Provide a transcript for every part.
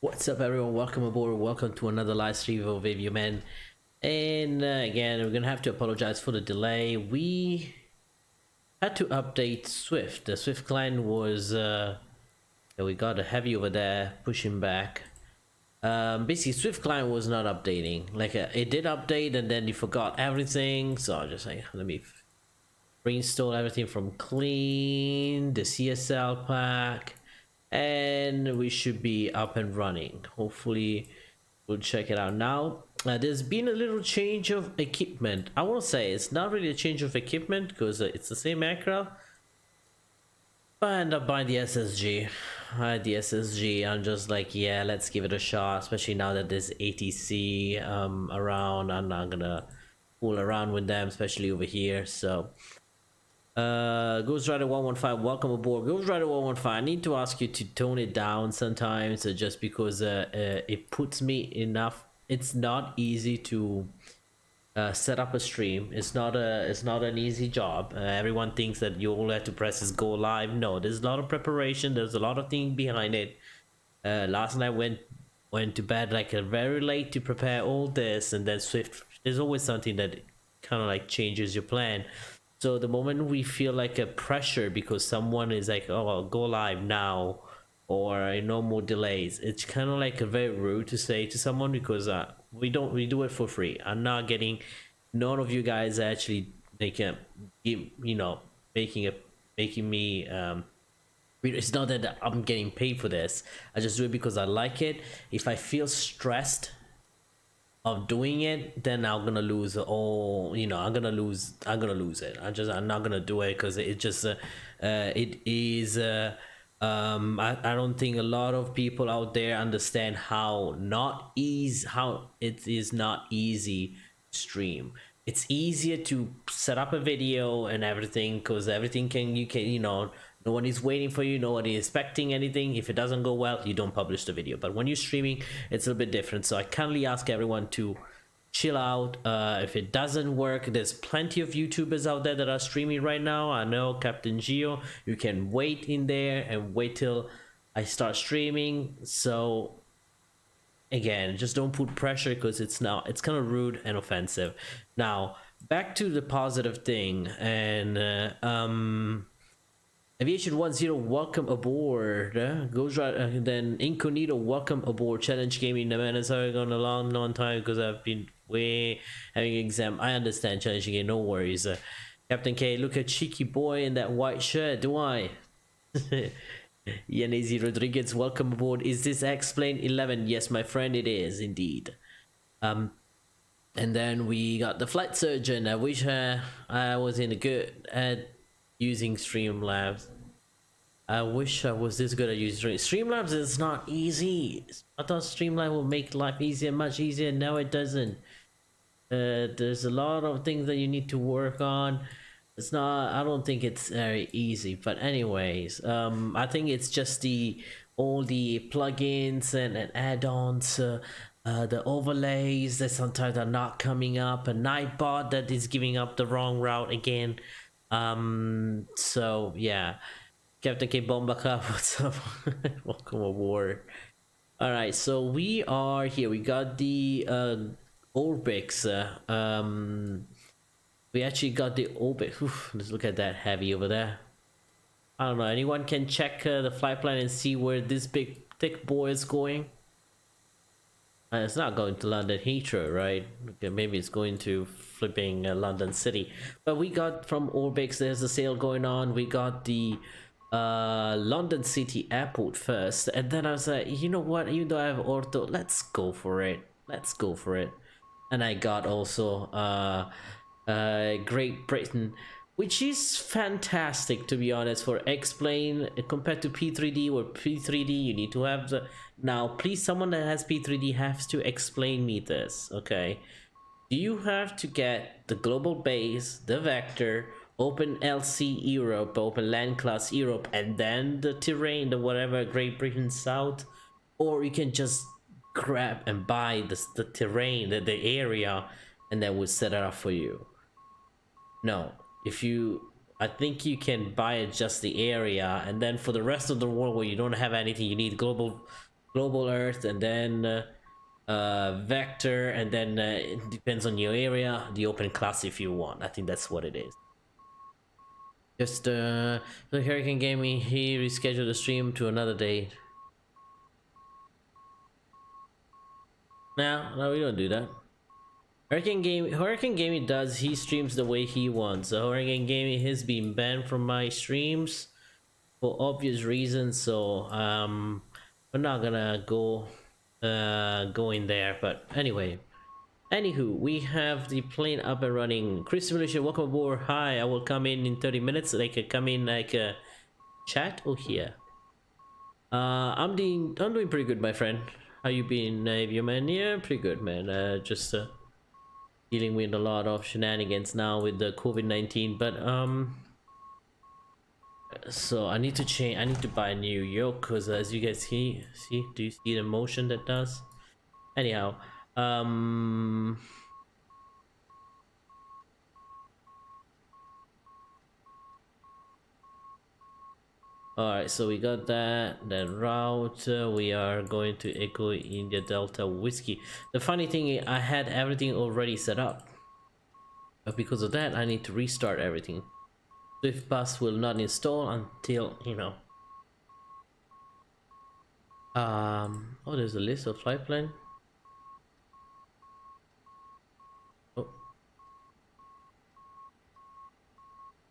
What's up, everyone? Welcome aboard. Welcome to another live stream of AvioMan. And again, we're gonna have to apologize for the delay. We had to update Swift. The Swift client was yeah, we got a heavy over there pushing back. Basically, Swift client was not updating. Like it did update, and then you forgot everything. So I just like let me reinstall everything from clean, the CSL pack, and we should be up and running. Hopefully we'll check it out now. There's been a little change of equipment. I won't say it's not really a change of equipment because it's the same aircraft, but I end up buying the SSG. I had the SSG. I'm just like, yeah, let's give it a shot, especially now that there's ATC around. I'm not gonna fool around with them, especially over here. So Ghost Rider 115, welcome aboard. Ghost Rider 115, I need to ask you to tone it down sometimes, just because it puts me enough. It's not easy to set up a stream. It's not an easy job. Everyone thinks that you all have to press is go live. No, there's a lot of preparation, there's a lot of things behind it. Last night went to bed like very late to prepare all this, and then Swift, there's always something that kind of like changes your plan. So the moment we feel like a pressure because someone is like, oh, I'll go live now, or no more delays, it's kind of like a very rude to say to someone, because we do it for free. I'm not getting, none of you guys actually making me it's not that I'm getting paid for this. I just do it because I like it. If I feel stressed of doing it, then I'm gonna lose all, I'm gonna lose it. I'm not gonna do it because it just it is I don't think a lot of people out there understand how it is not easy to stream. It's easier to set up a video and everything, because everything no one is waiting for you, no one is expecting anything. If it doesn't go well, you don't publish the video. But when you're streaming, it's a little bit different. So I kindly ask everyone to chill out. If it doesn't work, there's plenty of YouTubers out there that are streaming right now. I know Captain Geo, you can wait in there and wait till I start streaming. So again, just don't put pressure, because it's kind of rude and offensive. Now back to the positive thing, and Aviation10, welcome aboard. Goes right, then Incognito, welcome aboard. Challenge Gaming, the man, is going a long time because I've been having exam. I understand Challenge Game, no worries. Captain K, look at cheeky boy in that white shirt. Do I? Yanezi Rodriguez, welcome aboard. Is this X-Plane 11? Yes, my friend, it is indeed. And then we got the flight surgeon. I wish I was in a good at using Streamlabs. I wish I was this good at using Streamlabs. Is not easy. I thought Streamlabs will make life easier, much easier. No, it doesn't. There's a lot of things that you need to work on. It's not, I don't think it's very easy. But anyways, I think it's just all the plugins and add-ons, the overlays that sometimes are not coming up, a Nightbot that is giving up the wrong route again. So yeah, Captain K Bombaka, what's up? Welcome aboard. All right, so we are here. We got the ORBX. We actually got the ORBX. Oof, let's look at that heavy over there. I don't know, anyone can check the flight plan and see where this big thick boy is going? It's not going to London Heathrow, right? Okay, maybe it's going to flipping London City. But we got from ORBX, there's a sale going on. We got the London City Airport first, and then I was like, you know what, even though I have ortho, let's go for it. And I got also Great Britain, which is fantastic, to be honest, for X-Plane compared to P3D, where P3D you need to have the, now please, someone that has P3D has to explain me this, okay? Do you have to get the global base, the vector, open LC Europe, open land class Europe, and then the terrain, the whatever, Great Britain South? Or you can just grab and buy the terrain, the area, and then we'll set it up for you? No, I think you can buy it just the area, and then for the rest of the world where you don't have anything, you need global global Earth, and then vector, and then it depends on your area, the open class if you want. I think that's what it is. Just the Hurricane Gaming, he rescheduled the stream to another date. No, we don't do that. Hurricane Gaming does, he streams the way he wants. So Hurricane Gaming has been banned from my streams for obvious reasons, so we're not gonna go in there. But anywho, we have the plane up and running. Chris Militia, welcome aboard. Hi, I will come in 30 minutes. Like come in like a chat or here. I'm doing pretty good, my friend. How you been, AvioMan? Yeah, pretty good, man. Just dealing with a lot of shenanigans now with the COVID-19, but so I need to change. I need to buy a new yoke because as you guys see, do you see the motion that does? Anyhow, all right, so we got that route. We are going to Echo India Delta Whiskey. The funny thing is I had everything already set up, but because of that I need to restart everything. Swift Bus will not install until, you know. Oh, there's a list of flight plan.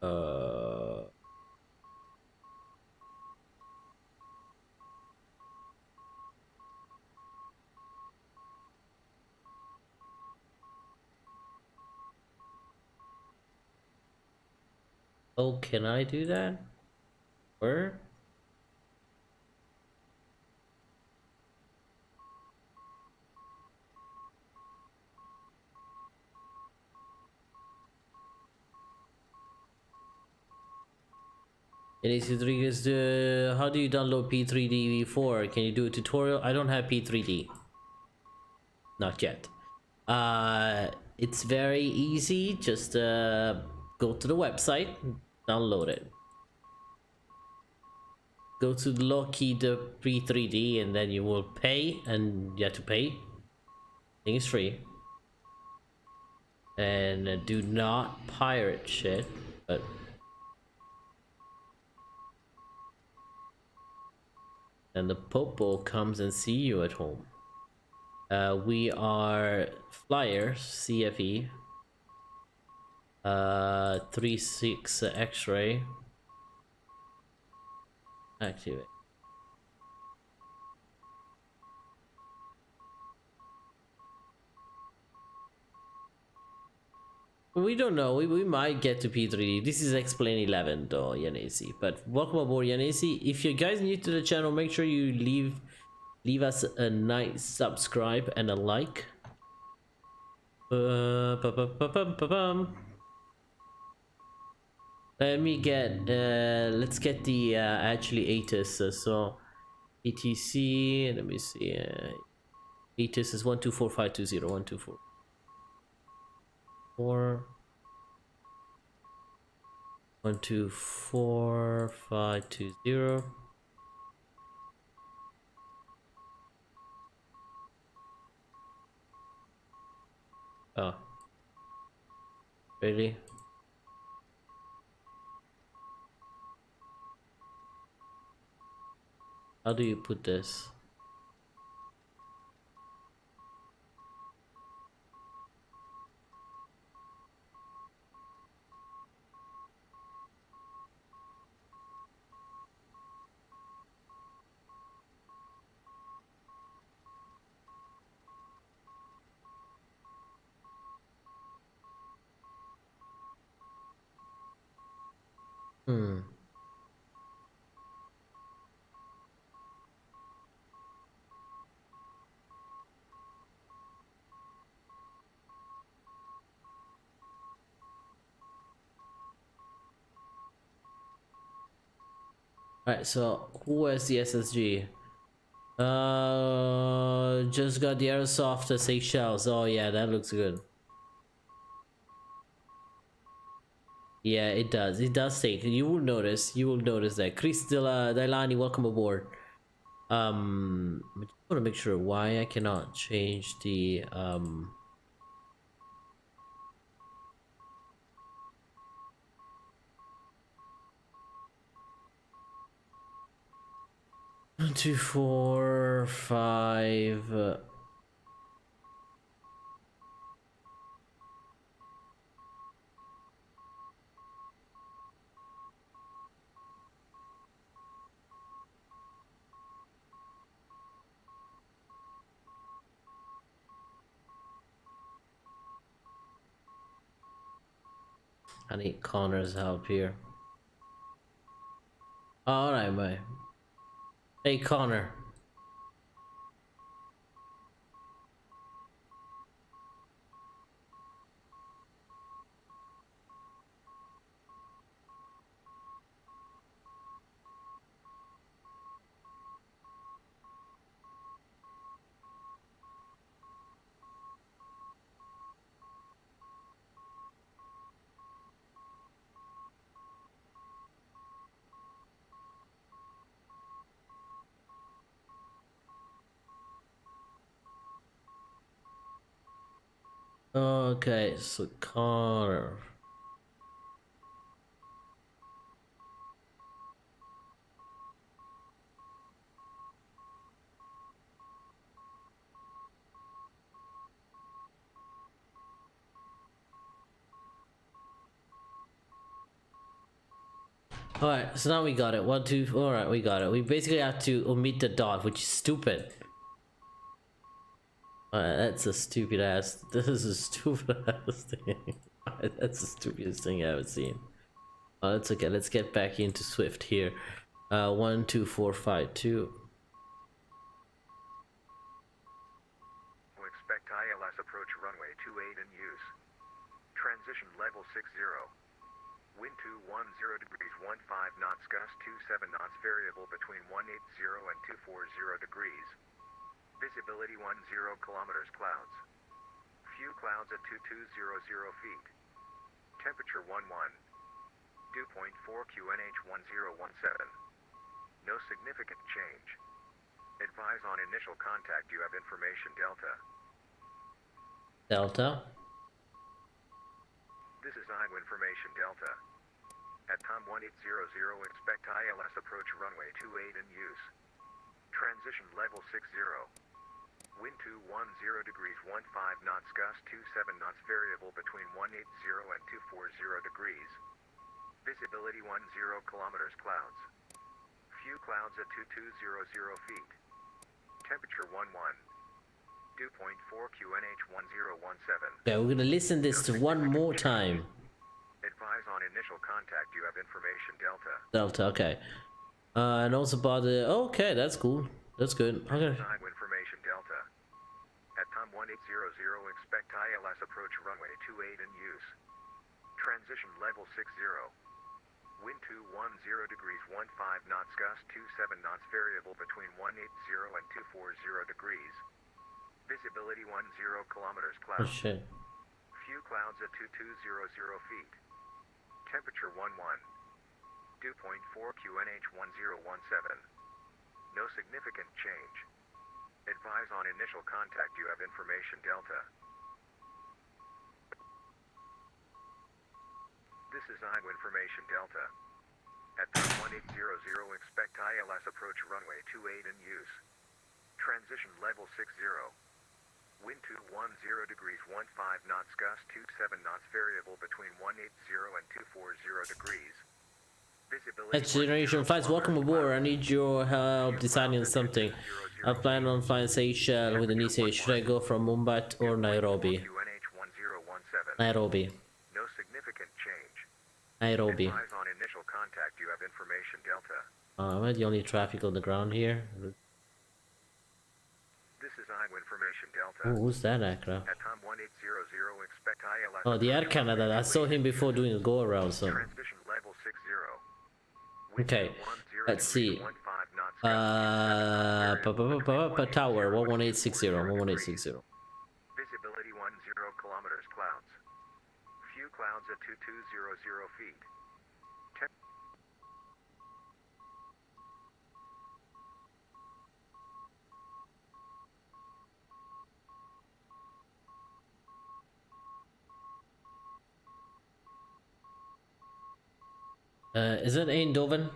Oh. Oh, can I do that? Where? Denise Rodriguez, how do you download P3D4? Can you do a tutorial? I don't have P3D. Not yet. It's very easy. Just go to the website, download it. Go to the Lockheed P3D and then you will pay, and you have to pay. I think it's free. And do not pirate shit, but and the Popo comes and see you at home. We are Flyers CFE 36 X-ray. Activate. We don't know. We might get to P3D. This is Explain 11 though, Yanesi. But welcome aboard, Yanesi. If you guys new to the channel, make sure you leave us a nice subscribe and a like. Let me get let's get the actually ATIS. So ETC, let me see. ATIS is 124520 124 124520. Oh, really? How do you put this? Alright, so who has the SSG? Just got the Airsoft Seychelles. Oh yeah, that looks good. Yeah, it does. It does take. You will notice. You will notice that. Chris Dailani, welcome aboard. I just want to make sure why I cannot change the 1, 2, 4, 5. I need Connor's help here. Alright, mate. Hey, Connor. Okay, so Connor. Alright, so now we got it. 1, 2. Alright, we got it. We basically have to omit the dot, which is stupid. That's a stupid ass. This is a stupid ass thing. That's the stupidest thing I've ever seen. That's okay. Let's get back into Swift here. 1, 2, 4, 5, 2. Expect ILS approach runway 28 in use. Transition level 60. Wind 210 degrees 15 knots, gust 27 knots, variable between 180 and 240 degrees. Visibility 10 kilometers, clouds. Few clouds at 2200 feet. Temperature 11. Dew point 4 QNH 1017. No significant change. Advise on initial contact. You have information Delta. Delta. This is IMU information Delta. At time 1800, expect ILS approach runway 28 in use. Transition level 60. Wind 210 degrees 15 knots, gust 27 knots, variable between 180 and 240 degrees. Visibility 10 kilometers, clouds. Few clouds at 2200 feet. Temperature 11. Dew point 4 QNH 1017. Okay, we're gonna listen this to one more time. Advise on initial contact. You have information Delta. Delta, okay. And also about the... Okay, that's cool. That's good. Okay. Information Delta. At time 1800, expect ILS approach runway 28 in use. Transition level 60. Wind 210 degrees 15 knots, gust 27 knots, variable between 180 and 240 degrees. Visibility 10 kilometers, Oh clouds. shit. Few clouds at 2200 feet. Temperature 11. Dew point 4 QNH 1017. No significant change. Advise on initial contact. You have information Delta. This is IMU information Delta. At time 1800, expect ILS approach runway 28 in use. Transition level 60. Wind 210 degrees 15 knots, gust 27 knots, variable between 180 and 240 degrees. Visibility. Next generation flights, welcome aboard. I need your help deciding something. I plan on flying Seychelles with an ETA. Should I go from Mumbai or Nairobi? Nairobi. No significant change. Nairobi. Advise on initial contact. You have information Delta. Am I the only traffic on the ground here? This is IMU information Delta. Oh, who's that aircraft? At time 1800, expect ILS. Oh, the Air Canada. I saw him before doing a go around. So Transmission level 60. okay, let's see. Tower 11860. 11860. Visibility 10 kilometers, clouds. Few clouds at 2200 feet. Is it in Dublin?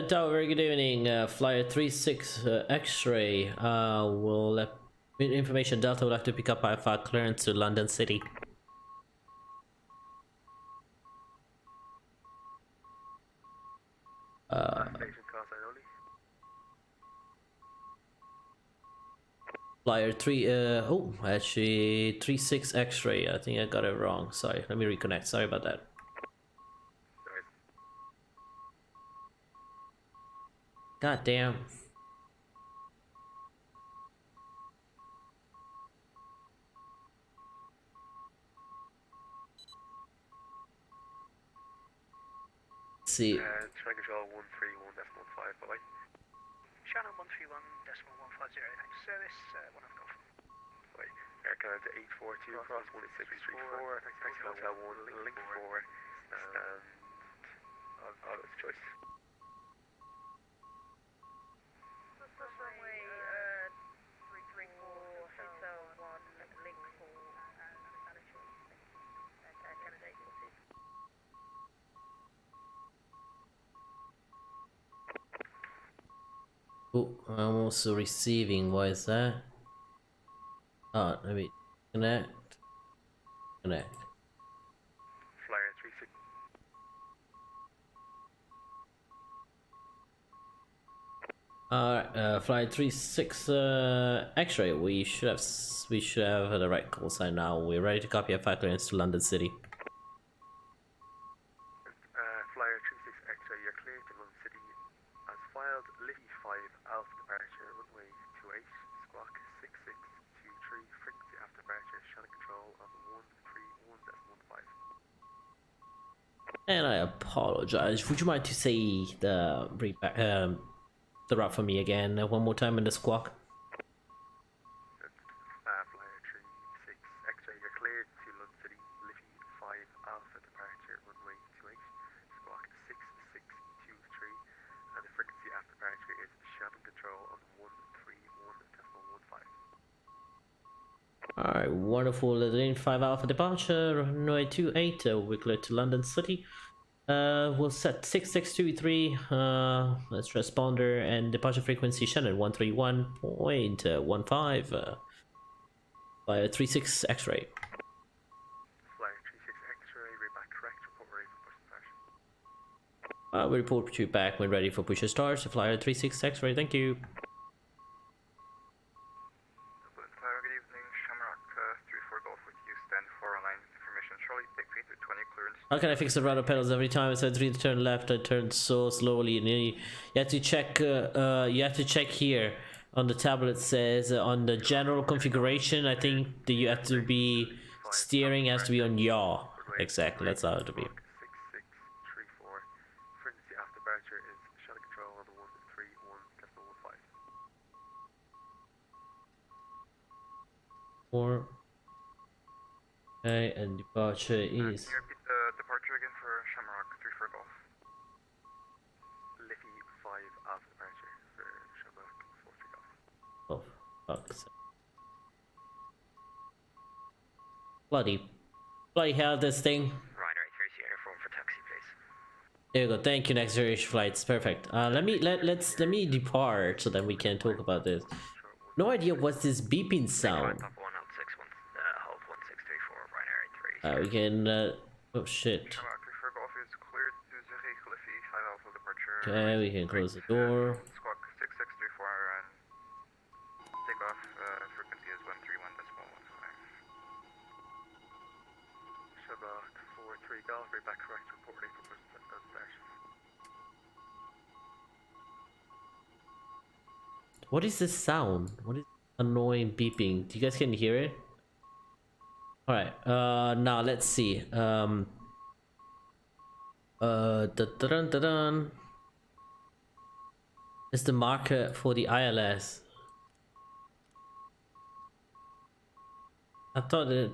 Tower, very good evening. Flyer 36 X-ray. Will information Delta will have to pick up IFR clearance to London City. Station call sign only. Flyer 3. Oh, actually 36 X-ray. I think I got it wrong. Sorry. Let me reconnect. Sorry about that. Sorry. God damn. Let's see. Trying control 131.15, bye bye. Channel 131.150, thanks service, 1 I've got. Bye. Air Canada 842 cross 1634, taxi hotel 1, link 4, and Audit's choice. Runway 334, Hotel 1, Link 4, and Canada Choice. Canada 842. Oh, I'm also receiving. Why is that? Oh, let me connect. Connect. Flyer 36. Flight 36 X-ray. We should have the right call sign now. We're ready to copy a flight clearance to London City. Flyer 36 X-ray, you're cleared to London City. As filed, Livy 5 Alpha departure, runway 28, squawk 6623, frequency after departure, channel control on 131.15. And I apologize. Would you mind to say the route for me again one more time in the squawk? Flyer 36 X-ray, you're cleared to London City. Livy 5 Alpha departure, runway 28, squawk 6623, and the frequency after departure is channel control on 131.15. Alright, wonderful. Lane 5 Alpha departure, runway 28. We're clear to London City. We'll set 6623. Let's responder and departure frequency Shannon 131.15. Via 36 X-ray. Flyer 36 X-ray, read back correct, report ready for push start. We report you back when ready for push start. Flyer 36 X-ray. Thank you. Flyer, good evening. Shamrock 34 Golf with you, stand 409. Information, Charlie, take 20 clearance. How can I fix the rudder pedals every time it says 3 to turn left? I turn so slowly, and you have to check. You have to check here on the tablet. It says on the general configuration. I think that you have to be steering has to be on yaw. Exactly, that's how it to be. 6634. Frequency after departure is channel control on 131.15. 4. Okay, and departure is. Can you repeat the departure again for Shamrock 34 Golf? Livy 5 Alpha departure for Shamrock 43 Golf. Oh, fuck's sake. Bloody hell, this thing. Ryder 830, uniform for taxi, please. There you go. Thank you. Next generation flights. Perfect. Let me depart so that we can talk about this. No idea what's this beeping sound. Papa 1 hold 61, hold 1634, Ryder 830. We can. Oh shit. Shamrock 34 Golf is cleared to Zurich, Liffey 5 Alpha departure. Okay, we can close the door. Squawk 6634 and takeoff frequency is 131.15. Shamrock 43 Golf, read back correct, report ready for push start. What is this sound? What is annoying beeping? Do you guys can hear it? All right. Now let's see. Da-da-dun. It's the marker for the ILS. I thought it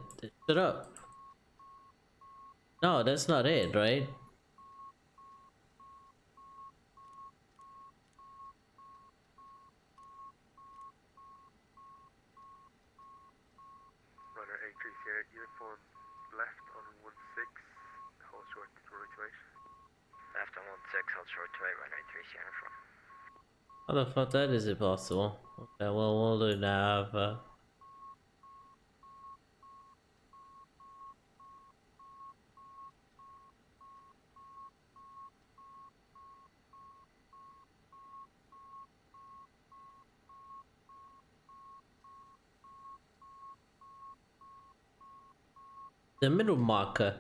shut up. No, that's not it, right? Runner 830, uniform left on 16, hold short to runway 28. Left on 16, hold short 28, runway 3 Sierra 4. How the fuck that is it possible? Okay, well we'll do nav. The middle marker.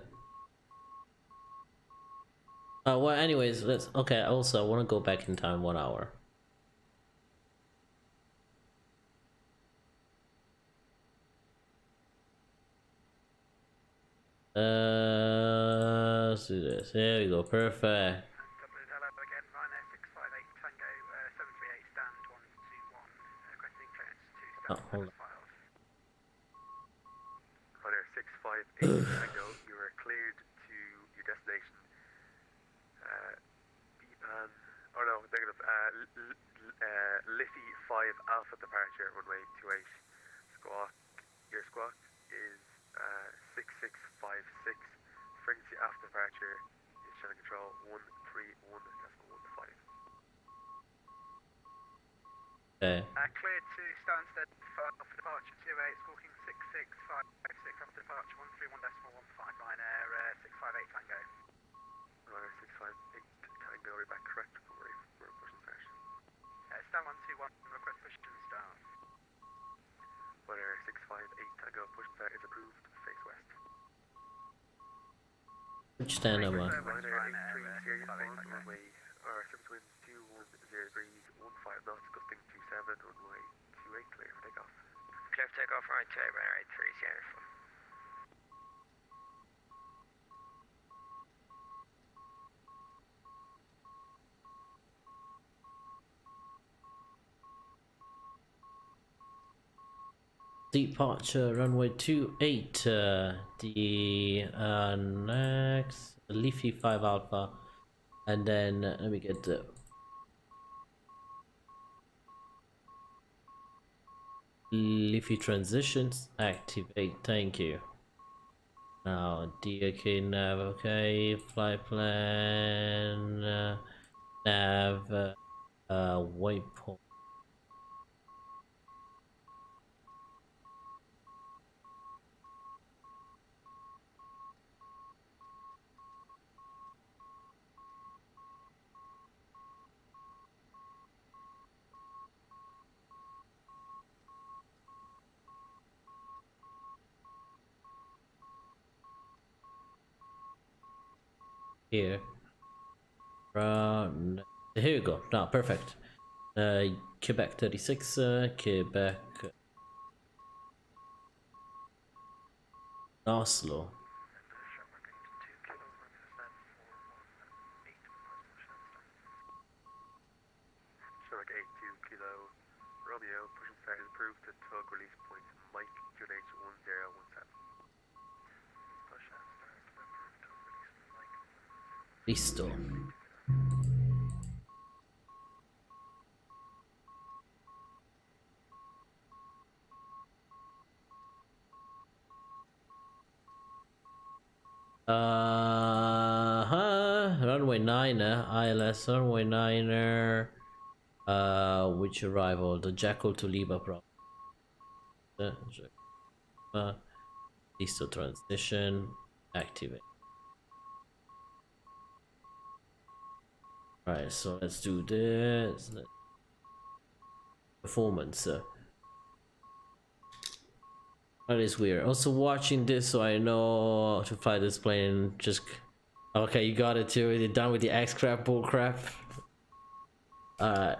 Well, anyways, let's. Okay, also, I want to go back in time 1 hour. Let's do this. There we go. Perfect. Dublin, hello again, Ryanair 658 Tango 738 stand 121, requesting clearance to Oh, stand hold on. files. Ryanair 658 Tango, you are cleared to your destination. BPAN, oh no, negative, Liffey 5 Alpha departure, runway 28. Squawk, your squawk is 6656. Frequency after departure is channel control 131.15. Okay. Cleared to Stansted for departure 28, squawking 66556 after departure 131.15, Ryanair 658 Tango. Ryanair 658 Tango, we're back correct. We're pushing start. Stand 121, request push and start. Ryanair 658 Tango, pushing start is approved. Face west. Which stand am I? Ryanair 83 Series 1, runway, or surface winds 210 degrees, 15 knots, gusting 27, runway 28, clear for takeoff. Clear for takeoff, runway 28, runway 3 Sierra 4. Departure runway 28. The next Leafy 5 Alpha, and then let me get the Leafy transitions activate. Thank you. Now DK nav. Okay, flight plan. Nav. Waypoint. Here. Here you go. Now, perfect. Quebec 36, Quebec, Oslo. Shark 82 Kilo Romeo, pushing start is approved to tug release point Mike QNH 1017. Push and start approved to release Mike. Listo. Runway 9er, ILS runway 9er. Which arrival? The Jackal to Liba problem. Listo transition activate. Alright, so let's do this. Performance. That is weird. Also watching this so I know to fly this plane. Just okay, you got it too. You're done with the X crap bull crap. And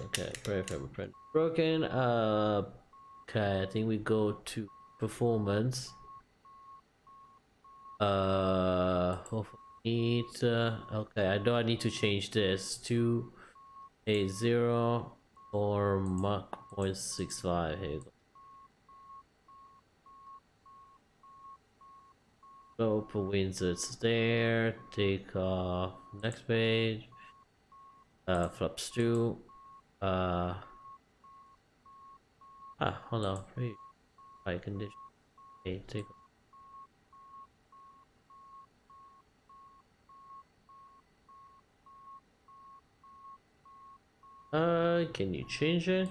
okay, print broken. Okay, I think we go to performance. Hopefully okay, I know I need to change this to a 0 or Mach 0.65. Here you go. Scope wins, it's there. Take off. Next page. Flaps 2. Hold on. Right condition. Okay, take off. Can you change it?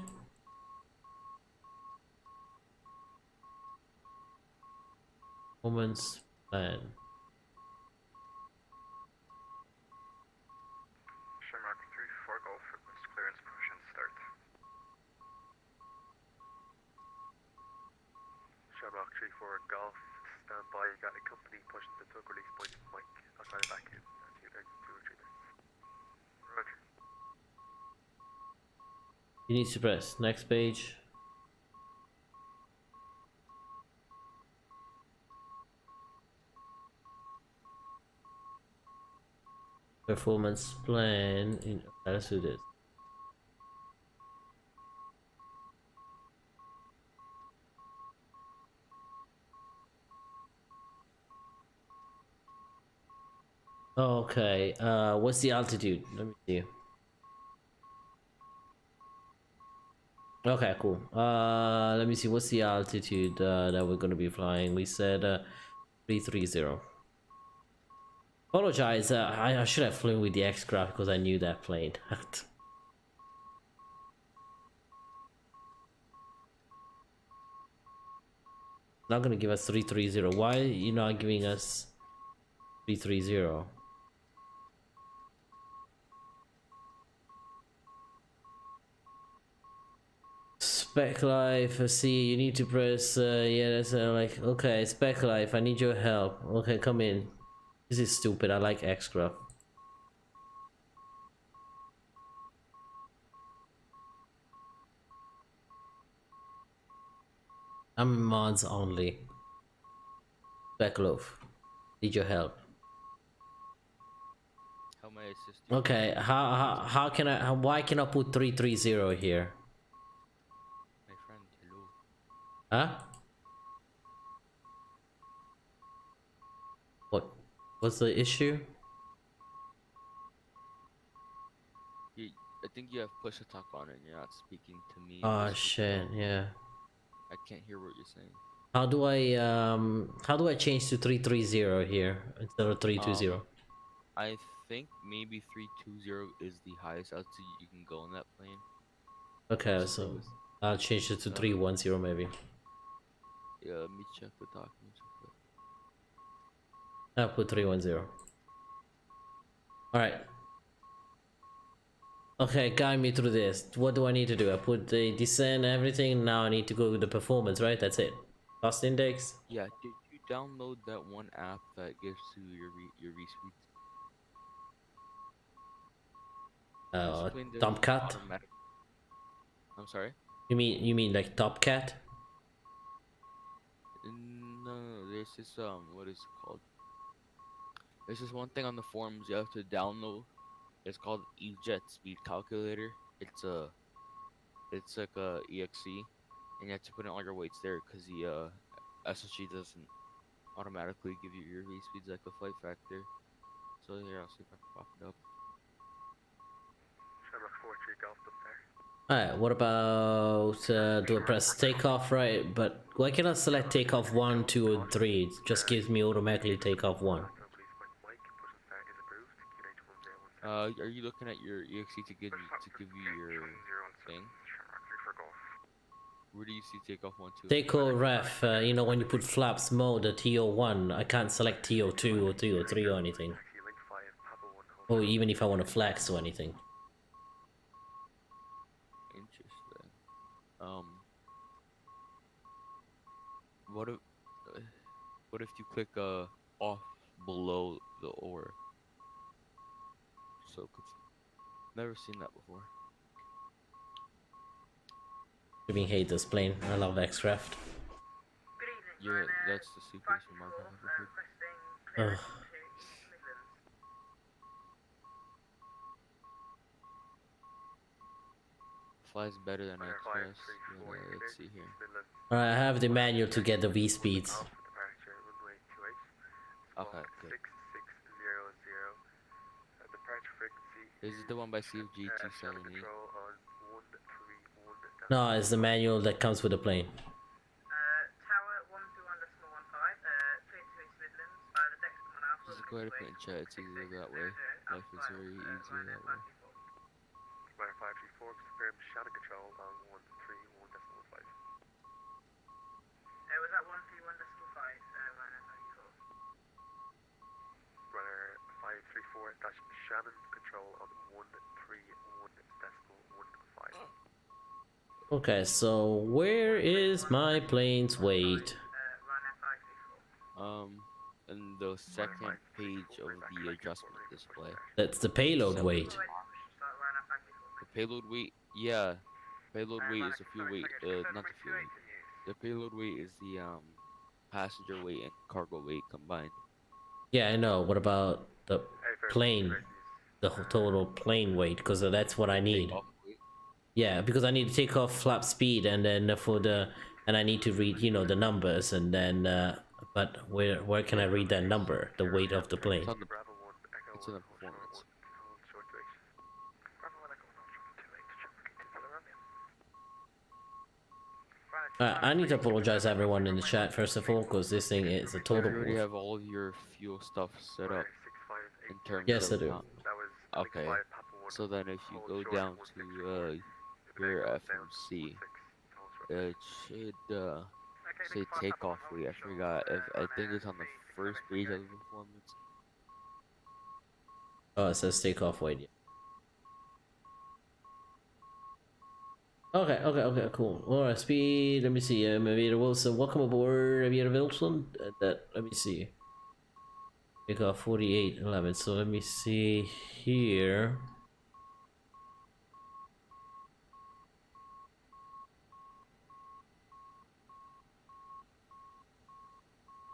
Performance plan. Shamrock 3-4 Golf, request clearance, push and start. Shamrock 3-4 Golf, stand by. You got a company pushing the tug release point to Mike. I'll try it back in. See you there in 2 or 3 minutes. Roger. You need to press next page. Performance plan. Let's do this. Okay. What's the altitude? Let me see. Okay, cool. Let me see. What's the altitude that we're gonna be flying? We said 330. Apologize. I should have flown with the X-Craft because I knew that plane. Not gonna give us 330. Why are you not giving us 330? Spec life, see, you need to press, yeah, that's like, okay, spec life, I need your help. Okay, come in. This is stupid, I like X-Craft. I'm in mods only. Spec loaf, need your help. How may I assist you? Okay, how can I, why can I put 330 here? My friend, hello. Huh? What's the issue? I think you have push to talk on and you're not speaking to me. Oh This shit, yeah. I can't hear what you're saying. How do I change to 330 here instead of 320? I think maybe 320 is the highest altitude you can go on that plane. Okay, Just so because, I'll change it to 310 maybe. yeah, let me check the documents real quick. I'll put 310. Alright. Okay, guide me through this. What do I need to do? I put the descent, everything. Now I need to go with the performance, right? That's it. Cost index. Yeah, did you download that one app that gives you your respeeds? This plane doesn't Tomcat. automatic. I'm sorry. You mean like Top Cat? No, there's this what is it called? There's this one thing on the forums you have to download. It's called EJet Speed Calculator. It's like a EXE, and you have to put in all your weights there because the SSG doesn't automatically give you your V speeds like a flight factor. So here, I'll see if I can pop it up. Shamrock 4-3 Golf up there. Alright, what about do I press takeoff, right? But why can't I select takeoff 1, 2, and 3? It just gives me automatically takeoff 1. Tug release point to Mike. Push and start is approved. QH1017. Are you looking at your EXE to give you your thing? Shamrock 3 for Golf. Where do you see takeoff 1, 2? Takeoff ref, you know when you put flaps mode, the TO1, I can't select TO2 or TO3 or anything. Taxi link 5 Papa 1 Or even if I want to flex or anything. Interesting. What if what if you click off below the OR? So never seen that before. I hate this plane. I love X-Craft. Good evening, Yeah, Ryanair. that's the sequence from Mark. 524, requesting clearance to East Midlands. Flies better than Fire Express. 534 Yeah, let's see here. Midlands. Alright, I have the manual to get the V speeds. Alpha departure runway 28. Okay, good. 6600. Departure frequency. This is the one by CFG Traffic 270. control on 131. No, it's the manual that comes with the plane. Tower 121.15, clear to East Midlands via the Dexter 1 Alpha. Just go ahead and put in chat. It's easier that way. Life is very easy that way. Fire 534 Shannon control on 131.5. Was that 131.5, Rhino 34? Runner 534, that's Shannon control on 131.15. Okay, so where is my plane's weight? Rhino 534. In the second page of the adjustment display. That's the payload weight. Start Rhino 534. The payload weight, yeah. Payload weight is the fuel weight, not the fuel weight. The payload weight is the passenger weight and cargo weight combined. Yeah, I know. What about the plane? The whole total plane weight, because that's what I need. Takeoff weight. Yeah, because I need to take off flap speed, and then I need to read, you know, the numbers, and then but where can I read that number? The weight of the plane. It's on the performance. I need to apologize to everyone in the chat first of all, because this thing is a total. You already have all of your fuel stuff set up in terms Yes, I of do. okay. So then if you go down to your FMC, it should say takeoff weight. I forgot. I think it's on the first page of the performance. Oh, it says takeoff weight. Yeah. Okay, cool. Alright, speed. Let me see. Aviator Wilson, welcome aboard, Aviator Wilson. Let me see. Takeoff 4811. So let me see here.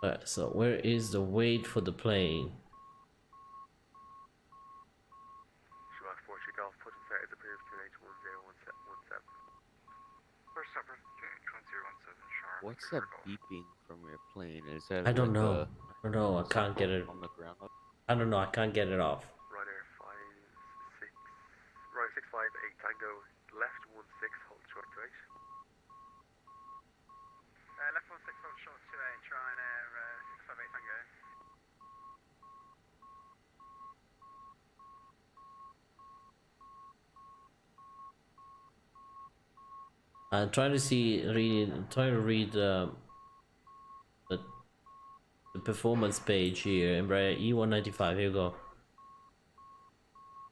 Alright, so where is the weight for the plane? Schumacher 4 Golf, push and set is approved to H1017. First up, GH1017, sharp. What's that beeping from your plane? Is that I don't like know. I don't know. I can't get it. on the ground? I don't know. I can't get it off. Runner 658 Tango, left 16, hold short to H. Left 16, hold short 28, Ryanair 658 Tango. I'm trying to read the performance page here. Embraer E195. Here you go.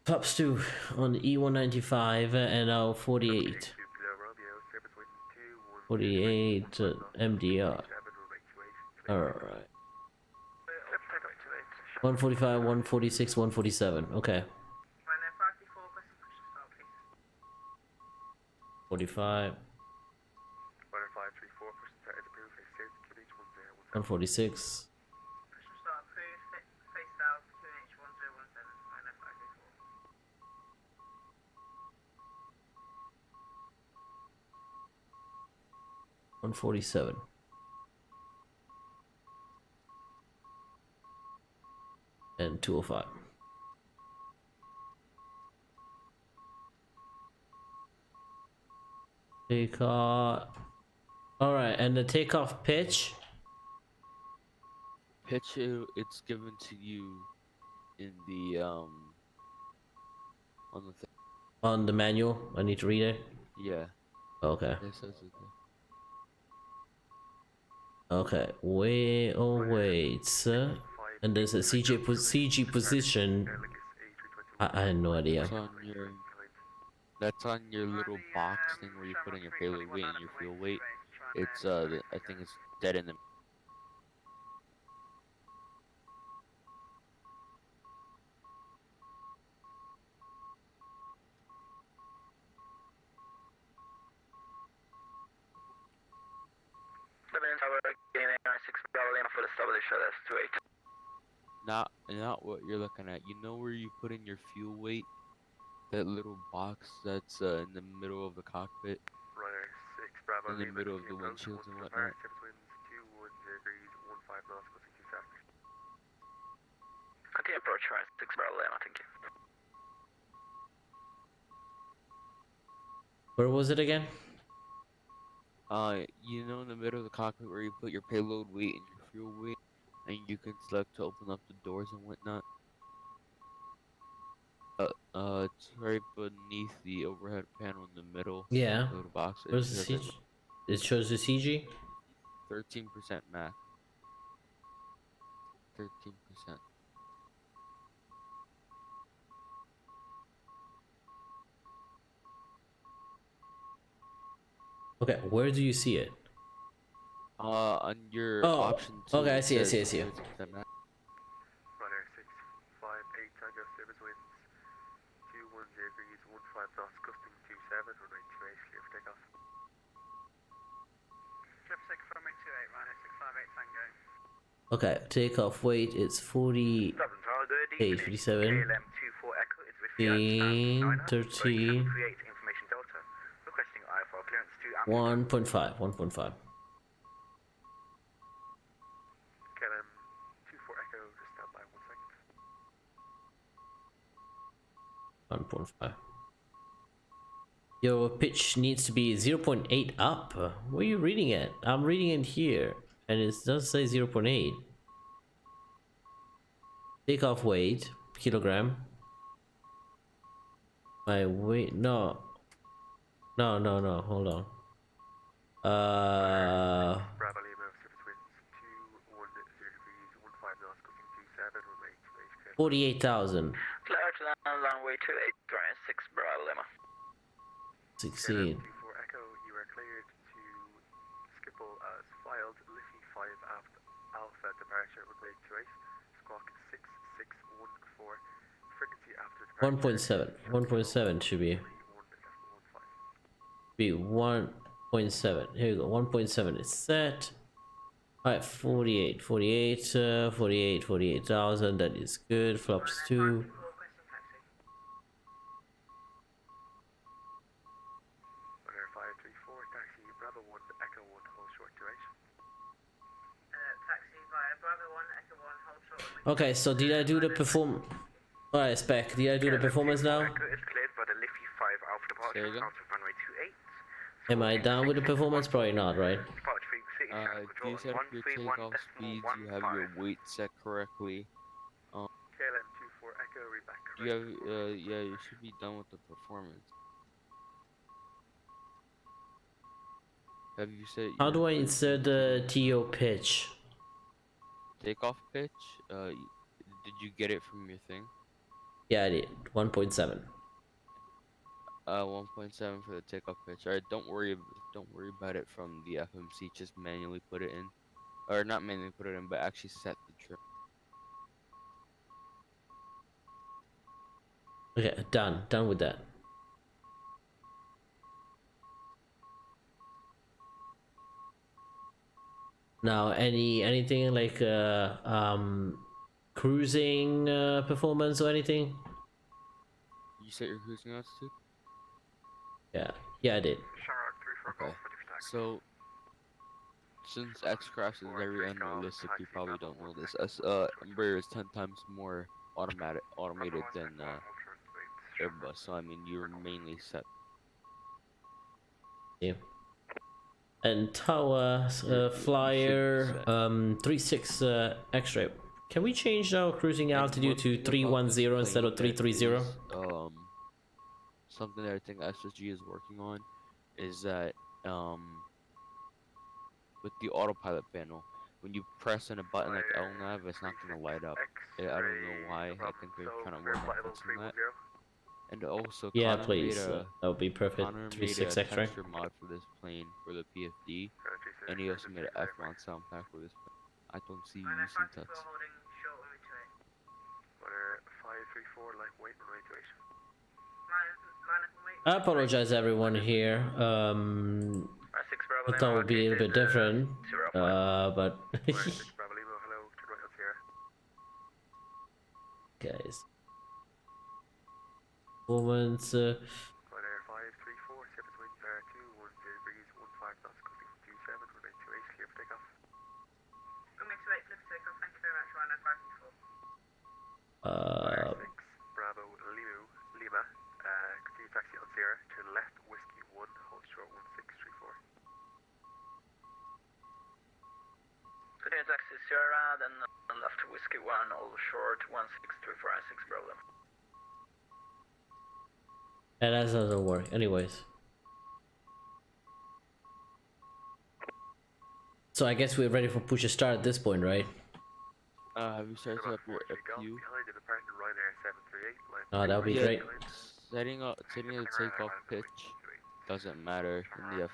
Tops 2 on the E195 and now 48. 48 MDR. Alright. 145, 146, 147. Okay. Ryanair 534, push to start, please. 45, Runner 534, push and set is approved to H1017. 146. Push to start, approved. Face south to H1017. Ryanair 534. 147. And 205. Takeoff. Alright, and the takeoff pitch? Pitch it's given to you in the on the On the manual? I need to read it? yeah. Okay. It says it there. Okay. Wait. And there's a CG position. I had no idea. That's on your little box thing where you put in your payload weight and your fuel weight. It's I think it's dead in the not what you're looking at. You know where you put in your fuel weight? That little box that's in the middle of the cockpit. Runner 6 Bravo, in the middle of the windshields and whatnot. Continue approach, right? 6 Bravo Lima, thank you. Where was it again? You know in the middle of the cockpit where you put your payload weight and your fuel weight, and you can select to open up the doors and whatnot. It's right beneath the overhead panel in the middle Yeah. of the box. It Where's the shows like CG? It shows the CG. 13% max. 13%. Okay, where do you see it? On your Oh, option 2, okay, I it see, I says see, I see. 13% max. Runner 658 Tango service winds 210 degrees 15 knots, gusting 27, runway 28, clear for takeoff. Clip 6 from 28, runner 658 Tango. Okay, takeoff weight is 48, Dublin Tower, good 57, KLM 24 Echo is with you at 900, 30, create information Delta, requesting IFR clearance to 1.5, 1.5, KLM 24 Echo, just stand by 1 second. 1.5. Your pitch needs to be 0.8 up. Where are you reading it? I'm reading it here, and it does say 0.8. Takeoff weight, kilogram. My weight, no. No, hold on. Bravo Lima, service winds 210 degrees 15 knots, gusting 27, runway 28, clear. 48,000. Clear to land runway 28, drawing 6 Bravo Lima. 16. KLM 24 Echo, you are cleared to Schiphol as filed, Liffey 5 aft Alpha departure, runway 28, squawk 6614, frequency after departure. 1.7. 1.7 should be 1.7. Here we go. 1.7 is set. Alright, 48. 48,000. That is good. Flops 2. Runner 534, taxi Bravo 1 Echo 1, hold short duration. Taxi via Bravo 1, Echo 1, hold short. Okay, so did I do the perform? Alright, Spec. Did I do the performance now? Echo is cleared by the Liffey 5 Alpha departure, again? out of runway 28. Am I down with the performance? Probably not, right? Departure frequency is channel Do control you set up your 131 takeoff speeds? You have 15. your weight set correctly. KLM 24 Echo, read back correct. You have, yeah, you should be done with the performance. Have you set How your do I cruise insert the TO pitch? takeoff pitch? Did you get it from your thing? Yeah, I did. 1.7. 1.7 for the takeoff pitch. Alright, don't worry about it from the FMC. Just manually put it in, or not manually put it in, but actually set the trim. Okay, done. Done with that. Now, anything like cruising performance or anything? You set your cruising altitude? Yeah, I did. Shamrock 34 Okay. Golf, ready for taxi. So since X-Craft is very unrealistic, you probably don't know this. Embraer is 10 times more automated than Airbus. So I mean, you're mainly set. Yeah. And Tower Flyer 36 X-ray. Can we change our cruising altitude to 310 instead of 330? Something that I think SSG is working on is that with the autopilot panel, when you press in a button like LNAV, it's not gonna light up. I don't know why. I think they're trying to work on fixing that. And also, Yeah, Connor please. made a That would be perfect. Connor made 36 a X-ray. texture mod for this plane for the PFD, and he also made an F1 sound pack for this plane. I don't see you using text. holding short runway 28. Runner 534, like wait, runway 28. I apologize, everyone here. I thought it would be a little bit different, but Runner 6 Bravo Lima, hello, turn right on Sierra. guys, performance. Runner 534, surface winds are 210 degrees 15 knots, costing 27, runway 28, clear for takeoff. Runway 28, flip takeoff, thank you very much, runner 534. Runner 6 Bravo Lima, continue taxi on Sierra, turn left, Whiskey 1, hold short 1634. Continue taxi Sierra, then left Whiskey 1, all short 1634 6 Bravo. And that doesn't work. Anyways. So I guess we're ready for push to start at this point, right? Have you started up your FU? Behind the departing Ryanair 738, line Oh, that would be Yeah, great. setting the takeoff pitch doesn't matter in the F.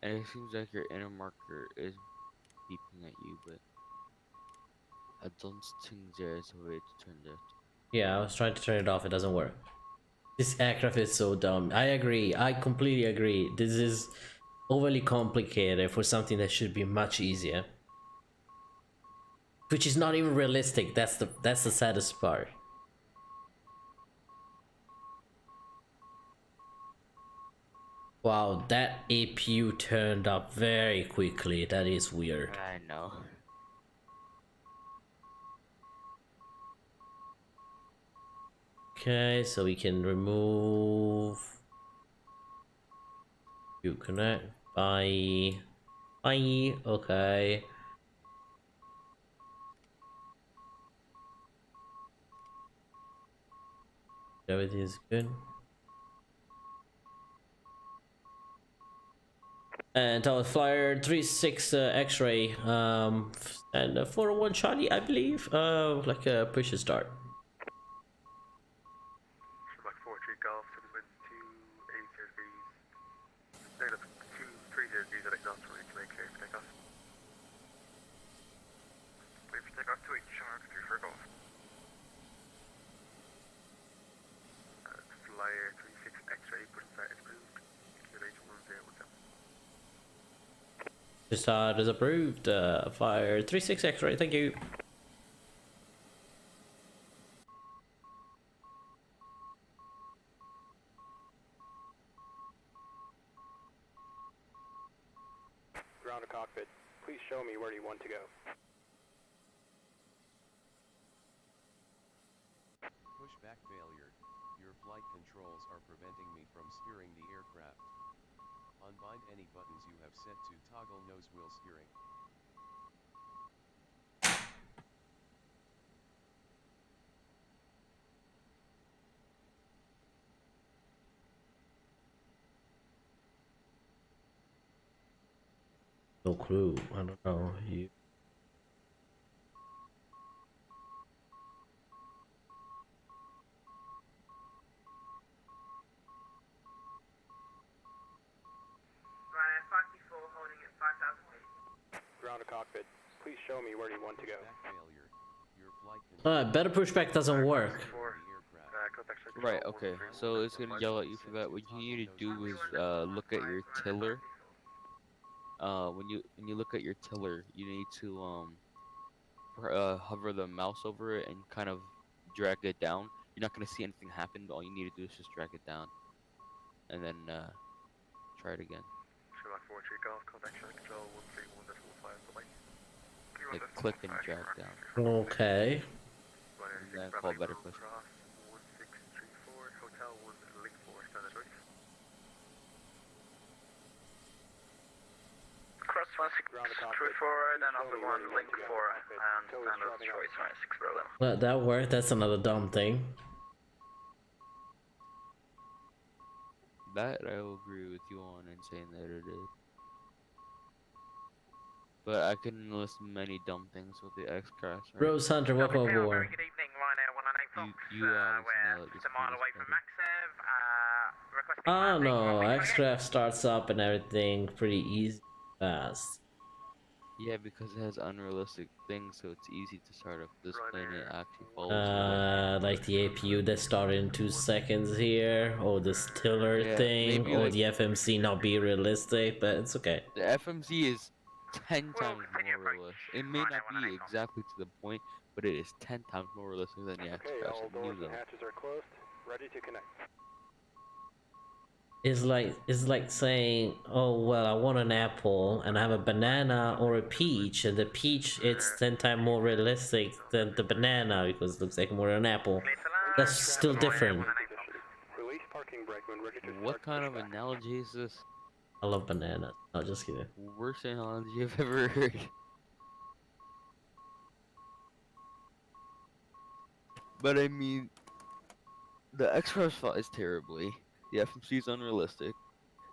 And it seems like your inner marker is beeping at you, but I don't think there is a way to turn that. Yeah, I was trying to turn it off. It doesn't work. This aircraft is so dumb. I agree. I completely agree. This is overly complicated for something that should be much easier. Which is not even realistic. That's the saddest part. Wow, that APU turned up very quickly. That is weird. I know. Okay, so we can remove you connect. Bye. Bye. Okay. Everything is good. And Tower Flyer 36 X-ray and 401 Charlie, I believe. Like a push to start. Sherlock 43 Golf, so there's wind 280 degrees. Negative 230 degrees at exhaust runway to make clear for takeoff. Clear for takeoff to each shark, 3 for golf. Flyer 36 X-ray, push start is approved. ERJ195. Push start is approved. Flyer 36 X-ray, thank you. Ground to cockpit. Please show me where you want to go. Pushback failure. Your flight controls are preventing me from steering the aircraft. Unbind any buttons you have set to toggle nose wheel steering. No clue. I don't know. You. Ryanair 524 holding at 5,000 feet. Ground to cockpit. Please show me where you want to go. Pushback failure. Your flight controls Better pushback doesn't work. the aircraft. Contact circle Right, control okay. 131, So it's gonna 145. yell at you for that. What you need to do is look at your tiller. When you look at your tiller, you need to hover the mouse over it and kind of drag it down. You're not gonna see anything happen. All you need to do is just drag it down, and then try it again. Sherlock 43 Golf, contact circle control 131.15. Bye-bye. Like click and drag down, Okay. Ryanair and then 6 call Bravo better Echo push. Cross 1634, Hotel 1 Link 4, standard choice. Cross 1634, then other one, link 4, and standard choice, right, 6 Berlin. Well, that worked. That's another dumb thing. That I will agree with you on in saying that it is. But I can list many dumb things with the X-Craft. Right? Rose Hunter, welcome Very aboard. good evening, Ryanair 198 Fox. You, We're listen to just a this mile one away is from better. Maxev. Requesting Oh landing no, runway 28. X-Craft starts up and everything pretty easy, fast. Yeah, because it has unrealistic things, so it's easy to start up. This plane it actually follows. Like the APU that started in 2 seconds here, or the Stiller Yeah, thing, maybe or like- the FMC not be realistic, but it's okay. The FMC is 10 We'll times continue more approach. realistic. It may not be exactly to the point, but it is 10 times more realistic than the Okay, X-Craft. all doors New and though. hatches are closed. Ready to connect. It's like saying, oh well, I want an apple and I have a banana or a peach, and the peach it's 10 times more realistic than the banana because it looks like more an apple. Clear to land. That's still different. 198 Fox. Release parking brake when ready to start What kind of pushback. analogy is this? I love bananas. No, just kidding. Worst analogy I've ever heard. But I mean, The X-Craft flies terribly. The FMC is unrealistic.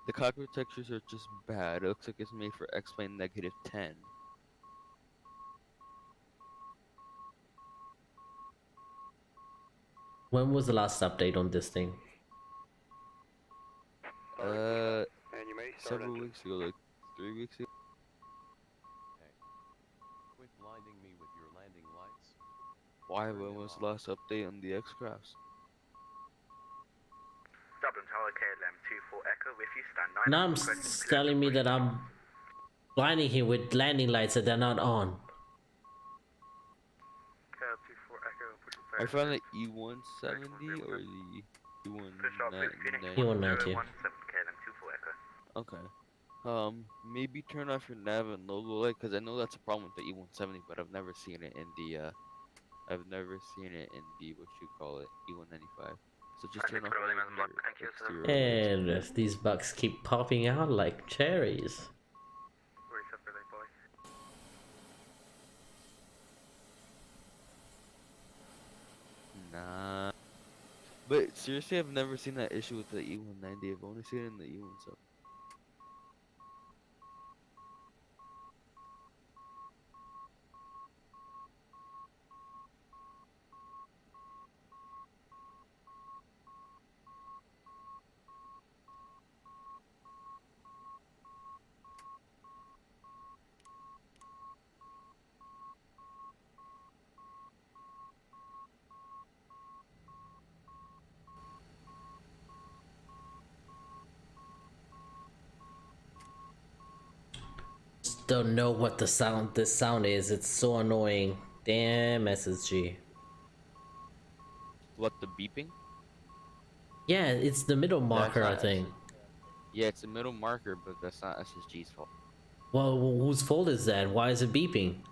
The cockpit textures are just bad. It looks like it's made for X-Plane -10. When was the last update on this thing? And you may start Several engine. weeks ago, like 3 weeks ago. Hey. Quit blinding me with your landing lights. Why? Turn When them was the off. last update on the X-Crafts? Dublin Tower KLM 24 Echo with you, stand 9. Now I'm telling me that I'm blinding him with landing lights that they're not on. KL24 Echo, pushing I fire. found the E170 or the E190. E190. KLM 24 Echo. Okay. Maybe turn off your nav and logo light, because I know that's a problem with the E170, but I've never seen it in the what you call it, E195. So just turn off all your exterior lights. And these bugs keep popping out like cherries. Where is that for boy? Nah. But seriously, I've never seen that issue with the E190. I've only seen it in the E170. Just don't know what this sound is. It's so annoying. Damn SSG. What, the beeping? Yeah, it's the middle marker, I That's not think. Yeah, it's a middle marker, but that's not SSG's fault. Well, whose fault is that? Why is it beeping?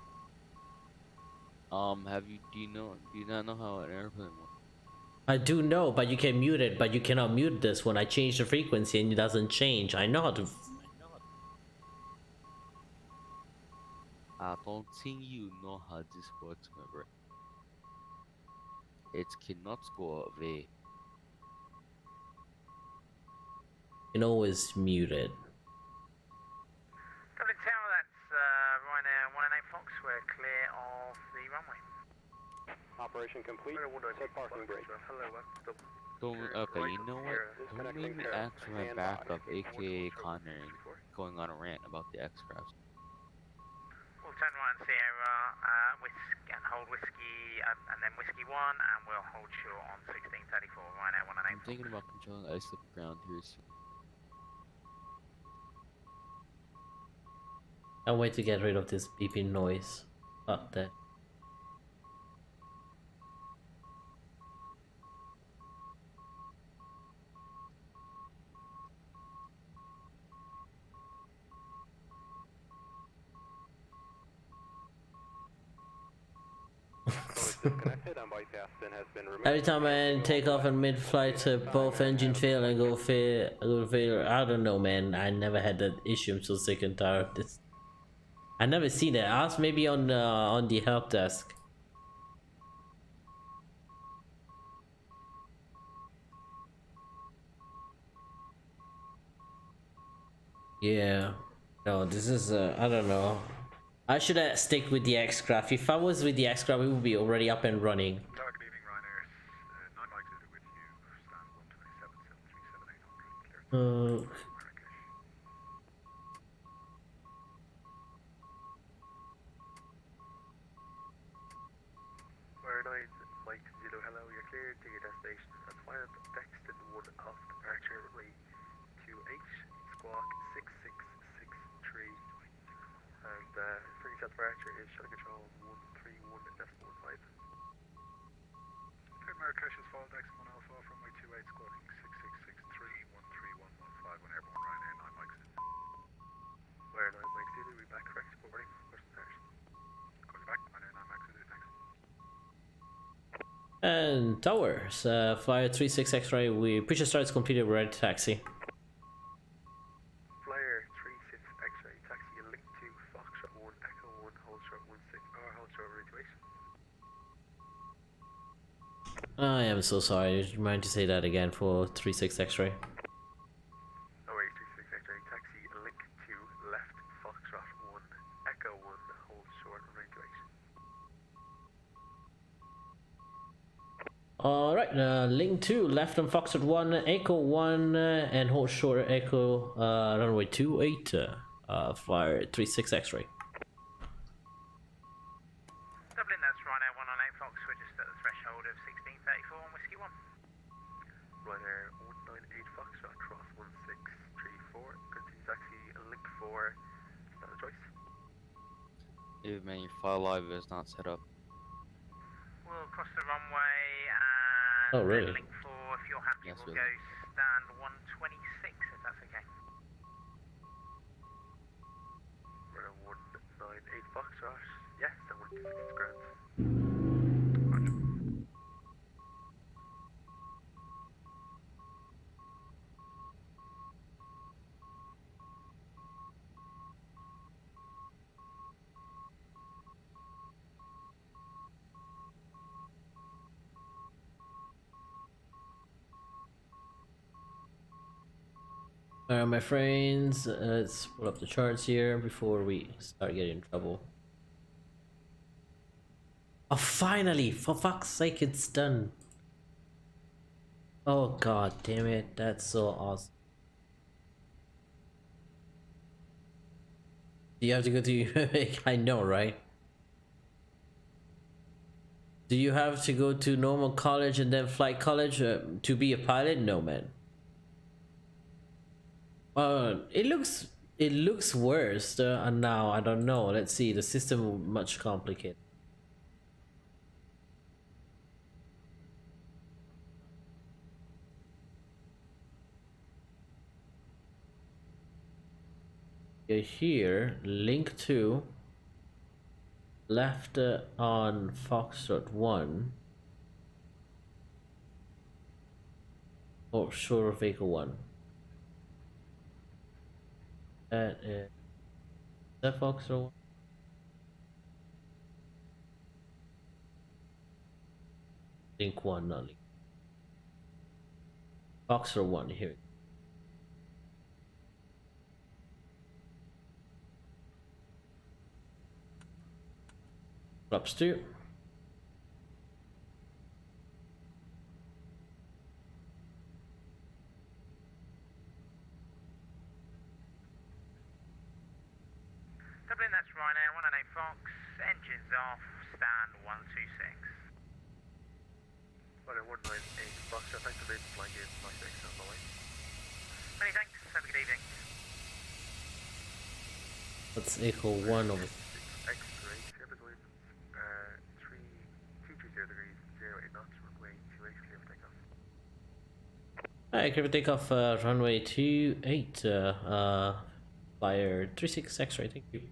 Do you not know how an airplane works? I do know, but you can mute it, but you cannot mute this when I change the frequency and it doesn't change. I know how to. I don't think you know how this works, my friend. It cannot go away. You know, is muted. Dublin Tower, that's Ryanair 198 Fox. We're clear of the runway. Operation complete. Set parking brake. Hello, Dublin. Okay, you know what? Don't Disconnecting make me pair. ask for my Stand backup, by. aka Connor, going on a rant about the X-Crafts. We'll turn right on Sierra, and hold whiskey, and then whiskey 1, and we'll hold short on 1634, Ryanair 198 I'm thinking about controlling ice up ground here soon. I'll wait to get rid of this beeping noise. Fuck that. Disconnected and bypass pin has been removed. Every time I take off in mid-flight, both engine fail and go fail. I don't know, man. I never had that issue. I'm so sick and tired of this. I never seen that. Ask maybe on the help desk. Yeah. No, this is I don't know. I should stick with the X-Craft. If I was with the X-Craft, it would be already up and running. Target leaving Ryanair, 9 mics with you, stand 127, 737, 800, clear. Marrakesh. Where 9, Mike 0, hello, you're cleared to your destination. That's fine. Dexton 1 off departure, runway 28, squawk 6663. And frequency at departure is shutter control 131.15. Clear Marrakesh is fall Dex 1 Alpha off runway 28, squawking 6663, 13115 when airborne Ryanair 9 mics in. Where 9, Mike 0, we back correct reporting. Question start. Call you back, Ryanair 9 mics in, thanks. And towers, flyer 36 X-ray. We pre start is completed. We're ready to taxi. Flyer 36 X-ray, taxi link to Foxtrot 1, Echo 1, hold short 16, or hold short route 28. I am so sorry. Do you mind to say that again for 36 X-ray? ORBX 36 X-ray, taxi link 2, left, Foxtrot 1, Echo 1, hold short, runway 28. Alright, link 2, left on Foxtrot 1, Echo 1, and hold short Echo, runway 28, flyer 36 X-ray. Dublin, that's Ryanair 198 Fox. We're just at the threshold of 1634 on Whiskey 1. Ryanair 198 Foxtrot, cross 1634, continue taxi link 4, standard choice. AvioMan, your file live is not set up. We'll cross the runway and Oh, really? link 4. If you're happy, Yes, we'll really. go stand 126 if that's okay. Ryanair 198 Foxtrot, yes, that 126 is grand. Alright, my friends, let's pull up the charts here before we start getting in trouble. Oh, finally! For fuck's sake, it's done! Oh god damn it, that's so awesome. Do you have to go to... I know, right? Do you have to go to normal college and then flight college to be a pilot? No, man. It looks worse now. I don't know. Let's see. The system much complicated. Here, link 2, left on Foxtrot 1, or shore of vehicle 1. That is that Foxtrot 1. Link 1, not link. Foxtrot 1 here. Flaps 2. Dublin, that's Ryanair 198 Fox. Engines off, stand 126. Ryanair 198 Foxtrot, thanks for leaving flying in, flight 6 on the way. Many thanks. Have a good evening. Let's echo 1 over. X-ray, service winds, 230 degrees, 08 knots, runway 28, clear for takeoff. Alright, clear for takeoff, runway 28, flyer 36 X-ray, thank you.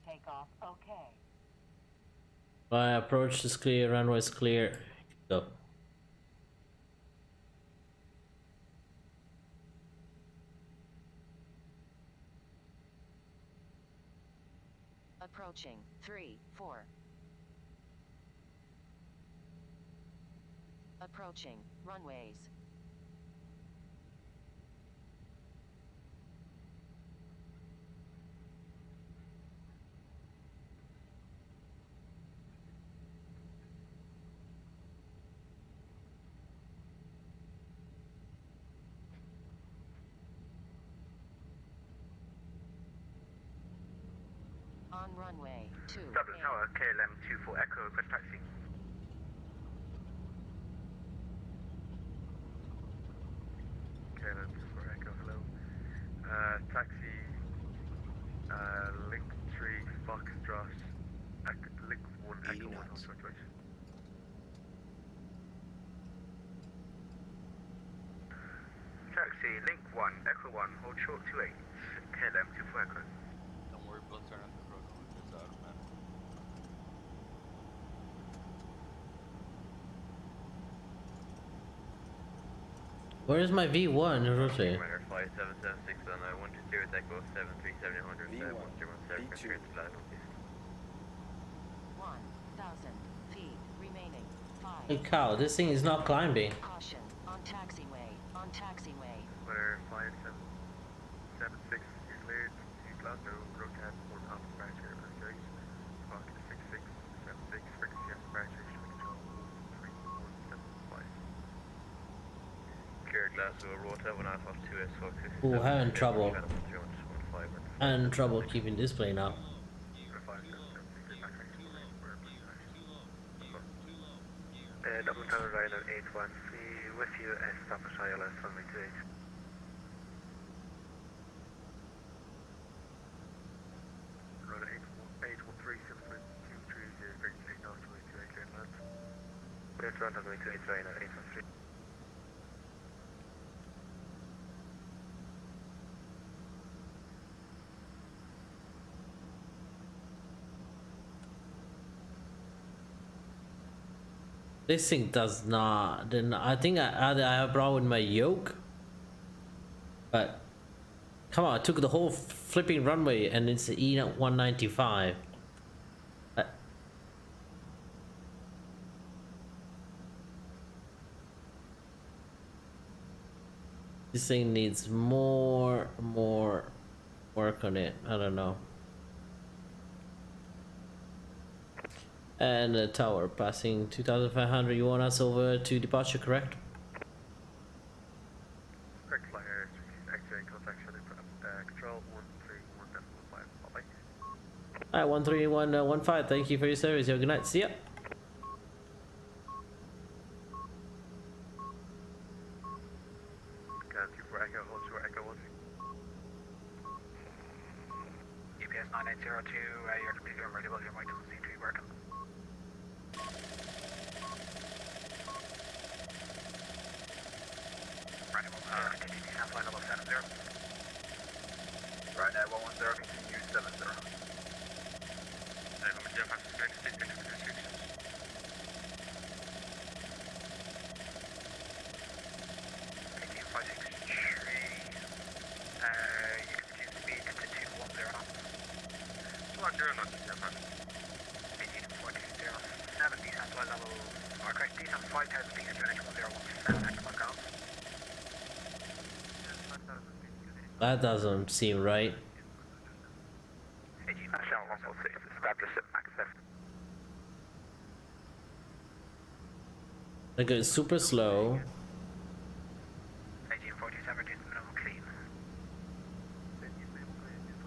Takeoff, okay. Approach is clear, runway is clear. Go. Approaching, 3, 4. Approaching, runways. On runway 2. Dublin Tower, KLM 24 Echo, request taxi. KLM 24 Echo, hello. Taxi, link 3 Foxtrot, link 1 Echo 1, hold short choice. Taxi, link 1, Echo 1, hold short 28. KLM 24 Echo. Don't worry, we'll turn off the protocol. Where's my V1? Rotate. Commander flight 776 on 120 Echo 73700 117 V2. 1,000 feet remaining. 5. Hey cow, this thing is not climbing. Caution on taxiway. On taxiway. Commander flight 776 is cleared to Glasgow, road tab 1 off departure, Earth Squawk 6676, frequency of departure, control 31755. Clear Glasgow, road tab 1 off 2S, Squawk 66. Ooh, having trouble. Having trouble keeping this plane up. Dublin Tower Rhino 81, see with you as stop at ILS runway 28. Runway 813, 723, north runway 28, clear land. Clear to runway 28, Rhino 813. This thing does not. Then I think I have a problem with my yoke. But come on, I took the whole flipping runway and it's the E195. This thing needs more work on it. I don't know. And the tower passing 2,500. You want us over to departure, correct? Correct, flyer, X-ray contact control 131.5. Bye. Alright, 13115. Thank you for your service. Have a good night. See ya. Can 24 Echo, hold short Echo 1. UPS 9802, you're completely unreadable, your mic doesn't seem to be working. Right, continue descent flight level 70. Right now, 110, continue 70. That doesn't seem right. Like it's super slow.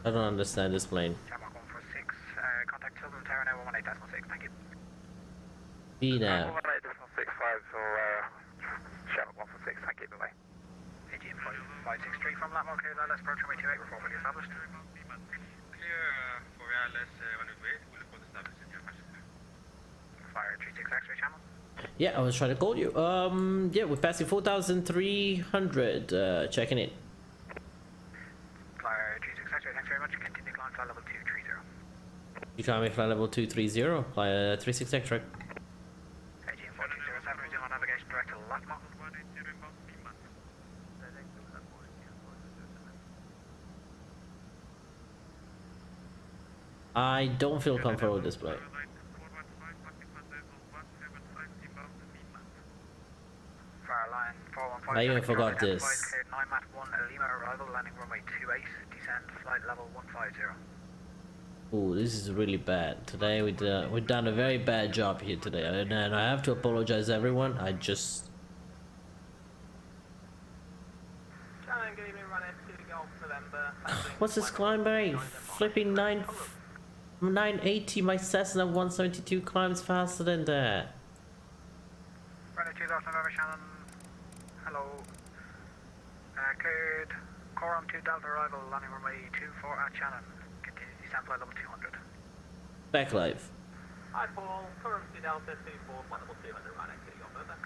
I don't understand this plane. Contact Dublin Tower now 118.6, thank you. B now. 118.65 for Shamrock 146, thank you, bye-bye. AGM 563 from Latmore, clear LS, approach runway 28, report fully established. Clear for LS runway 8, we'll report established in your fashion. Fire 36 X-ray channel. Yeah, I was trying to call you. Yeah, we're passing 4,300. Checking it. Fire 36 X-ray, thanks very much. Continue climb flight level 230. You try me flight level 230, fly 36 X-ray. AGM 4207, resume on navigation direct to Latmore. I don't feel comfortable with this plane. Fire line 415. I even forgot this. Cleared 9 Mat 1 Lima arrival, landing runway 28, descend flight level 150. Ooh, this is really bad. Today we've done a very bad job here today, and I have to apologize everyone. I just what's this climb rate? Flipping 980. My Cessna 172 climbs faster than that. Runway 2000 November Shannon. Hello. Cleared. Coram 2 Delta arrival, landing runway 24 at Shannon. Continue descent flight level 200. Back live. Hi Paul, Coram 2 Delta 24, flight level 200, right next to you, over.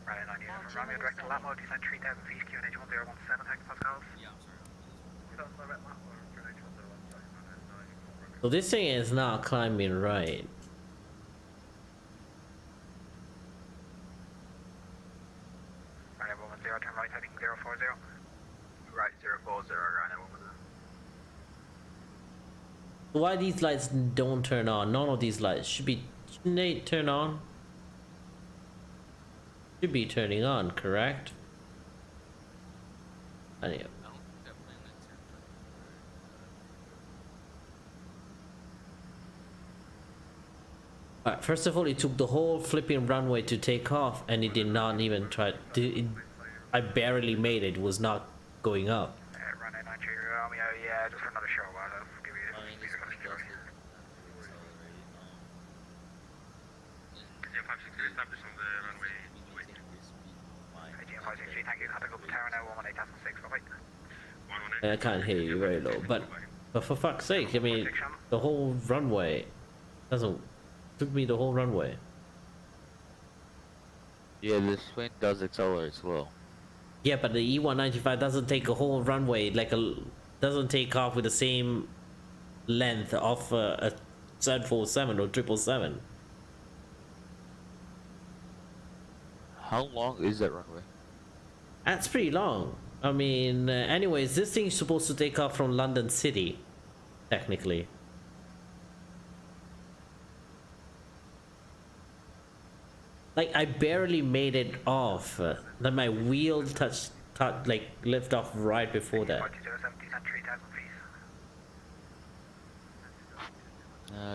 Runway 9 unit from Romeo direct to Latmore, descent 3000 feet, QNH 1017 hectopascals. Yeah, sorry. So this thing is not climbing right. Runway 10 turn right heading Why these lights don't turn on? None of these lights shouldn't they turn on? Should be turning on, correct? Anyway. Alright, first of all, it took the whole flipping runway to take off, and it did not even try. I barely made it. It was not going up. Runway 93 Romeo, yeah, just for another show while I'll give you I mean, this speed thing of does accelerate. Yeah, 563 established on the runway 28. AGM 563, thank you. Contact Global Tower now, 118.6, bye-bye. I can't hear you very low, but for fuck's sake, I mean, the whole runway doesn't. Took me the whole runway. Yeah, this plane does accelerate slow. Yeah, but the E195 doesn't take a whole runway, doesn't take off with the same length of a 747 or 777. How long is that runway? That's pretty long. I mean, anyways, this thing is supposed to take off from London City, technically. Like, I barely made it off. Then my wheel like, lift off right before that.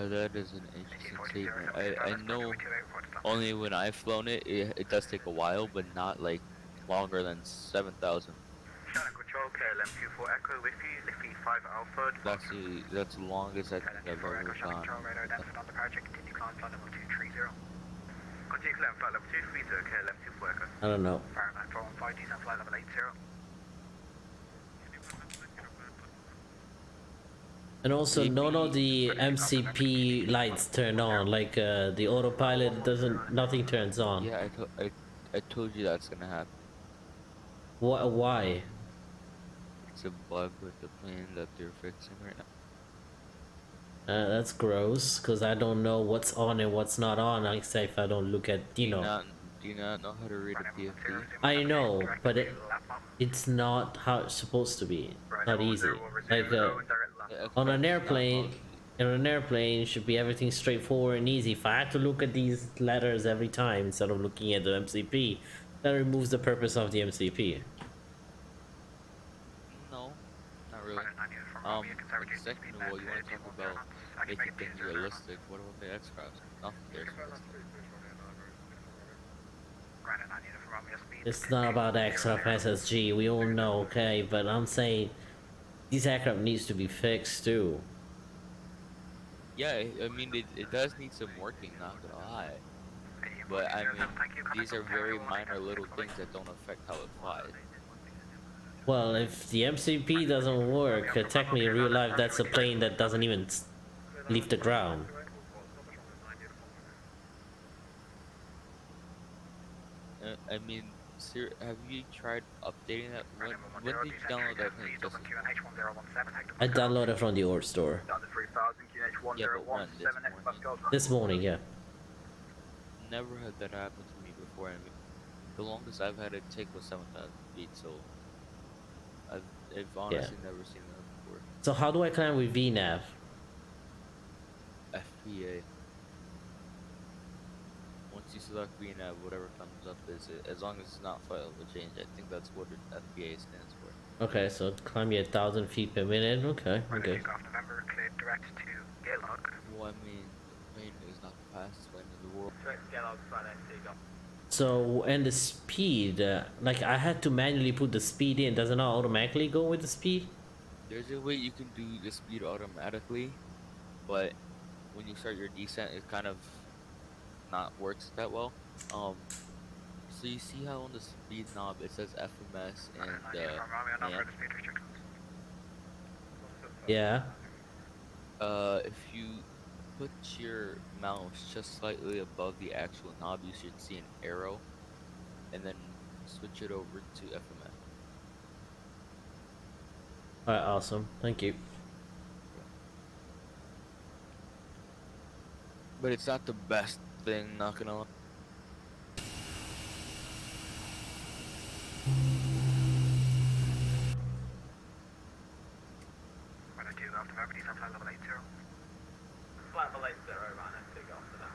That is an interesting statement. I know only when I've flown it, it does take a while, but not like longer than 7,000. Control, KLM 24 Echo with you, Liffey 5 Alpha. That's the longest I think I've ever gone. Control radar identified on the departure, continue climb flight level 230. Continue climb flight level 230, KLM 24 Echo. I don't know. Fahrenheit 415, descent flight level 80. And also, none of the MCP lights turn on. Like the autopilot doesn't. Nothing turns on. Yeah, I told you that's gonna happen. Why? It's a bug with the plane that they're fixing right now. That's gross. Cause I don't know what's on and what's not on. Except if I don't look at, you know. Do you not know how to read a PFD? I know, but it's not how it's supposed to be. Not easy. Like on an airplane, it should be everything straightforward and easy. If I had to look at these letters every time instead of looking at the MCP, that removes the purpose of the MCP. No, not really. Second of all, you want to talk about making things realistic. What about the X-Craft? Nothing there's realistic. It's not about aircraft SSG, we all know, okay, but I'm saying these aircraft needs to be fixed too. Yeah, I mean it does need some working, not gonna lie. But I mean, these are very minor little things that don't affect how it flies. Well, if the MCP doesn't work, technically in real life that's a plane that doesn't even leave the ground. I mean, have you tried updating that? When did you download that thing? I downloaded from the ORBX store. Yeah, but when? This morning, yeah. Never had that happen to me before. I mean, the longest I've had it take was 7,000 feet, so I've honestly never seen that before. So how do I climb with VNAV? FPA. Once you select VNAV, whatever comes up is it. As long as it's not flight level change, I think that's what FPA stands for. Okay, so climb you 1,000 feet per minute. Okay, okay. Well, I mean, the plane is not the fastest plane in the world. So, and the speed, like I had to manually put the speed in. Does it not automatically go with the speed? There's a way you can do the speed automatically, but when you start your descent, it kind of not works that well. So you see how on the speed knob it says FMS and yeah. If you put your mouse just slightly above the actual knob, you should see an arrow, and then switch it over to FMS. Alright, awesome. Thank you. But it's not the best thing, not gonna lie. level 80 running to go to that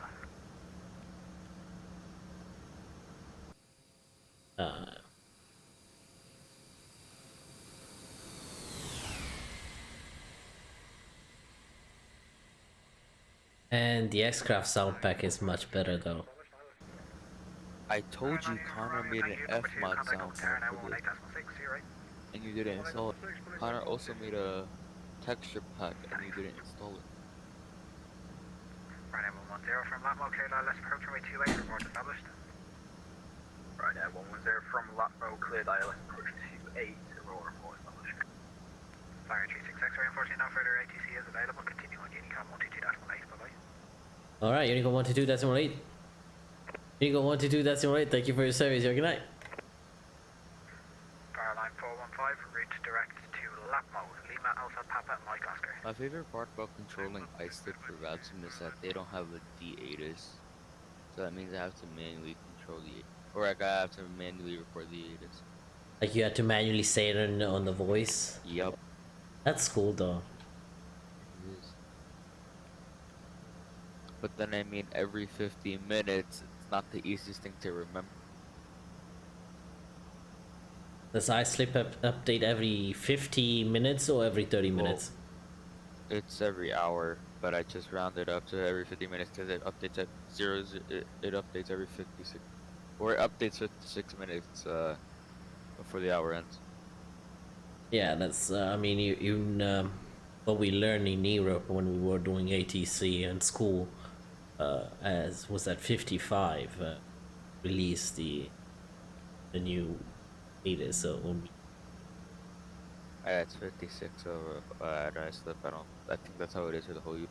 line. And the X-Craft sound pack is much better though. I told you Connor made an F-mod sound pack for this, and you didn't install it. Connor also made a texture pack, and you didn't install it. Right, 110 from Latmo, clear let's approach runway 28, report established. Right, 110 from Latmo, clear let's approach 28, report established. Fire 36 X-ray and 14, no further ATC is available, continue on Unicom 122.8, bye-bye. Alright, Unicom 122.8. Unicom 122.8, thank you for your service, good night. Powerline 415, route direct to Latmo, Lima Alpha Papa Mike Oscar. My favorite part about controlling iSlip for Radsim is that they don't have a D-ATIS. So that means I have to manually control or I have to manually record the ATIS. Like you had to manually say it on the voice? Yup. That's cool though. It is. But then I mean every 15 minutes, it's not the easiest thing to remember. Does iSlip update every 50 minutes or every 30 minutes? Well, it's every hour, but I just rounded up to every 50 minutes because it updates at zeros. It updates every 56, or it updates 56 minutes before the hour ends. Yeah, that's. I mean, what we learned in Europe when we were doing ATC in school, as was at 55, released the new ATIS. So It's 56 over at iSlip. I think that's how it is for the whole year.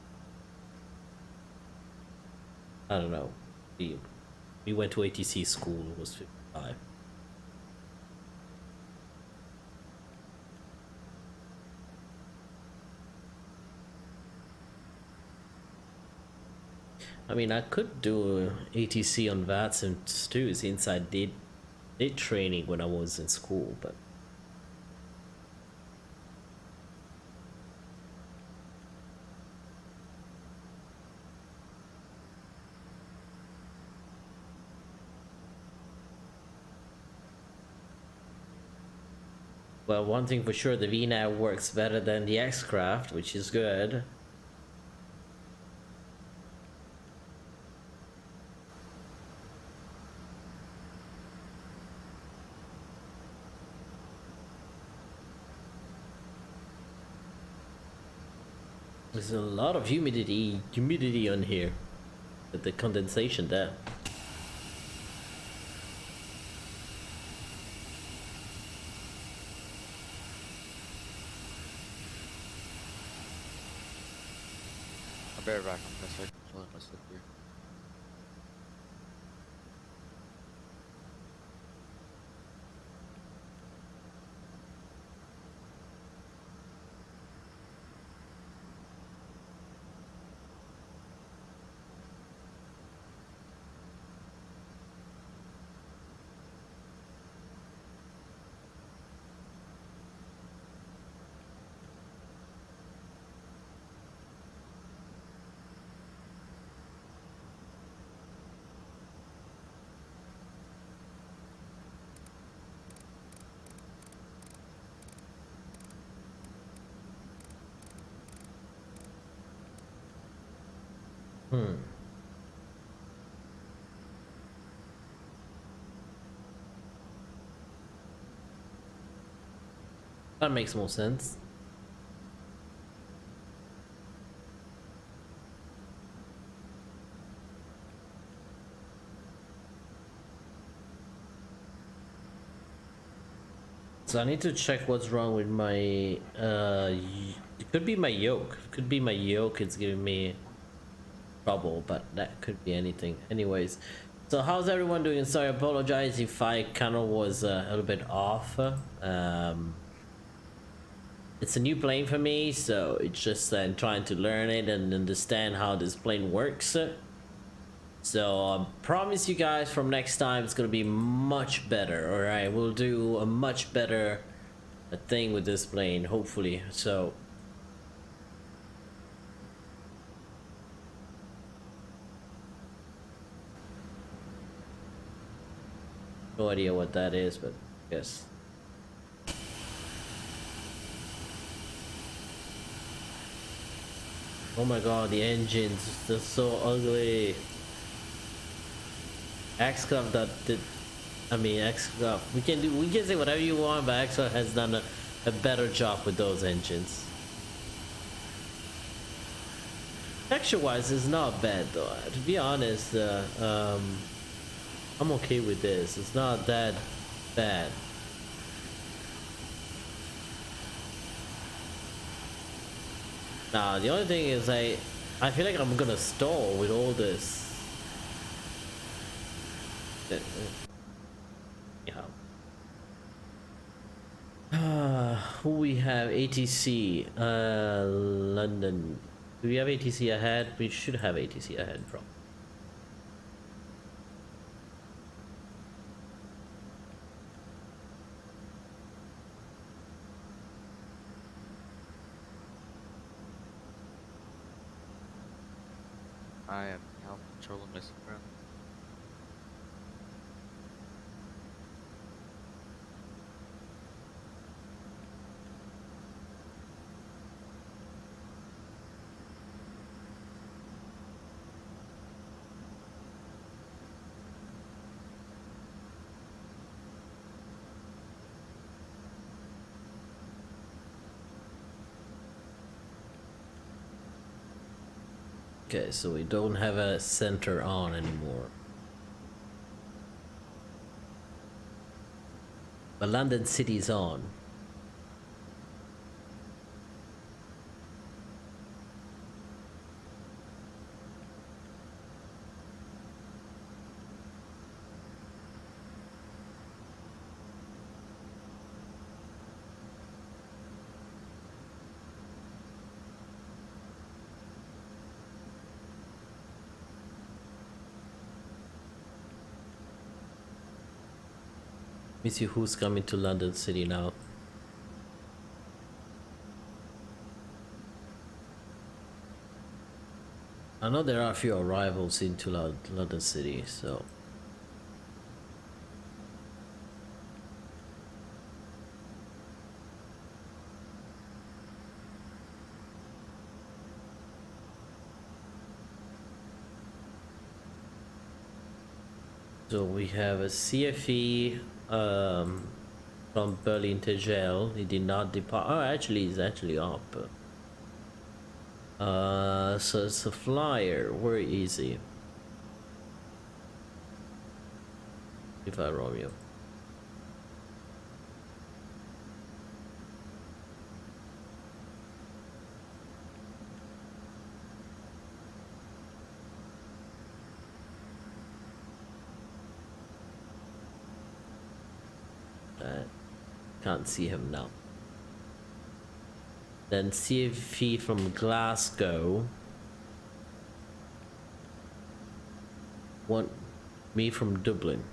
I don't know. We went to ATC school. It was 55. I mean, I could do ATC on VATS too, since I did training when I was in school, but well, one thing for sure, the VNAV works better than the X-Craft, which is good. There's a lot of humidity on here. The condensation there. I'll be right back. I'm gonna start controlling my slip here. That makes more sense. So I need to check what's wrong with my it could be my yoke. It could be my yoke, it's giving me trouble, but that could be anything. Anyways, so how's everyone doing? Sorry, I apologize if I kind of was a little bit off. It's a new plane for me, so it's just trying to learn it and understand how this plane works. So I promise you guys from next time it's gonna be much better. All right, we'll do a much better thing with this plane, hopefully. So No idea what that is, but yes. Oh my god, the engines, they're so ugly. X-Craft that did, I mean X-Craft, we can say whatever you want, but X-Craft has done a better job with those engines. Texture wise it's not bad though, to be honest. I'm okay with this, it's not that bad. Nah, the only thing is I feel like I'm gonna stall with all this. Yeah. Who we have? ATC, London. Do we have ATC ahead? We should have ATC ahead, bro. I am now controlling this ground. Okay, so we don't have a center on anymore. But London City's on. Let me see who's coming to London City now. I know there are a few arrivals into London City, so. So we have a CFE from Berlin to jail. He did not depart. Oh, actually, he's actually up. So it's a flyer. Where is he? If I Romeo. Can't see him now. Then CFE from Glasgow. Want me from Dublin.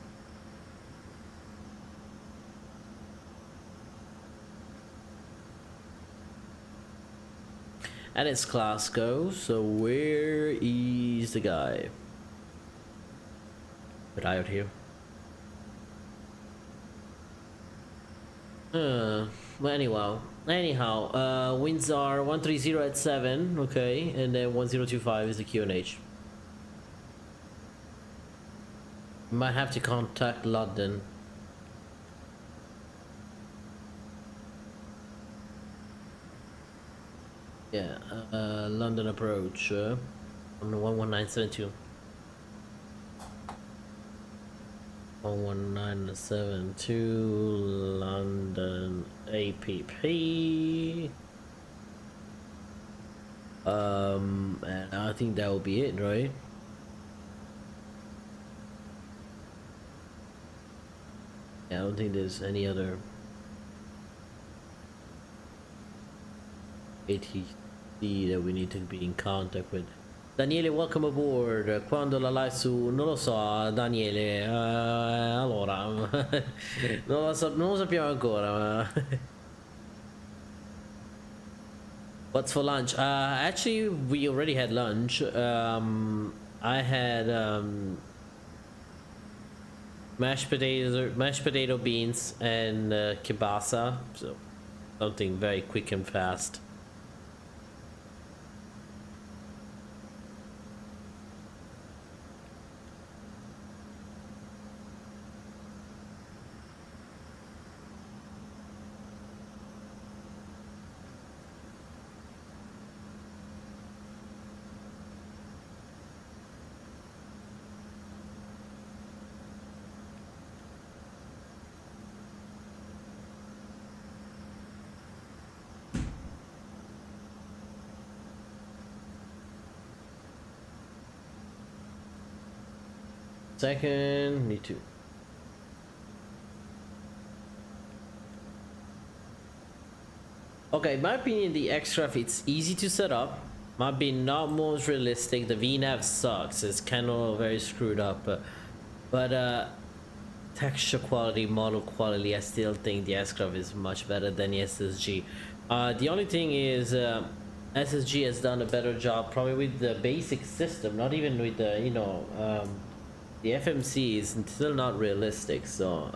And it's Glasgow, so where is the guy? But out here. Well, anyhow, winds are 130 at 7, okay, and then 1025 is the QNH. Might have to contact London. Yeah, London approach on the 11972. 11972 London APP. And I think that will be it, right? Yeah, I don't think there's any other ATC that we need to be in contact with. Daniele, welcome aboard. Quando la live su... Non lo so, Daniele. Allora... non lo sappiamo ancora. What's for lunch? Actually, we already had lunch. I had... mashed potato beans, and kielbasa. So something very quick and fast. Second, need to. Okay, in my opinion, the X-Craft, it's easy to set up. Might be not most realistic. The VNAV sucks. It's kind of very screwed up. But texture quality, model quality, I still think the X-Craft is much better than the SSG. The only thing is SSG has done a better job probably with the basic system, not even with the, you know, the FMC is still not realistic. So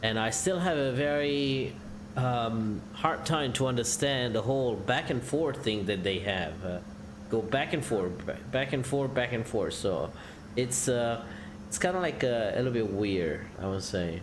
and I still have a very hard time to understand the whole back and forth thing that they have. Go back and forth, back and forth, back and forth. So it's kind of like a little bit weird, I would say.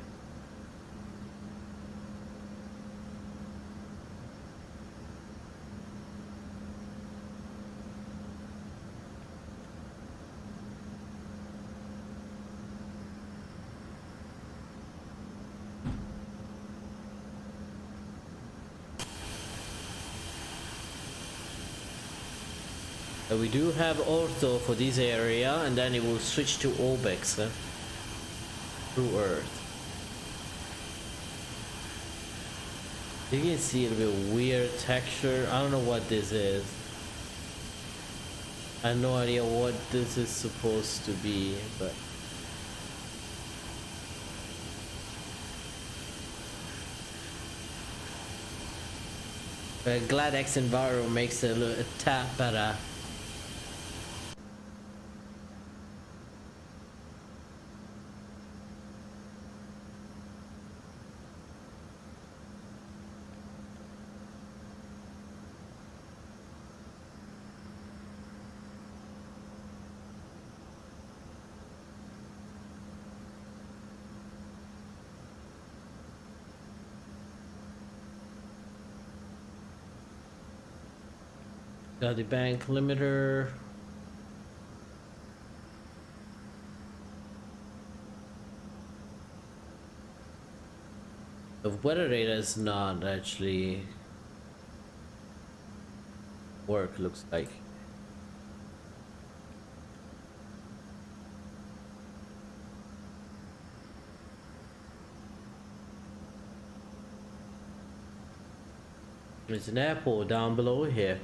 We do have ortho for this area, and then it will switch to ORBX. TrueEarth. You can see a little bit weird texture. I don't know what this is. I have no idea what this is supposed to be, but GladX Enviro makes it a tad better. Got the bank limiter. The weather data is not actually work, looks like. There's an airport down below here.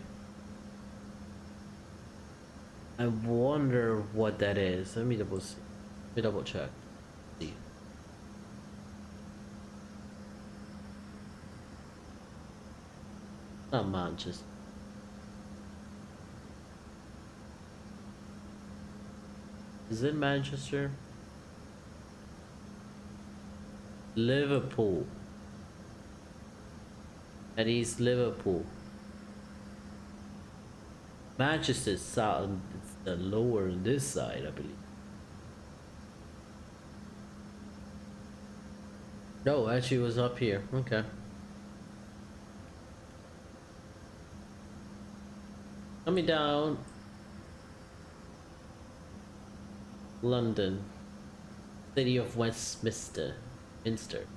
I wonder what that is. Let me double check. See. Not Manchester. Is it Manchester? Liverpool. That is Liverpool. Manchester south, it's the lower on this side, I believe. No, actually it was up here. Okay. Coming down. London. City of Westminster. Minster.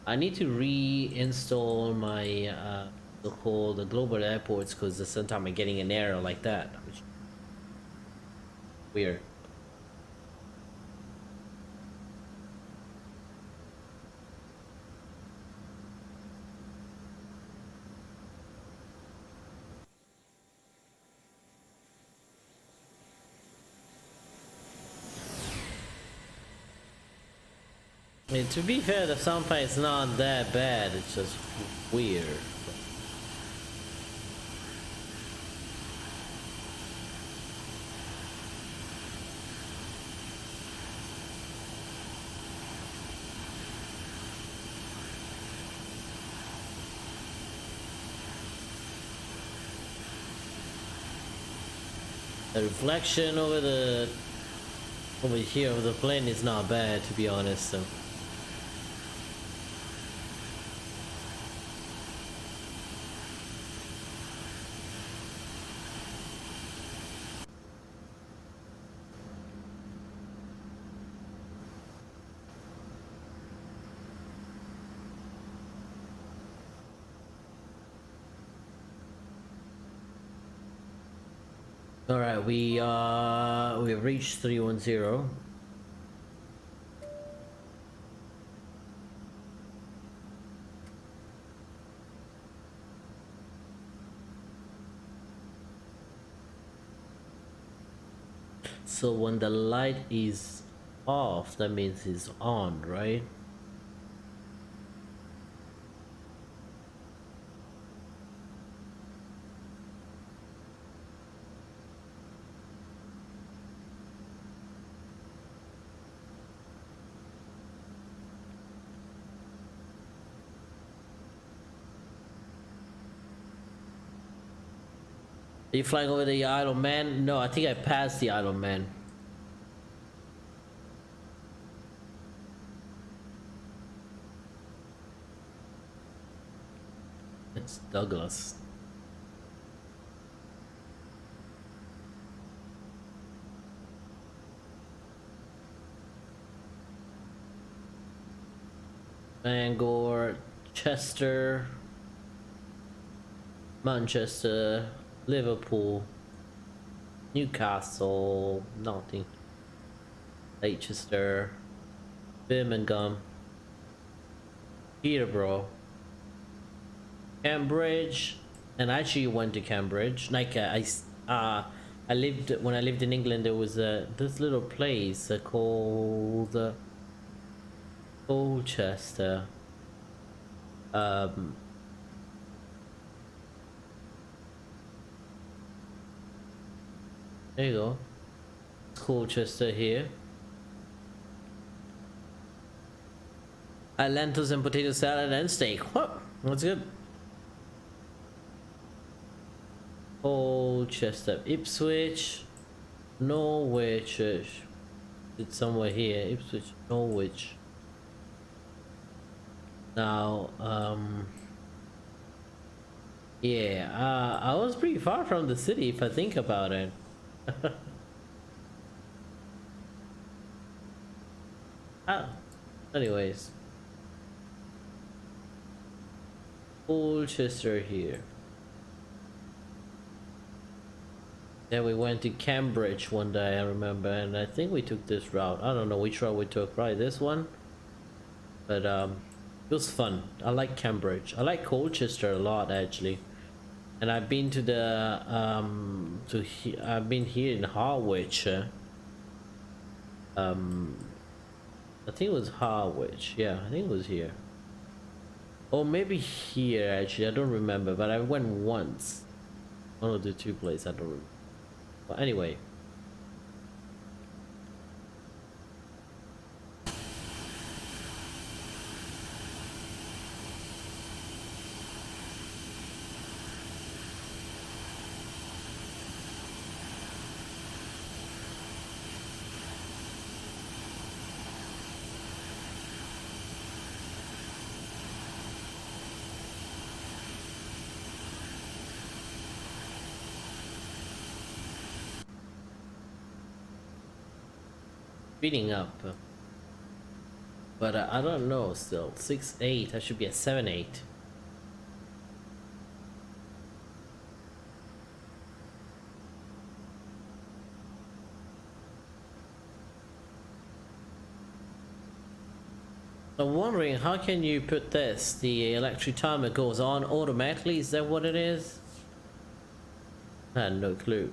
I need to reinstall my the global airports because sometimes I'm getting an error like that, which weird. I mean, to be fair, the soundbite is not that bad, it's just weird. The reflection over here of the plane is not bad, to be honest. So. All right, we've reached 310. So when the light is off, that means it's on, right? Are you flying over the Isle Man? No, I think I passed the Isle Man. It's Douglas. Bangor, Chester, Manchester, Liverpool, Newcastle, Nottingham, Leicester, Birmingham, Peterborough, Cambridge, and I actually went to Cambridge. Like I lived when I lived in England. There was this little place called Colchester. There you go. Colchester here. Lentils and potato salad and steak. What? That's good. Colchester, Ipswich, Norwich. It's somewhere here. Ipswich, Norwich. Now, yeah, I was pretty far from the city if I think about it. Anyways, Colchester here. Then we went to Cambridge one day, I remember, and I think we took this route. I don't know which route we took, probably this one. But it was fun. I like Cambridge. I like Colchester a lot, actually. And I've been to the I've been here in Harwich. I think it was Harwich. Yeah, I think it was here. Or maybe here, actually. I don't remember, but I went once. One of the two places, I don't remember. But anyway. Speeding up, but I don't know. Still 6.8. I should be at 7.8. I'm wondering, how can you put this? The electric timer goes on automatically. Is that what it is? I had no clue.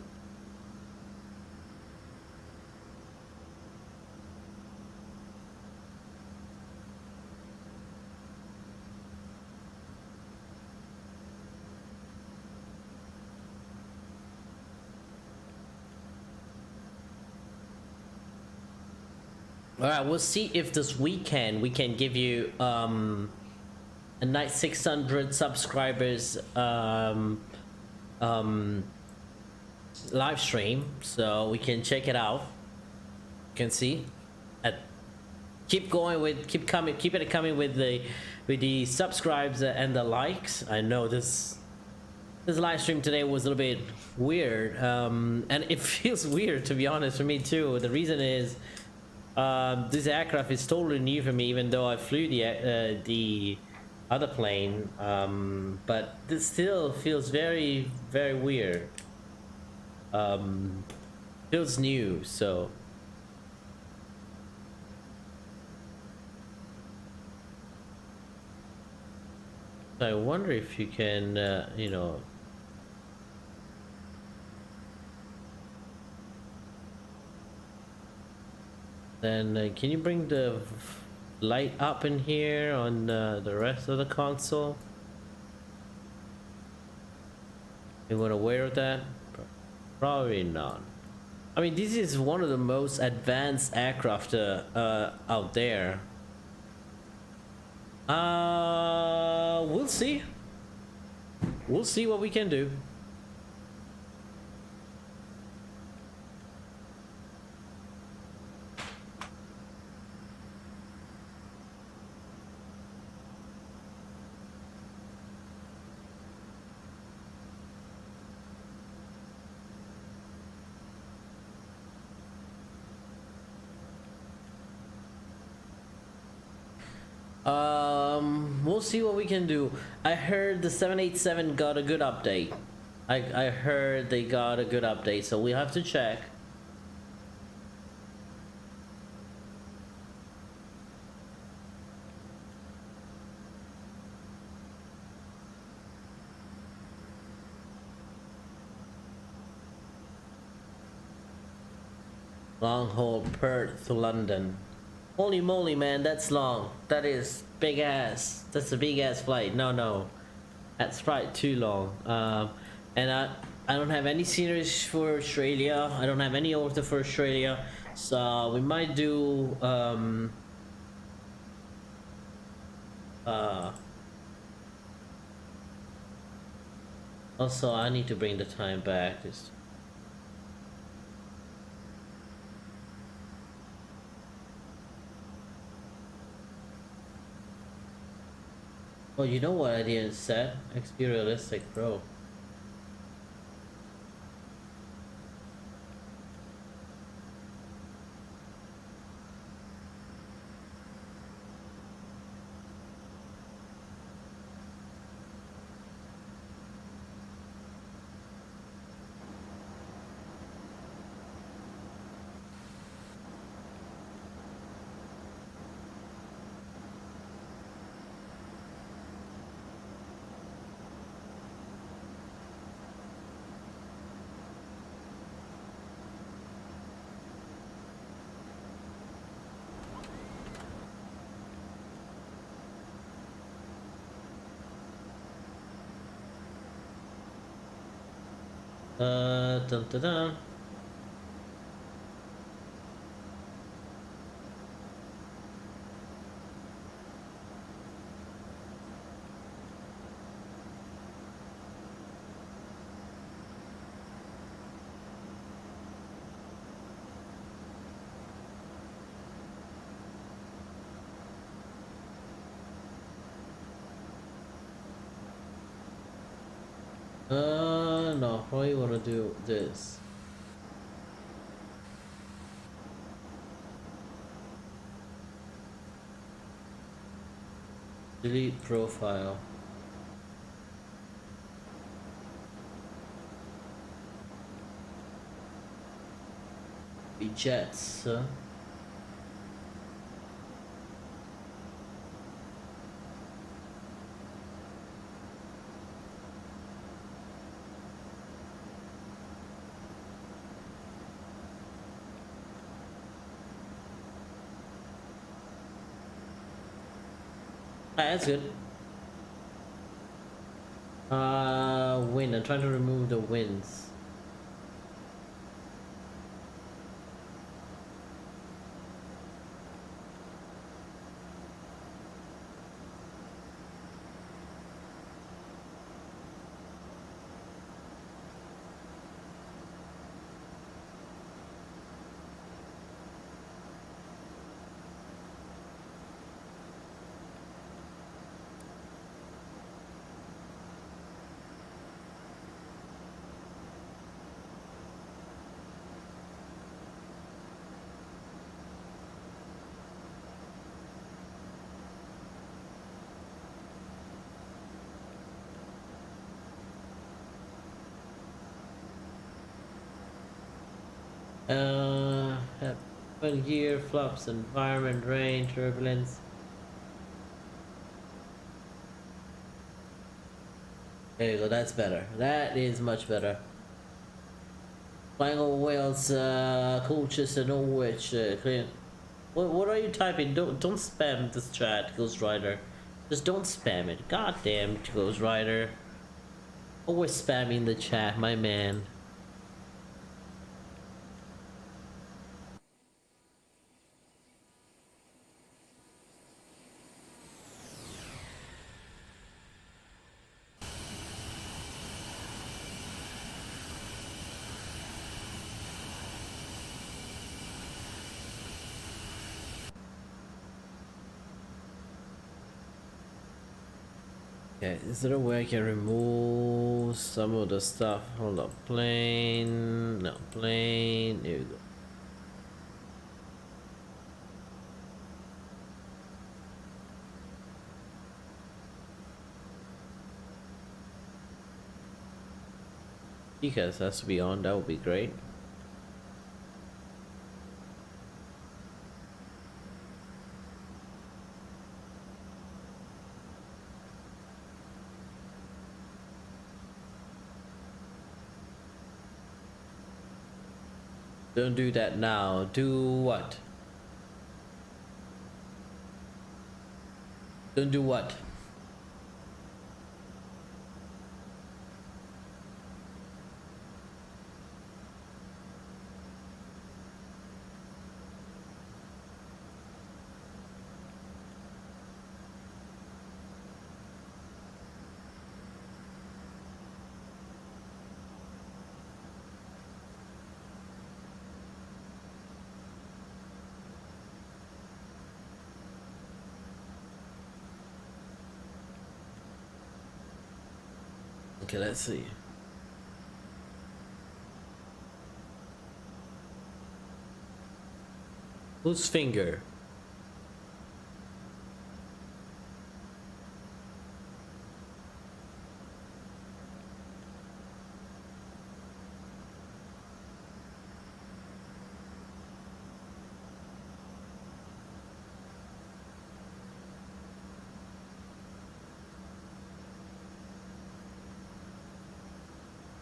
All right, we'll see if this weekend we can give you a nice 600 subscribers live stream, so we can check it out. You can see. Keep it coming with the subscribes and the likes. I know this live stream today was a little bit weird, and it feels weird, to be honest, for me too. The reason is this aircraft is totally new for me, even though I flew the other plane, but this still feels very, very weird. Feels new, so I wonder if you can, you know, then can you bring the light up in here on the rest of the console? You want to wear that? Probably not. I mean, this is one of the most advanced aircraft out there. We'll see. We'll see what we can do. We'll see what we can do. I heard the 787 got a good update. I heard they got a good update, so we have to check. Long haul Perth to London. Holy moly, man, that's long. That is big ass. That's a big ass flight. No, that's probably too long. And I don't have any sceneries for Australia. I don't have any order for Australia, so we might do also I need to bring the time back. Just oh, you know what I didn't set? XP Realistic Pro. Dun, dun, dun. No, probably want to do this. Delete profile. Jets, huh? That's good. Wind. I'm trying to remove the winds. Happen gear, flops, environment, rain, turbulence. There you go, that's better. That is much better. Flying over Wales, coaches and Norwich, clean. What are you typing? Don't spam this chat, Ghost Rider. Just don't spam it. God damn, Ghost Rider. Always spamming the chat, my man. Okay, is there a way I can remove some of the stuff? Hold up, plane, no, plane, here we go. Because has to be on, that would be great. Don't do that now. Do what? Don't do what? Okay, let's see. Whose finger?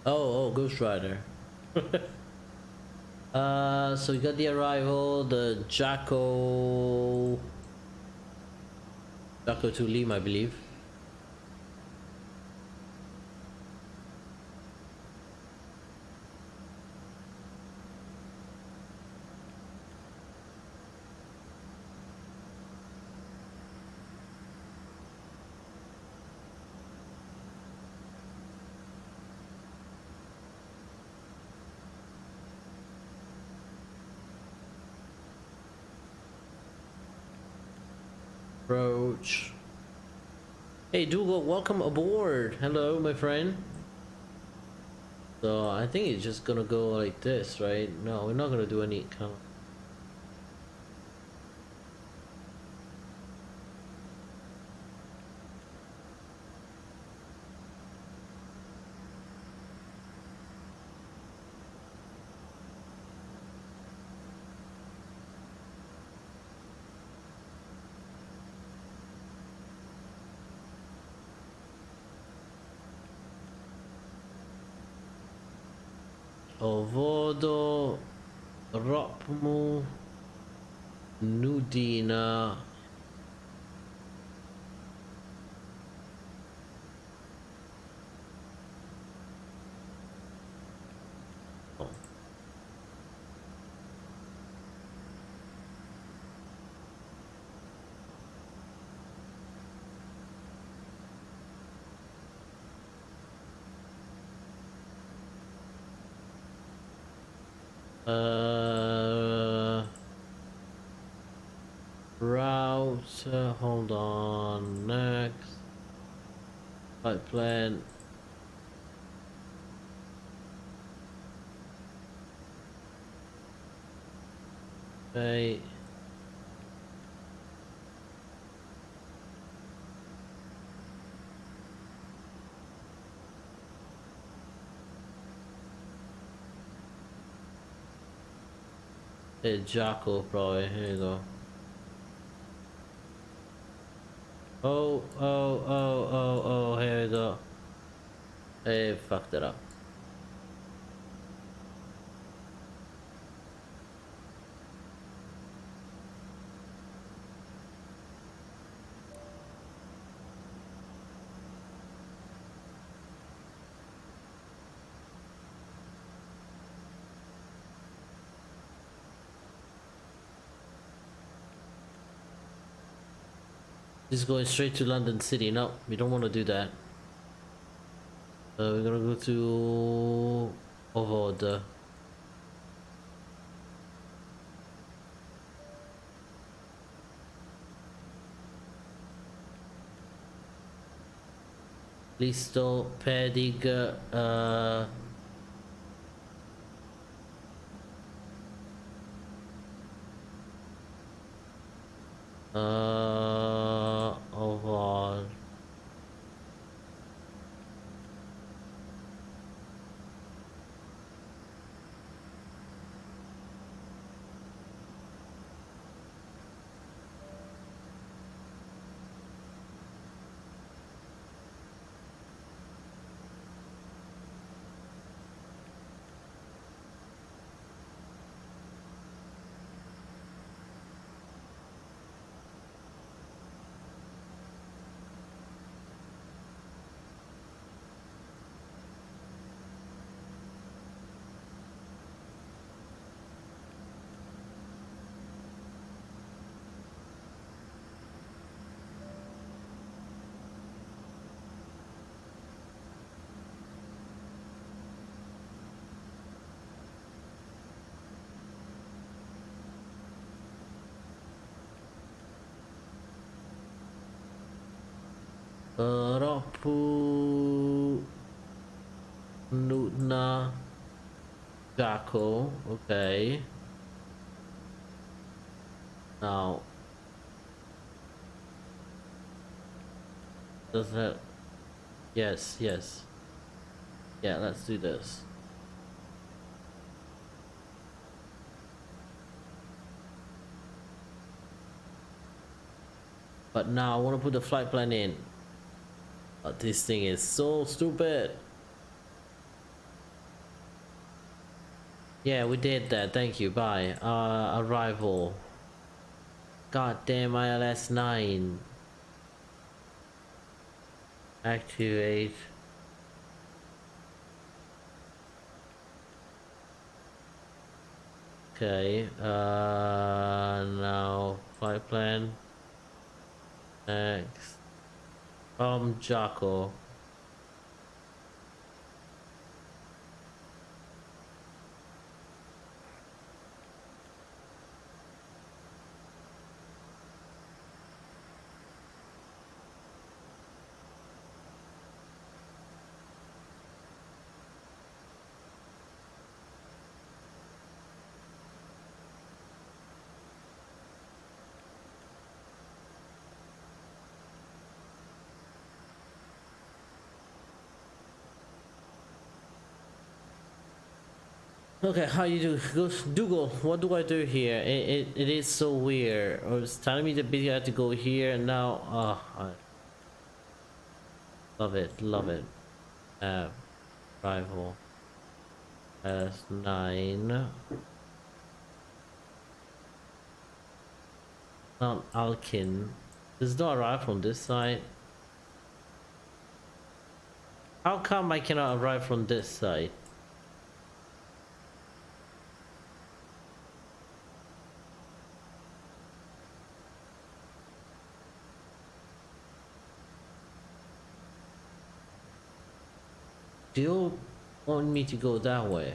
Oh, Ghost Rider. So we got the arrival, the Jacko 2 Lima, I believe. Approach. Hey Dougal, welcome aboard. Hello, my friend. So I think it's just gonna go like this, right? No, we're not gonna do any kind of... Ovodo, Ropmu, Nudina. Route, hold on, next. Flight plan. Okay. Hey, Jocko, probably. Here you go. Oh, here you go. Hey, fucked it up. Just going straight to London City. No, we don't want to do that. We're gonna go to Ovod. Listo, Pedig, Ovod. Rapu Nutna Jacko. Okay. Now, does that? Yes, yes. Yeah, let's do this. But now I want to put the flight plan in. But this thing is so stupid. Yeah, we did that. Thank you. Bye. Arrival. Goddamn ILS 9. Activate. Okay. Now flight plan. Next. Jocko. Okay, how you do? Go, Dougal, what do I do here? It is so weird. It's telling me that basically I have to go here and now. I love it, love it. Rival S9. Mount Alkin. Does not arrive from this side. How come I cannot arrive from this side? Do you want me to go that way?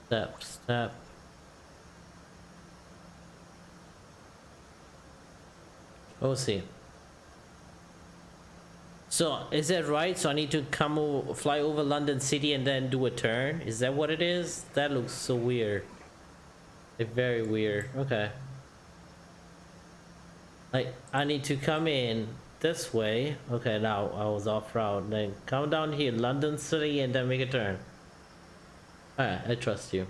Step, step. Oh, see. So is that right? So I need to come over, fly over London City and then do a turn? Is that what it is? That looks so weird. It's very weird. Okay. Like I need to come in this way. Okay, now I was off route. Then come down here, London City, and then make a turn. Alright, I trust you.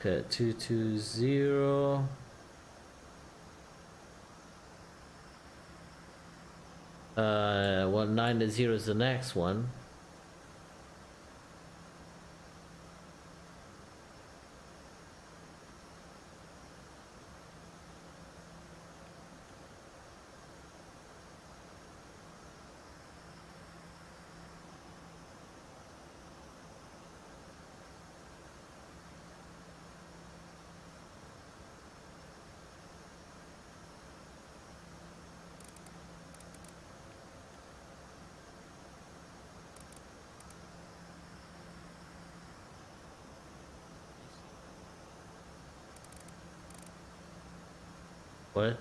Okay, 220. Well, 90 is the next one. What?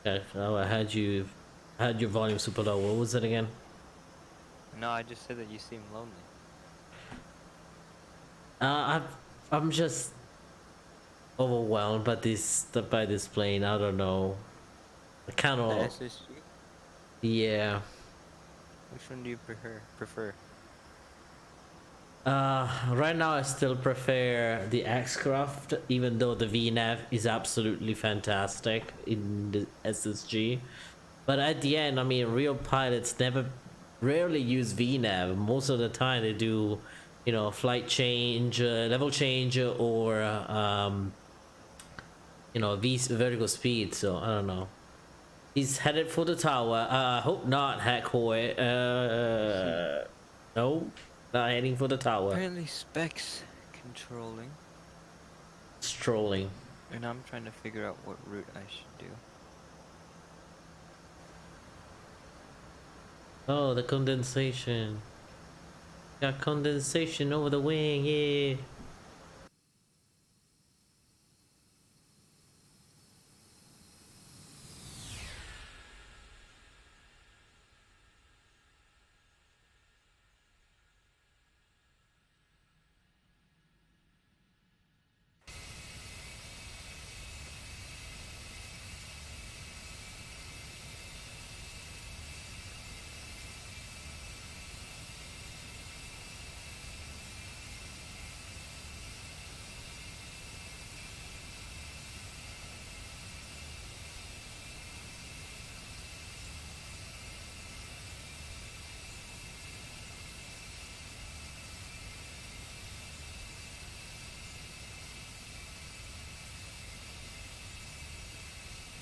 Okay, oh, I had your volume super low. What was it again? No, I just said that you seem lonely. I'm just overwhelmed by this plane. I don't know. I kind of. SSG? Yeah. Which one do you prefer? Right now I still prefer the X-Craft, even though the VNAV is absolutely fantastic in the SSG. But at the end, I mean, real pilots rarely use VNAV. Most of the time they do, you know, flight change, level change, or you know, vertical speed. So I don't know. He's headed for the tower. Hope not, Hackhoy. No, not heading for the tower. Apparently specs controlling. Strolling. And I'm trying to figure out what route I should do. Oh, the condensation. Got condensation over the wing, yeah.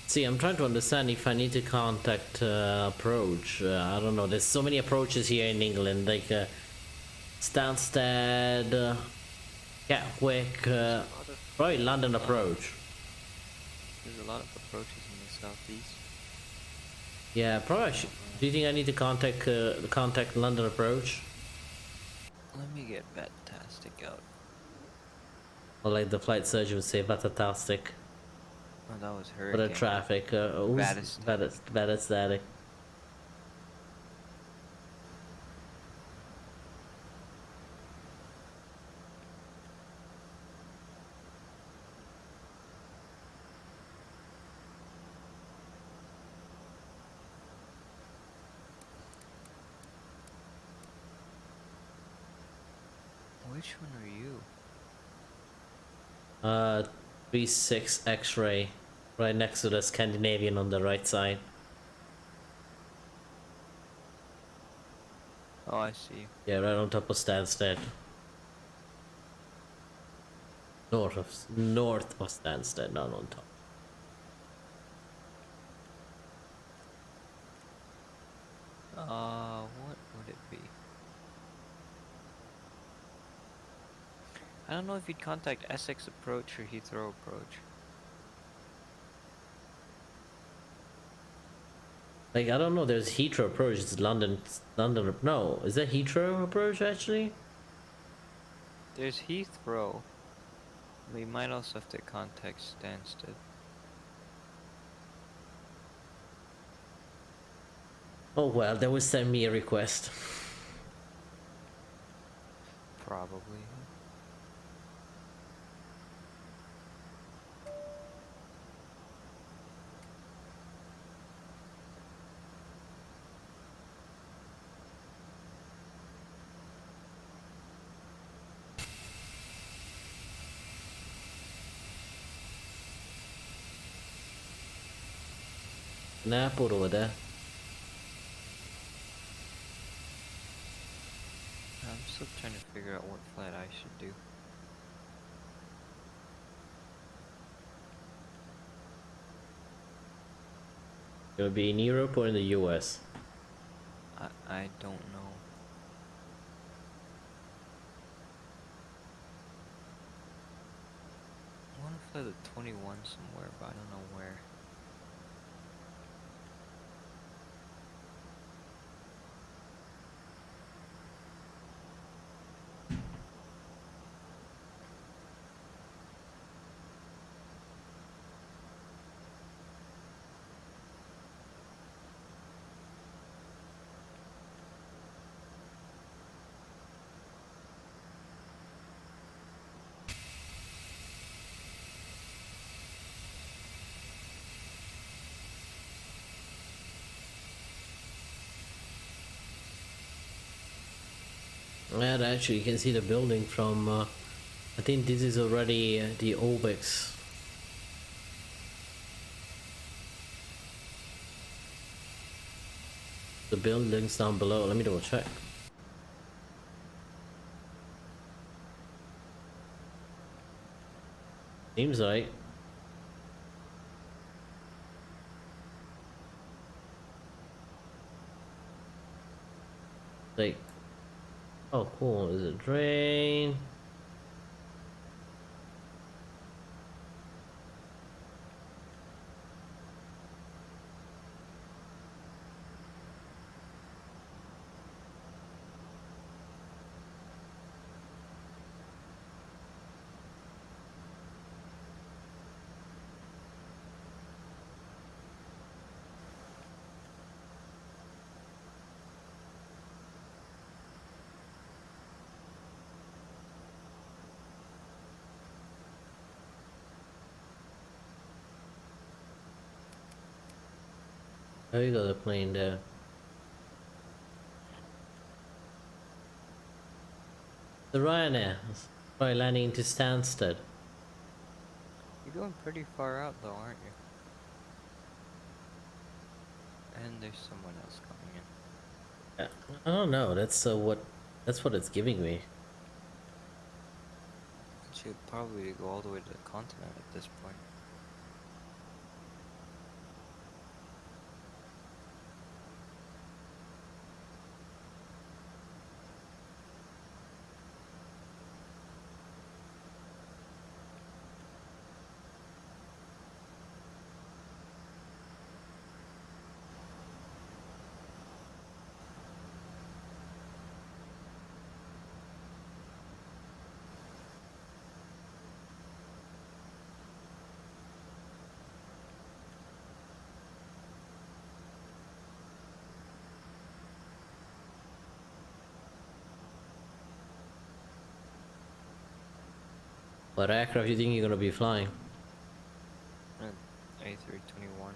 See, I'm trying to understand if I need to contact approach. I don't know. There's so many approaches here in England, like Stansted, Gatwick, probably London approach. There's a lot of approaches in the southeast. Yeah, probably. Do you think I need to contact London approach? Let me get Batastic out. Or like the flight surgeon would say, fantastic. Oh, that was For the hurricane. traffic, Batastatic. Which one are you? 36 X-ray, right next to the Scandinavian on the right side. Oh, I see. Yeah, right on top of Stansted. North of Stansted, not on top. What would it be? I don't know if you'd contact Essex Approach or Heathrow Approach. Like, I don't know, there's Heathrow approach, it's London, no, is that Heathrow approach actually? There's Heathrow. We might also have to contact Stansted. Oh well, they will send me a request. Probably. An airport over there. I'm still trying to figure out what flight I should do. It'll be in Europe or in the US? I don't know. I want to fly the 21 somewhere, but I don't know where. Yeah, actually, you can see the building from. I think this is already the ORBX. The buildings down below. Let me double check. Seems right. Like, oh cool, is it drain? Oh, you got a plane there. The Ryanair is probably landing into Stansted. You're going pretty far out though, aren't you? And there's someone else coming in. I don't know. That's what it's giving me. Should probably go all the way to the continent at this point. What aircraft do you think you're gonna be flying? A321.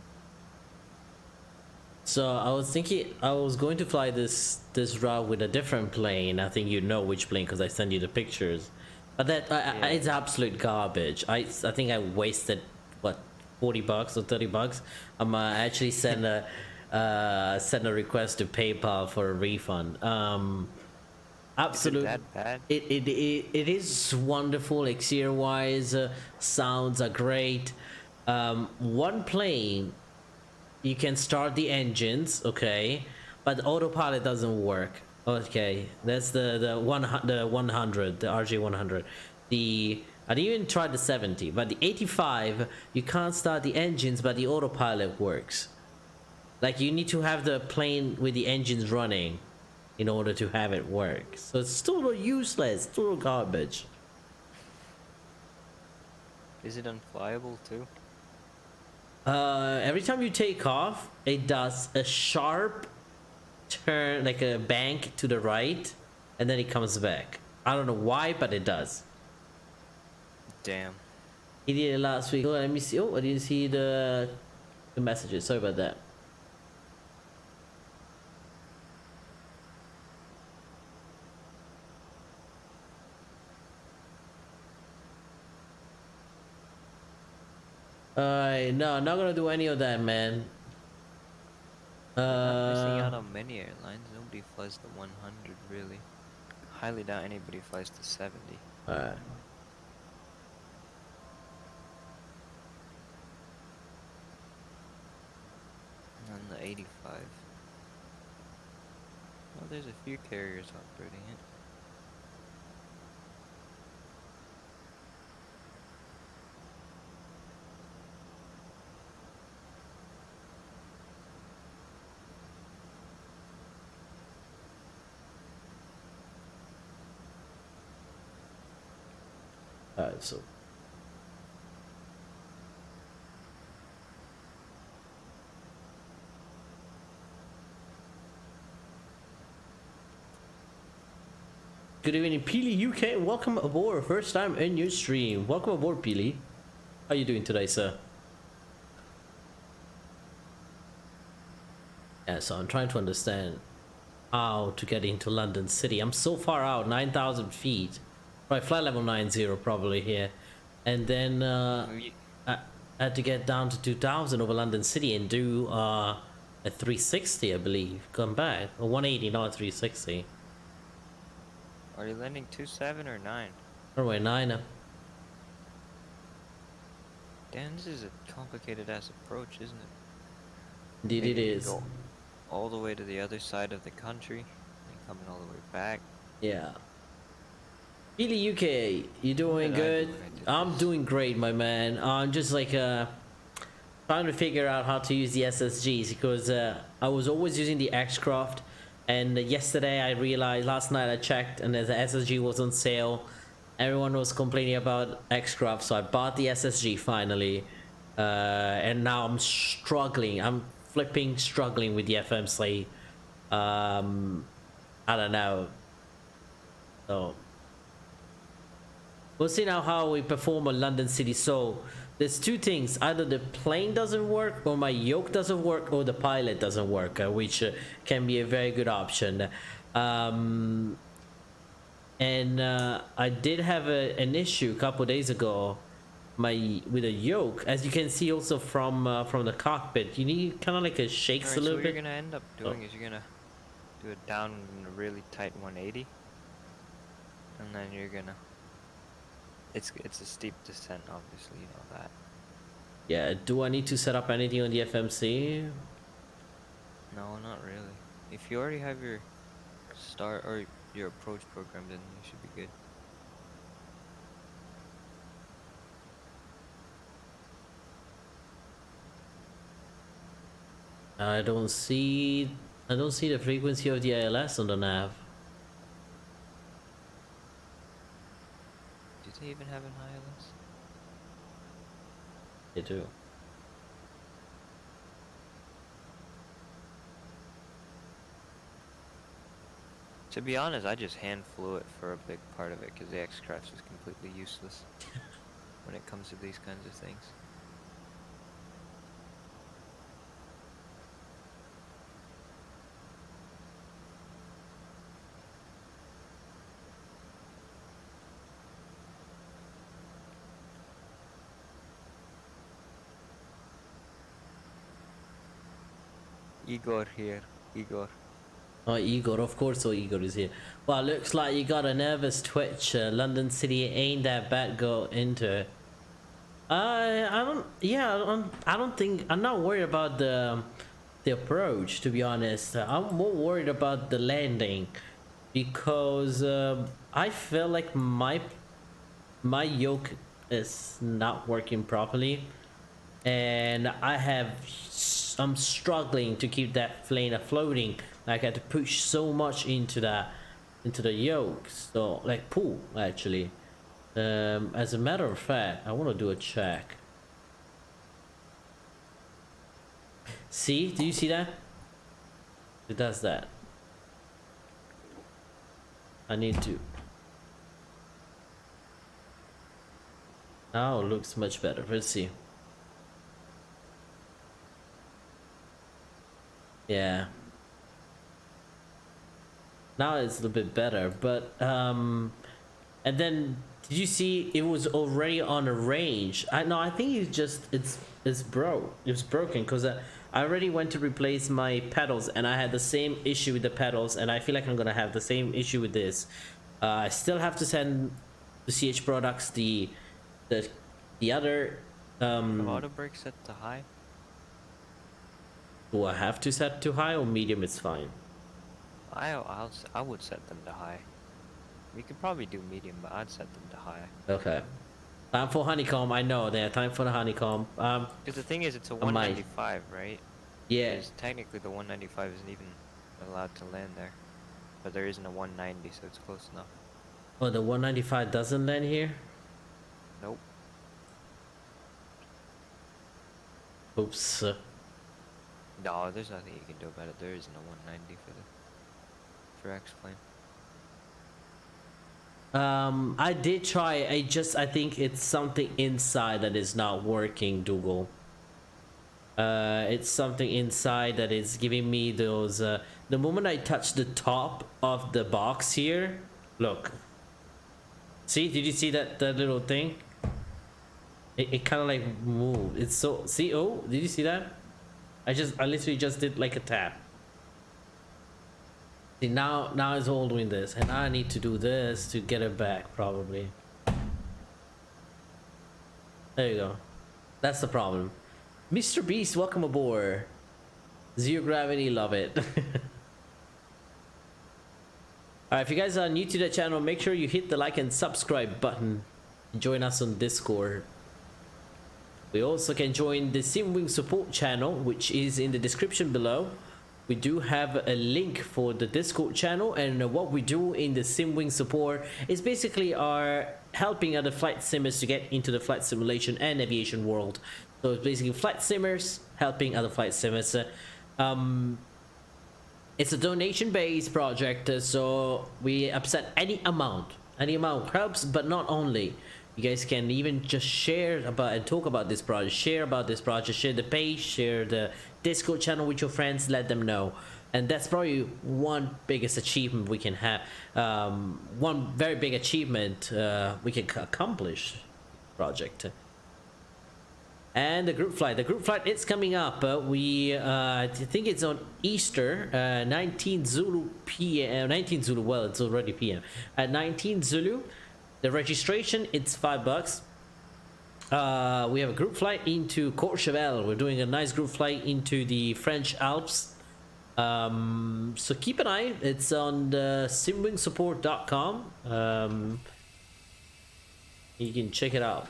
So I was thinking I was going to fly this route with a different plane. I think you know which plane because I sent you the pictures. But that it's absolute garbage. I think I wasted what $40 or $30. I'm actually send send a request to PayPal for a refund. Absolutely. Is it that bad? It is wonderful. Exterior wise, sounds are great. One plane, you can start the engines, okay, but the autopilot doesn't work. Okay, that's the 100, the RJ100. The I didn't even try the 70, but the 85, you can't start the engines, but the autopilot works. Like you need to have the plane with the engines running in order to have it work. So it's total useless, total garbage. Is it unflyable too? Every time you take off, it does a sharp turn, like a bank to the right, and then it comes back. I don't know why, but it does. Damn. He did it last week. Oh, let me see. Oh, I didn't see the messages. Sorry about that. No, I'm not gonna do any of that, man. I'm missing out on many airlines. Nobody flies the 100, really. Highly doubt anybody flies the 70. Alright. And the 85. Well, there's a few carriers operating it. Alright, so good evening, Peely UK. Welcome aboard. First time in your stream. Welcome aboard, Peely. How you doing today, sir? Yeah, so I'm trying to understand how to get into London City. I'm so far out, 9,000 feet. Right, flight level 90 probably here. And then I had to get down to 2,000 over London City and do a 360, I believe. Come back. A 180, not a 360. Are you landing 27 or 9? Runway 9. Damn, this is a complicated ass approach, isn't it? Indeed it is. Go all the way to the other side of the country and coming all the way back. Yeah. Really, UK, you doing good? I'm doing great, my man. I'm just like trying to figure out how to use the SSGs because I was always using the X-Craft, and yesterday I realized, last night I checked, and the SSG was on sale. Everyone was complaining about X-Craft, so I bought the SSG finally, and now I'm struggling. I'm flipping struggling with the FMC. I don't know. So we'll see now how we perform on London City. So there's two things: either the plane doesn't work, or my yoke doesn't work, or the pilot doesn't work, which can be a very good option. And I did have an issue a couple days ago with a yoke, as you can see also from the cockpit. You need kind of like a shakes a little bit. So what you're gonna end up doing is you're gonna do it down in a really tight 180, and then you're gonna. It's a steep descent, obviously, you know that. Yeah. Do I need to set up anything on the FMC? No, not really. If you already have your start or your approach program, then you should be good. I don't see the frequency of the ILS on the nav. Do they even have an ILS? They do. To be honest, I just hand flew it for a big part of it because the X-Craft is completely useless when it comes to these kinds of things. Igor here. Igor. Oh, Igor, of course. Oh, Igor is here. Well, looks like you got a nervous twitch. London City ain't that bad. Go into it. I don't. Yeah, I don't think. I'm not worried about the approach. To be honest, I'm more worried about the landing, because I feel like my yoke is not working properly, and I'm struggling to keep that plane afloating. Like, I had to push so much into the yoke, so like pull actually. As a matter of fact, I want to do a check. See, do you see that? It does that. I need to. Now it looks much better. Let's see. Yeah. Now it's a little bit better, but and then did you see it was already on a range? I think it's broken, because I already went to replace my pedals and I had the same issue with the pedals, and I feel like I'm gonna have the same issue with this. I still have to send to CH Products the other Auto brake set to high. Do I have to set to high or medium? It's fine. I would set them to high. We could probably do medium, but I'd set them to high. Okay. Time for honeycomb. I know there. Time for the honeycomb. Because the thing is, it's a 195, right? Yeah. Because technically, the 195 isn't even allowed to land there, but there isn't a 190, so it's close enough. Oh, the 195 doesn't land here? Nope. Oops. No, there's nothing you can do about it. There isn't a 190 for X-Plane. I did try. I think it's something inside that is not working, Dougal. It's something inside that is giving me those the moment I touch the top of the box here, look. See, did you see that little thing? It kind of like moved. It's so, see, oh, did you see that? I literally just did like a tap. See, now it's all doing this, and I need to do this to get it back, probably. There you go. That's the problem. Mr. Beast, welcome aboard. Zero gravity, love it. Alright, if you guys are new to the channel, make sure you hit the like and subscribe button. Join us on Discord. We also can join the SimWing support channel, which is in the description below. We do have a link for the Discord channel, and what we do in the SimWing support is basically helping other flight simmers to get into the flight simulation and aviation world. So it's basically flight simmers helping other flight simmers. It's a donation-based project, so we accept any amount helps, but not only. You guys can even just share about and talk about this project, share about this project, share the page, share the Discord channel with your friends, let them know. And that's probably one biggest achievement we can have. One very big achievement we can accomplish project. And the group flight is coming up. I think it's on Easter, 19 Zulu PM, 19 Zulu, well, it's already PM. At 19 Zulu, the registration, it's $5. We have a group flight into Courchevel. We're doing a nice group flight into the French Alps. So keep an eye. It's on the simwingsupport.com. You can check it out.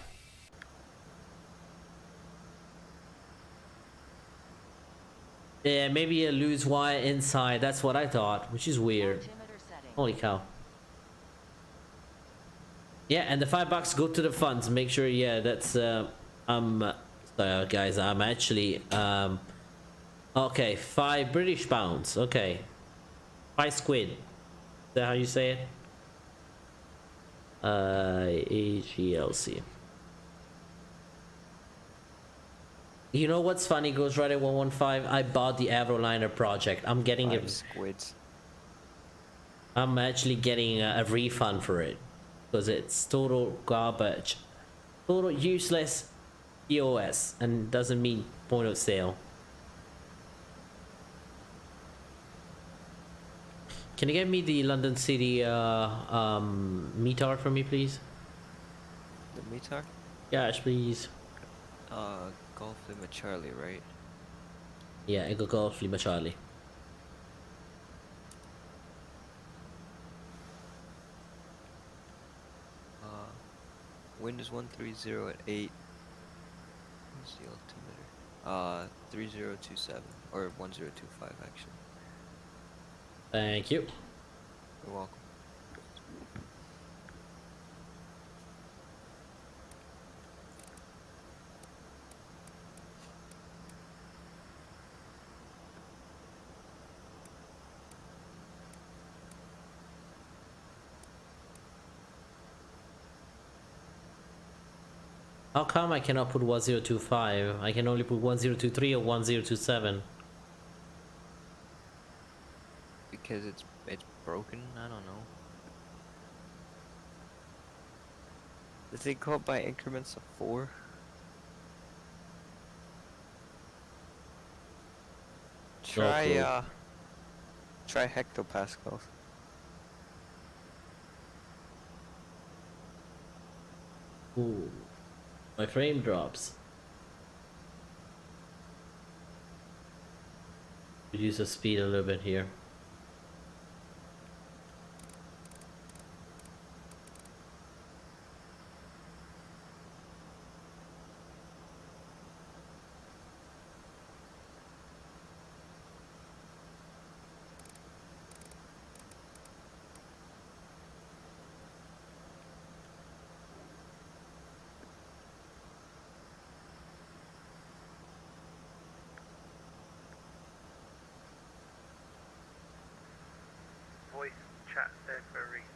Yeah, maybe a loose wire inside. That's what I thought, which is weird. Holy cow. Yeah, and the $5 go to the funds. Make sure, yeah, that's sorry guys, I'm actually okay, 5 British pounds. Okay, 5 squid. Is that how you say it? AGLC. You know what's funny, Ghost Rider 115? I bought the Avroliner project. I'm getting it. Squids. I'm actually getting a refund for it because it's total garbage, total useless POS, and doesn't mean point of sale. can you get me the London City METAR for me, please? The METAR? Yes, please. Golf Lima Charlie, right? Yeah, Echo Golf Lima Charlie. Wind is 130 at 8. What's the altimeter? 3027 or 1025 actually. Thank you. You're welcome. How come I cannot put 1025? I can only put 1023 or 1027. Because it's broken. I don't know. Does it go up by increments of 4? Try hectopascals. Ooh, my frame drops. Reduce the speed a little bit here. Voice chat there for a reason.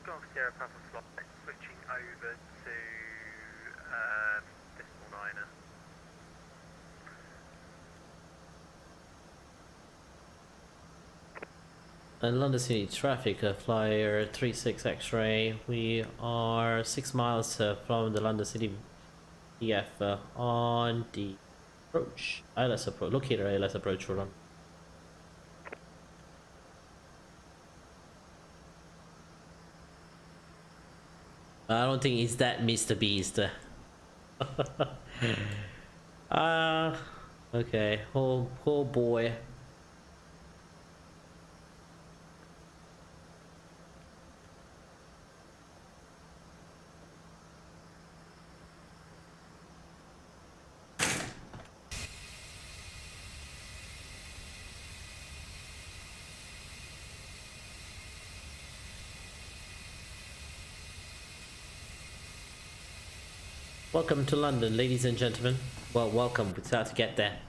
Golf Sierra Papa flight switching over to Decimal Niner. And London City traffic, flyer 36 X-ray. We are 6 miles from the London City PF on the approach. ILS approach. Locator ILS approach. Hold on. I don't think it's that Mr. Beast. Okay. Oh boy. Welcome to London, ladies and gentlemen. Well, welcome. We're about to get there.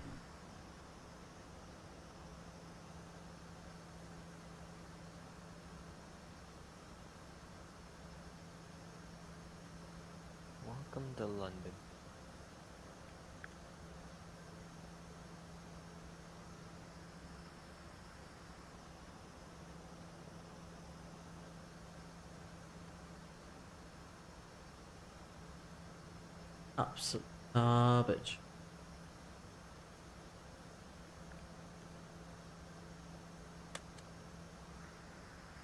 Welcome to London. Absolute garbage.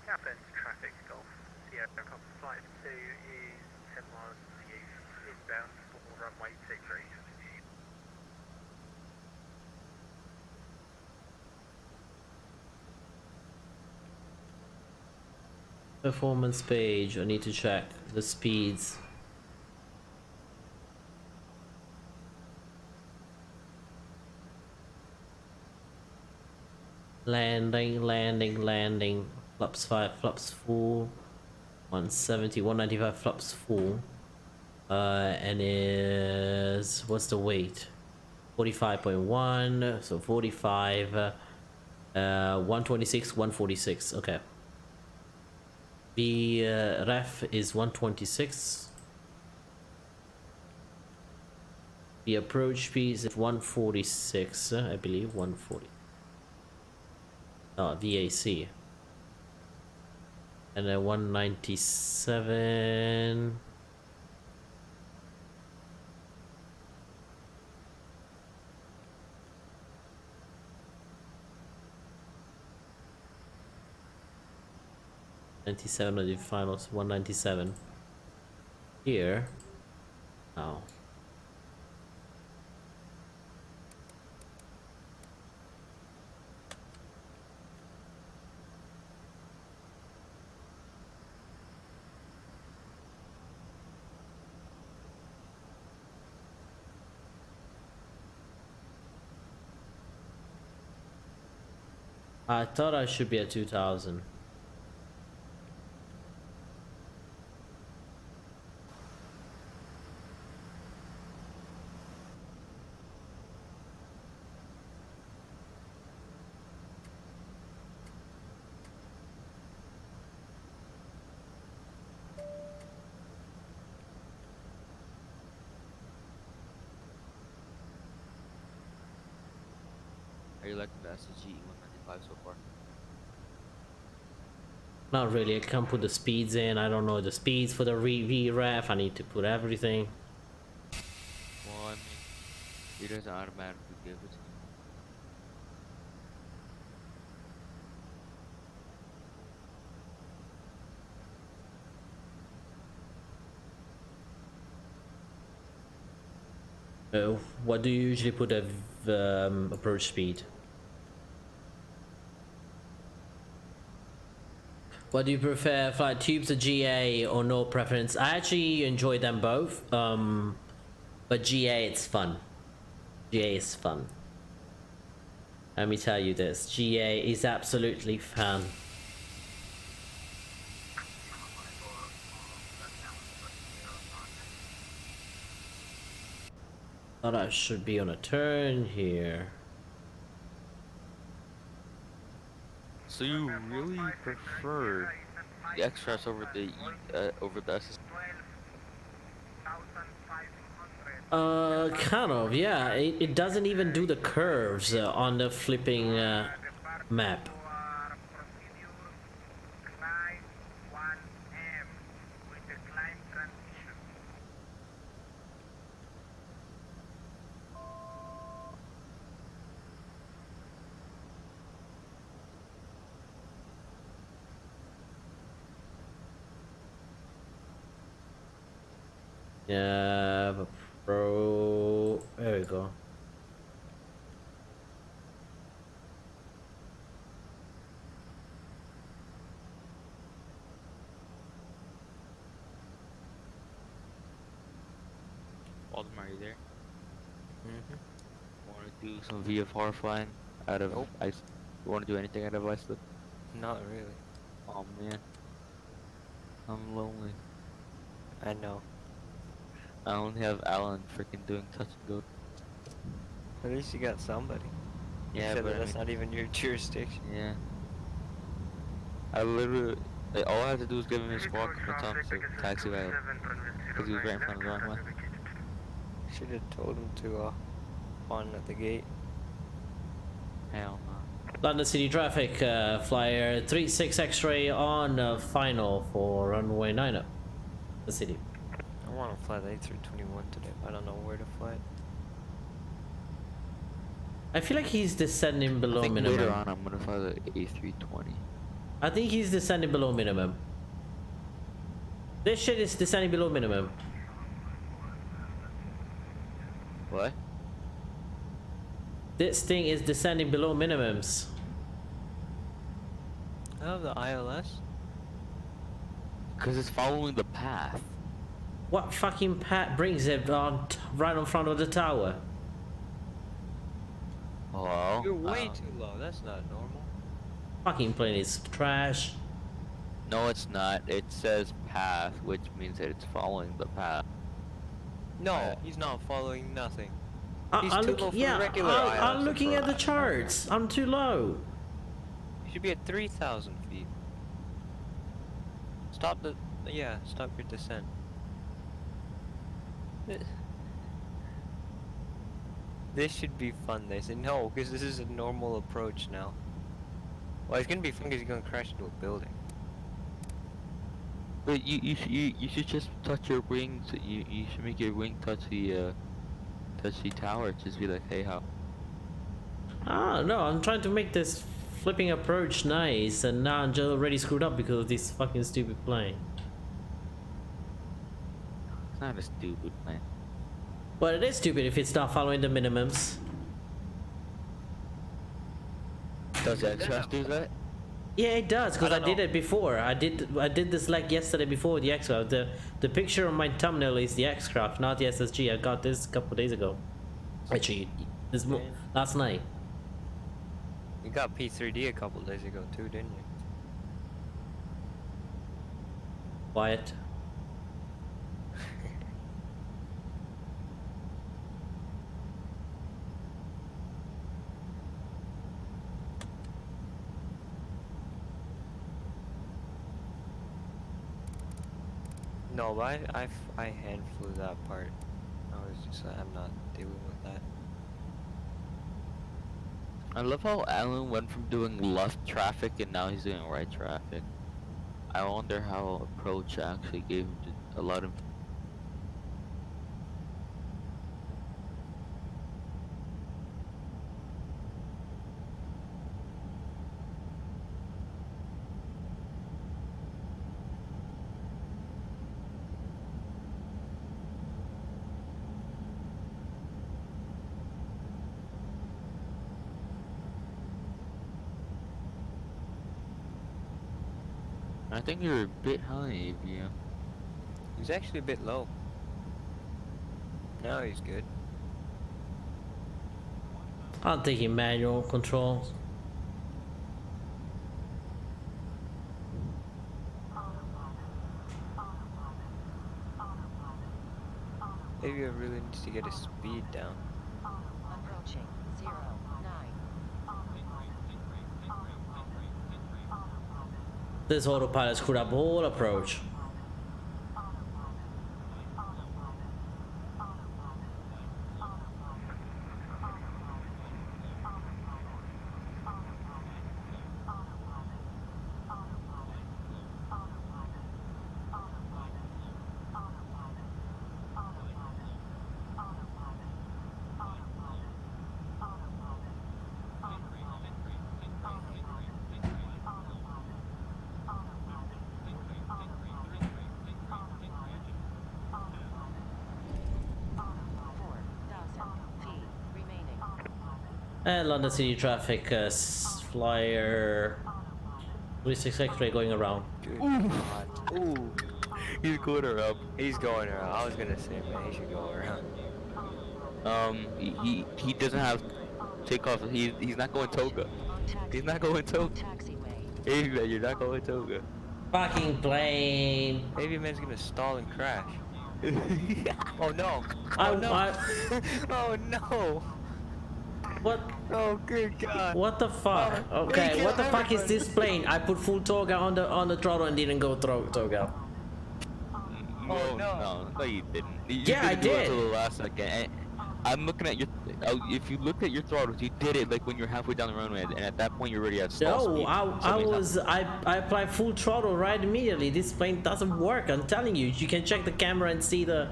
Captain traffic Golf Sierra Papa flight 2 is 10 miles to you inbound for runway 23. Performance page. I need to check the speeds. Landing. Flaps 5, flaps full. 170, 195 flaps full. And is, what's the weight? 45.1, so 45, 126, 146, okay. The ref is 126. The approach speed is 146, I believe, 140. Oh, VAC. And then 197. Of the finals, 197. Here. Oh. I thought I should be at 2000. Are you liking the SCE195 so far? Not really. I can't put the speeds in. I don't know the speeds for the VREF. I need to put everything. Well, I mean, it doesn't automatically give it to you. What do you usually put at approach speed? What do you prefer, flight tubes or GA, or no preference? I actually enjoy them both, but GA, it's fun. GA is fun. Let me tell you this, GA is absolutely fun. Thought I should be on a turn here. So you really prefer the extras over the SS? Kind of, yeah. It doesn't even do the curves on the flipping map. Yeah, but pro. There we go. Waldemar, are you there? Want to do some VFR flying out of ice? You want to do anything out of Iceland? Not really. Oh man, I'm lonely. I know. I only have Alan freaking doing touch and go. At least you got somebody. You Yeah, said but that that's not even your jurisdiction. Yeah. I literally, all I had to do was give him his squawk and tell him to taxi away, because he was right in front of the runway. Should have told him to on at the gate. Hell no. London City traffic, flyer 36 X-ray on final for runway 9 up the city. I want to fly the A321 today. I don't know where to fly it. I feel like he's descending below minimum. Later on, I'm gonna fly the A320. I think he's descending below minimum. This shit is descending below minimum. What? This thing is descending below minimums. Oh, the ILS? Because it's following the path. What fucking path brings it on right in front of the tower? Hello? You're way too low. That's not normal. Fucking plane is trash. No, it's not. It says path, which means that it's following the path. No, he's not following nothing. He's I'm too low for regular I'm ILS looking at the approach. charts. I'm too low. You should be at 3,000 feet. Stop the... Yeah, stop your descent. This should be fun, they say. No, because this is a normal approach now. Well, it's gonna be fun because you're gonna crash into a building. But you should just touch your wings. You should make your wing touch the tower. Just be like, hey, how? Ah, no, I'm trying to make this flipping approach nice, and now I'm just already screwed up because of this fucking stupid plane. It's not a stupid plan. But it is stupid if it's not following the minimums. Does X-Craft do that? Yeah, it does, because I did it before. I did this like yesterday before the X-Craft. The picture on my thumbnail is the X-Craft, not the SSG. I got this a couple of days ago. Actually, last night. You got P3D a couple days ago too, didn't you? Quiet. No, but I hand flew that part. I was just like, I'm not dealing with that. I love how Alan went from doing left traffic and now he's doing right traffic. I wonder how approach actually gave him a lot of. I think you're a bit high, Avia. He's actually a bit low. No, he's good. I'm taking manual controls. Maybe I really needs to get his speed down. Approaching 09. This autopilot screwed up whole approach. London City traffic, flyer 36 X-ray going around. Good God. Ooh. He's going around. He's going around. I was gonna say, man, he should go around. He doesn't have takeoff. He's not going toga. He's not going toga. Hey man, you're not going toga. Fucking plane. AvioMan's gonna stall and crash. Oh no. Oh no. Oh no. What? Oh good God. What the fuck? Okay, what the fuck is this plane? I put full toga on the throttle and didn't go toga. Oh no, you didn't. Yeah, I did. Until the last second. I'm looking at your. If you looked at your throttles, you did it like when you're halfway down the runway, and at that point you're already at stall speed. No, I applied full throttle right immediately. This plane doesn't work. I'm telling you. You can check the camera and see the.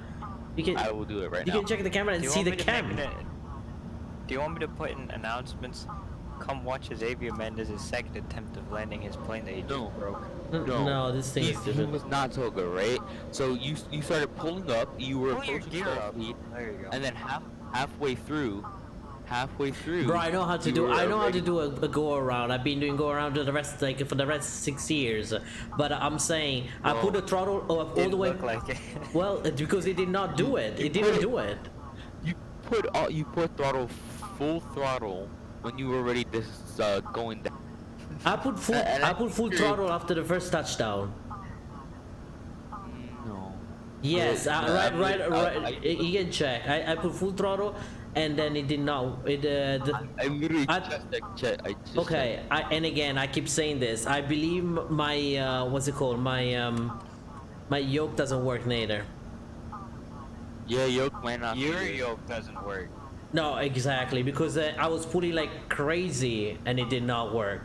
I will do it right now. You can check the camera and see the cam. Do you want me to put in announcements? Come watch as AvioMan does his second attempt of landing his plane that he just broke. No, this thing is different. He was not toga, right? So you started pulling up. You were approaching stall speed, there you go. and then halfway through. Bro, I know how to do. I know how to do a go around. I've been doing go around for the rest 6 years. But I'm saying I put the throttle all the way. Look like it. Well, because it did not do it. It didn't do it. You put throttle full throttle when you were already going down. I put full throttle after the first touchdown. No. Yes, right. You can check. I put full throttle, and then it did not. I literally checked. Okay. And again, I keep saying this. I believe my what's it called? My yoke doesn't work neither. Yeah, yoke might not. Your yoke doesn't work. No, exactly, because I was pulling like crazy and it did not work.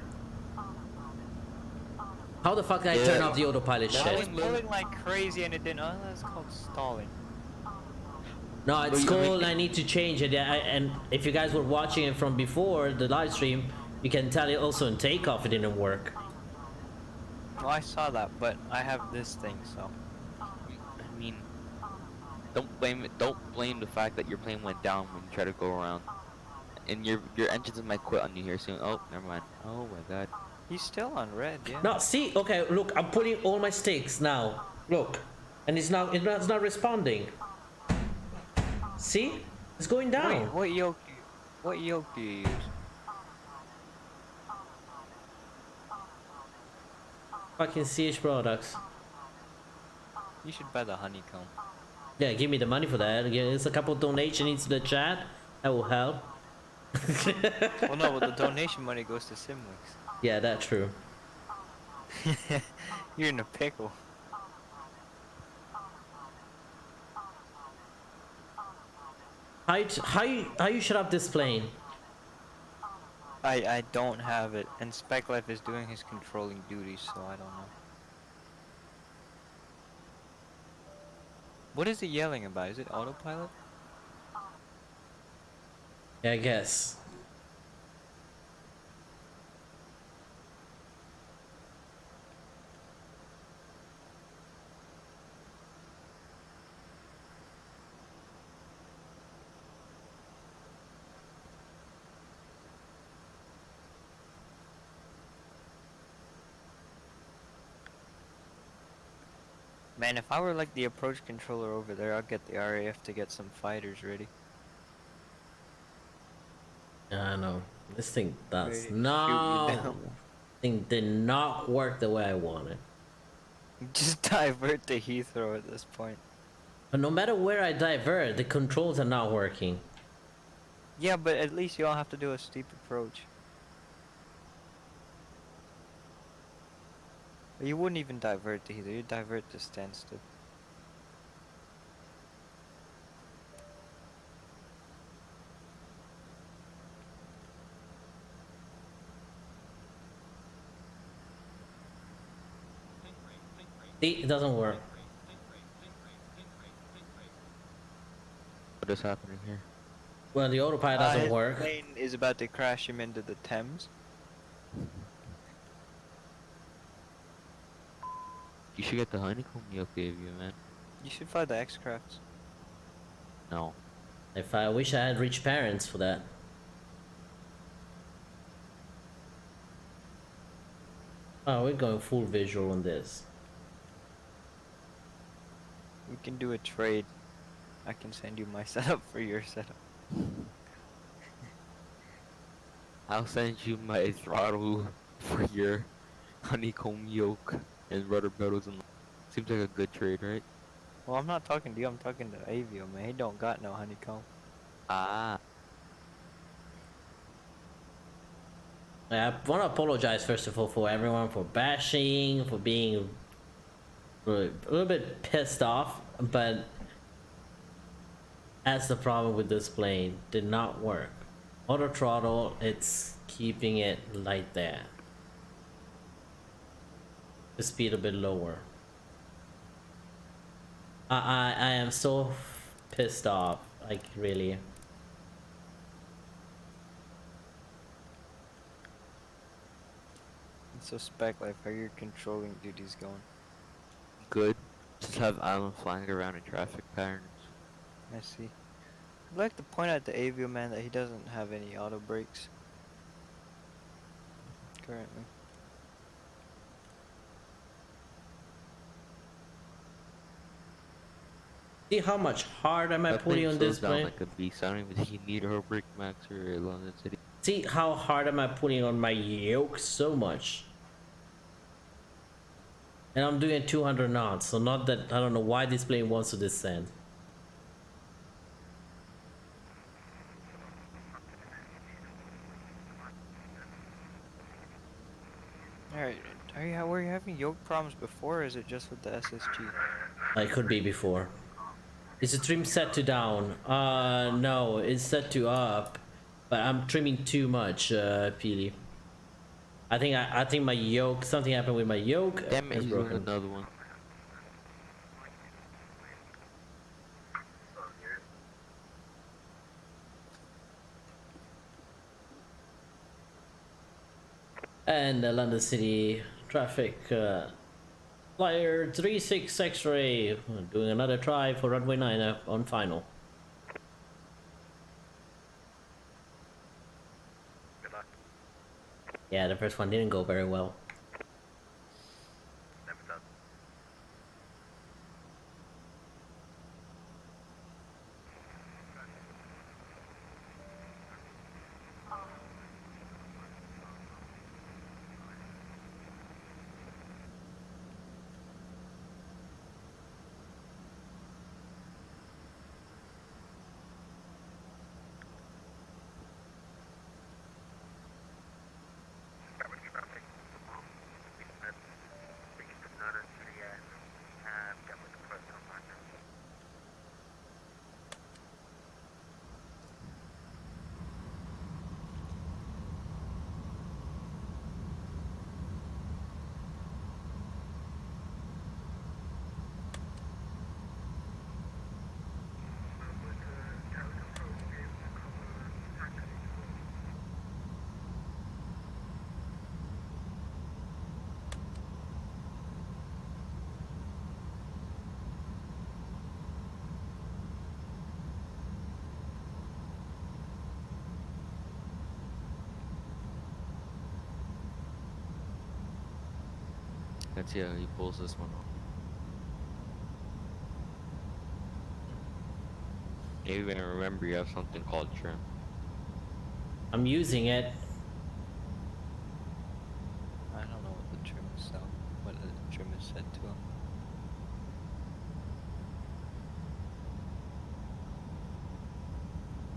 How the fuck did I turn off the autopilot I was shit? pulling like crazy and it didn't. Oh, that's called stalling. No, it's cool. I need to change it. And if you guys were watching it from before the live stream, you can tell it also in takeoff it didn't work. Well, I saw that, but I have this thing, so. I mean, don't blame it. Don't blame the fact that your plane went down when you try to go around, and your engines might quit on you here soon. Oh, never mind. Oh my god. He's still on red, yeah. No, see, okay, look, I'm putting all my stakes now. Look, and it's not responding. See, it's going down. Wait, what yoke do you use? Fucking CH products. You should buy the honeycomb. Yeah, give me the money for that. There's a couple donations into the chat. That will help. Well, no, but the donation money goes to Simwix. Yeah, that's true. You're in a pickle. How you shut up this plane? I don't have it, and Spec Life is doing his controlling duties, so I don't know. What is it yelling about? Is it autopilot? Yeah, I guess. Man, if I were like the approach controller over there, I'd get the RAF to get some fighters ready. Yeah, I know. This thing does Ready to not. shoot you down. Thing did not work the way I wanted. Just divert to Heathrow at this point. But no matter where I divert, the controls are not working. Yeah, but at least you don't have to do a steep approach. You wouldn't even divert to Heathrow, you'd divert to standstill. See, it doesn't work. What is happening here? Well, the autopilot doesn't His work. plane is about to crash him into the Thames. You should get the honeycomb yoke gave you, man. You should fly the X-Crafts. No. If I wish I had rich parents for that. Oh, we're going full visual on this. We can do a trade. I can send you my setup for your setup. I'll send you my throttle for your honeycomb yoke and rudder pedals, and seems like a good trade, right? Well, I'm not talking to you, I'm talking to AvioMan. He don't got no honeycomb. Ah. I want to apologize first of all for everyone for bashing, for being a little bit pissed off, but that's the problem with this plane. Did not work. Auto throttle, it's keeping it like that. The speed a bit lower. I am so pissed off, like really. So Spec Life, how are your controlling duties going? Good. Just have Alan flying around in traffic patterns. I see. I'd like to point out to AvioMan that he doesn't have any auto brakes currently. See how much hard am I That putting thing on this slows down plane? like a beast. I don't even think you need a brake max or a London City. See how hard am I putting on my yoke so much? And I'm doing 200 knots, so not that I don't know why this plane wants to descend. Alright, were you having yoke problems before, or is it just with the SSG? It could be before. Is the trim set to down? No, it's set to up, but I'm trimming too much, Peely. I think my yoke, something happened with my yoke. Damn it, It's he's doing broken. another one. And London City traffic, flyer 36 X-ray doing another try for runway 9 on final. Good luck. Yeah, the first one didn't go very well. Never done. Coverage traffic. Another TDS. Dublin approach on partner. Let's see how he pulls this one off. You even remember you have something called trim. I'm using it. I don't know what the trim is, so what the trim is set to him.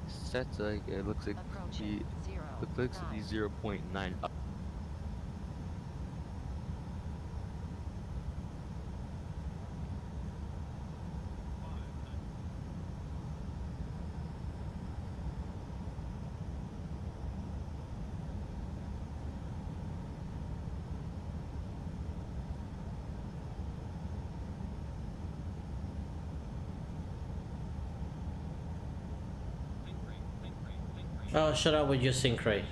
Sets like it looks like Approaching the looks like the 0.9 up. Oh, shut up with your sync rate.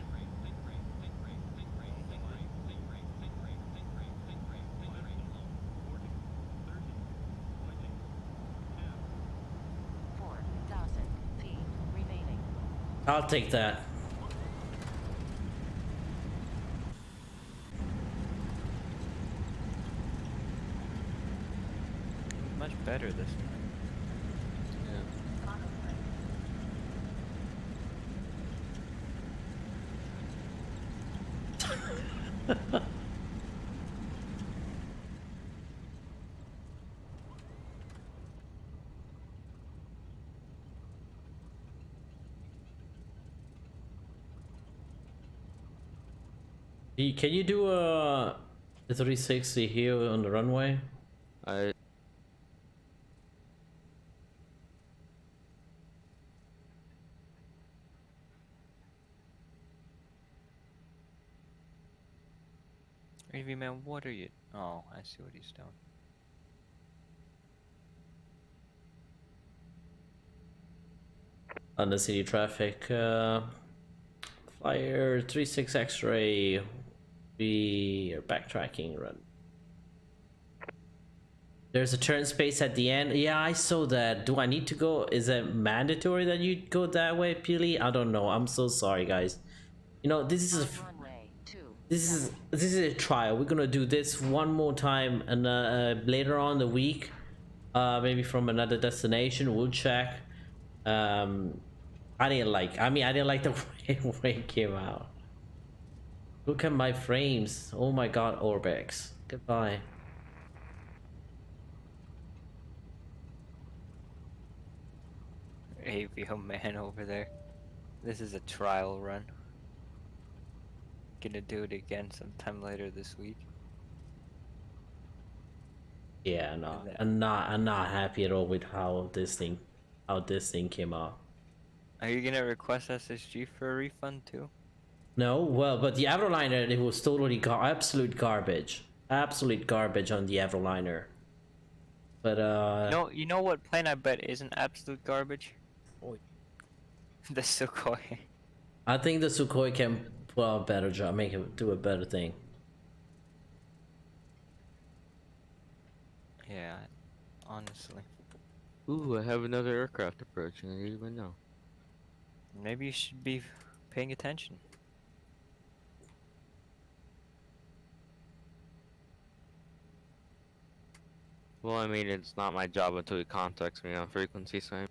I'll take that. Much better this time. Can you do a 360 here on the runway? AvioMan, what are you? Oh, I see what he's doing. London City traffic, flyer 36 X-ray, we are backtracking run. There's a turn space at the end. Yeah, I saw that. Do I need to go? Is it mandatory that you go that way, Peely? I don't know. I'm so sorry, guys. You know, this is a trial. We're gonna do this one more time, and later on the week, maybe from another destination. We'll check. I didn't like the way it came out. Look at my frames. Oh my god, ORBX. Goodbye. AvioMan over there. This is a trial run. Gonna do it again sometime later this week. Yeah, no, I'm not happy at all with how this thing came out. Are you gonna request SSG for a refund too? No, well, but the Avroliner, it was totally absolute garbage. Absolute garbage on the Avroliner. But No, you know what plane I bet isn't absolute garbage? oh, The Sukhoi. I think the Sukhoi can put a better job, make it do a better thing. Yeah, honestly. Ooh, I have another aircraft approaching. I didn't even know. Maybe you should be paying attention. Well, I mean, it's not my job until he contacts me on frequency, so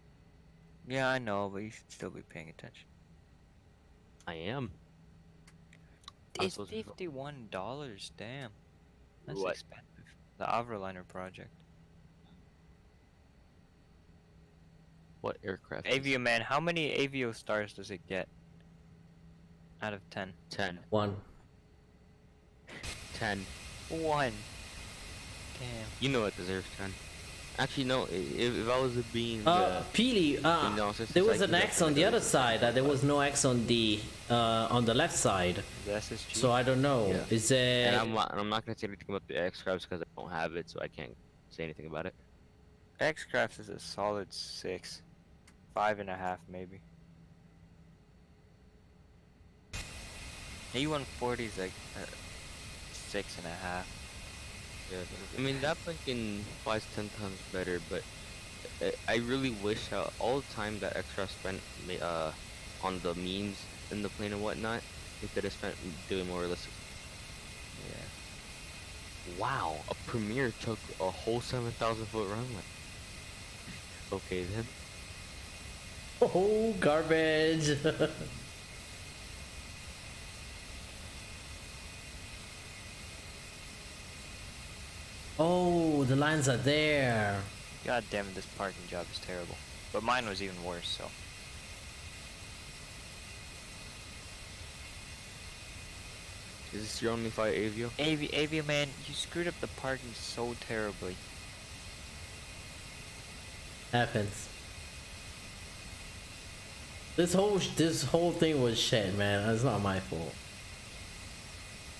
Yeah, I know, but you should still be paying attention. I am. It's $51, damn. That's What? expensive. The Avroliner project. What aircraft? is- AvioMan, how many Avio stars does it get? Out of 10? 10. 1. 10. 1. Damn. You know it deserves 10. Actually, no. If I was being Peely, there was an X on the other side. There was no X on the left side. The SSG? So I don't know. Yeah. Is there? And I'm not gonna say anything about the X-Crafts because I don't have it, so I can't say anything about it. X-Craft is a solid 6. 5.5 maybe. E140 is like 6.5. Yeah, I mean that fucking flies 10 times better, but I really wish all the time that X-Craft spent on the memes in the plane and whatnot, they could have spent doing more realistic. Yeah. Wow, a Premier took a whole 7,000 foot runway. Okay then. Oh, garbage. Oh, the lines are there. God damn it, this parking job is terrible. But mine was even worse, so. Is this your only fight, Avio? AvioMan, you screwed up the parking so terribly. Happens. This whole thing was shit, man. It's not my fault.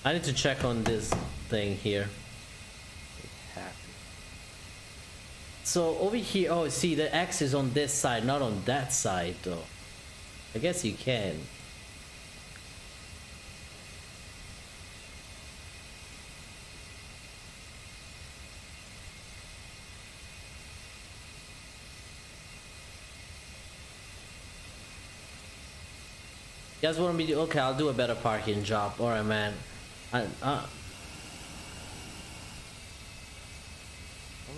I need to check on this thing here. Happy. So over here, oh, see, the X is on this side, not on that side, though. I guess you can. You guys want me to? Okay, I'll do a better parking job. Alright, man. Oh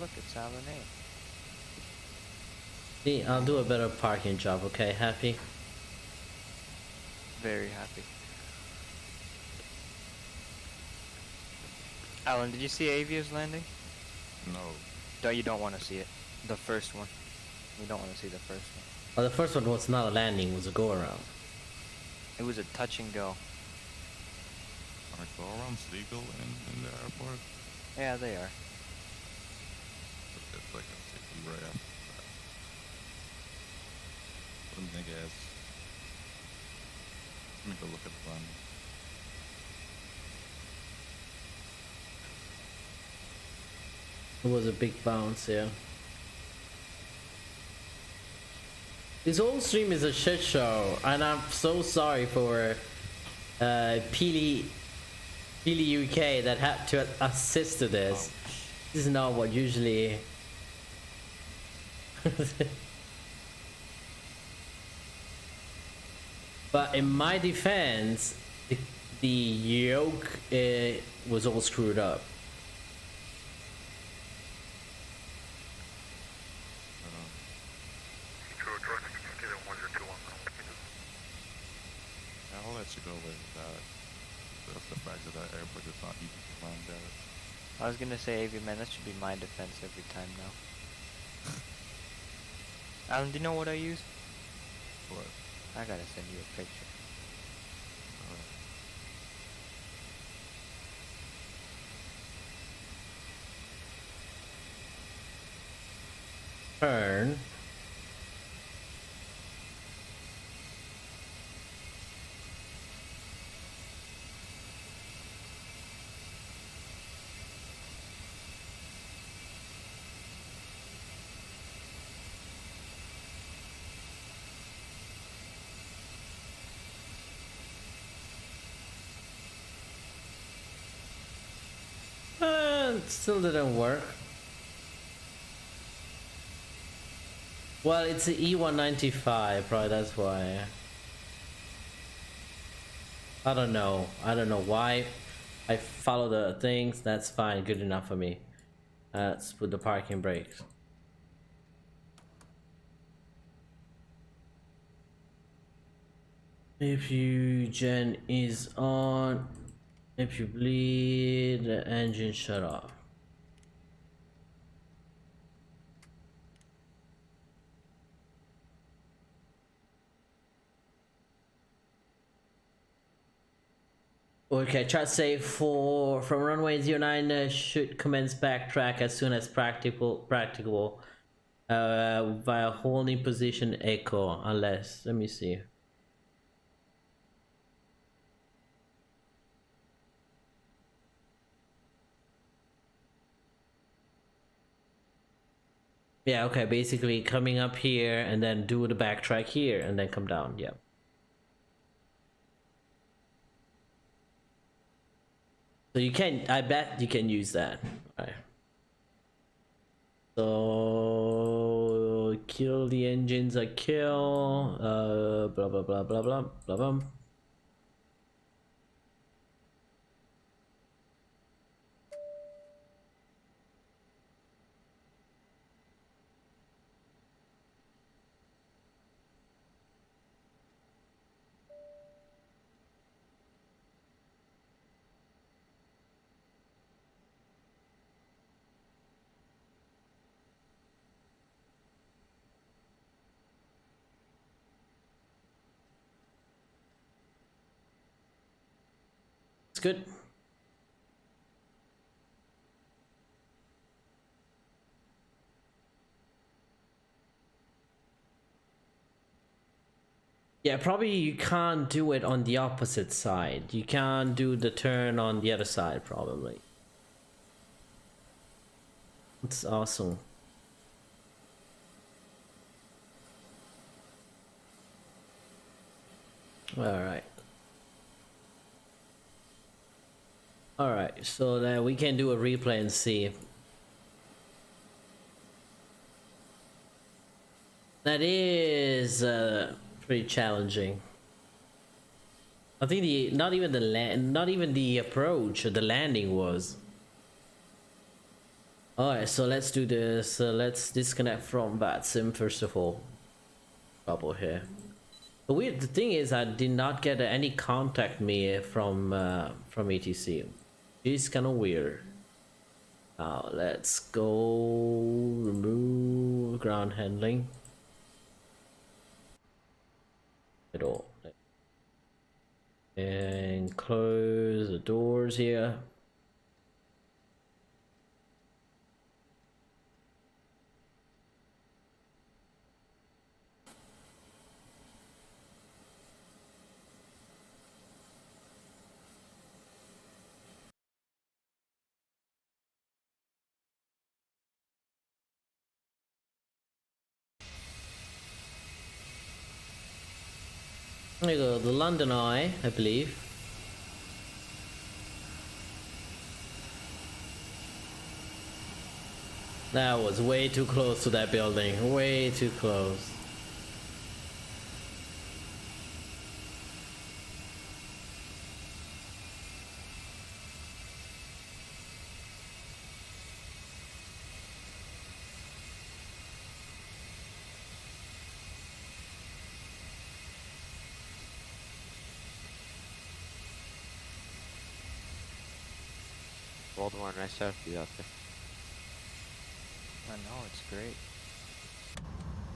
look, it's Alan A. See, I'll do a better parking job. Okay, happy? Very happy. Alan, did you see Avio's landing? No. You don't want to see it. The first one. You don't want to see the first one. Well, the first one was not a landing, it was a go around. It was a touch and go. Are go-arounds legal in the airport? Yeah, they are. It's like a safety right after that. What do you think it is? Let me go look at the plan. It was a big bounce, yeah. This whole stream is a shit show, and I'm so sorry for Peely UK that had to assist to this. This is not what usually. But in my defense, the yoke was all screwed up. I'll let you go with that. That's the fact that airport is not easy to land at. I was gonna say, AvioMan, that should be my defense every time now. Alan, do you know what I use? What? I gotta send you a picture. Turn. still didn't work. Well, it's the E195, probably that's why. I don't know why. I follow the things, that's fine, good enough for me. Let's put the parking brakes. If you gen is on, if you bleed, the engine shut off. Okay, chart say from runway 09 should commence backtrack as soon as practicable via holding position echo, unless, let me see. Yeah, okay, basically coming up here and then do the backtrack here and then come down, yeah. So you can, I bet you can use that. All right. So kill the engines, I kill, blah blah blah blah blah blah blah. It's good. Yeah, probably you can't do it on the opposite side. You can't do the turn on the other side, probably. It's awesome. Alright. Alright, so that we can do a replay and see. That is pretty challenging. I think not even the approach, the landing was. Alright, so let's do this. Let's disconnect from BatSim first of all. Trouble here. The thing is, I did not get any contact me from ETC. It's kind of weird. Now let's go remove ground handling. It all. And close the doors here. There you go, the London Eye, I believe. That was way too close to that building, way too close. Baltimore, nice to have you out there. I know, it's great.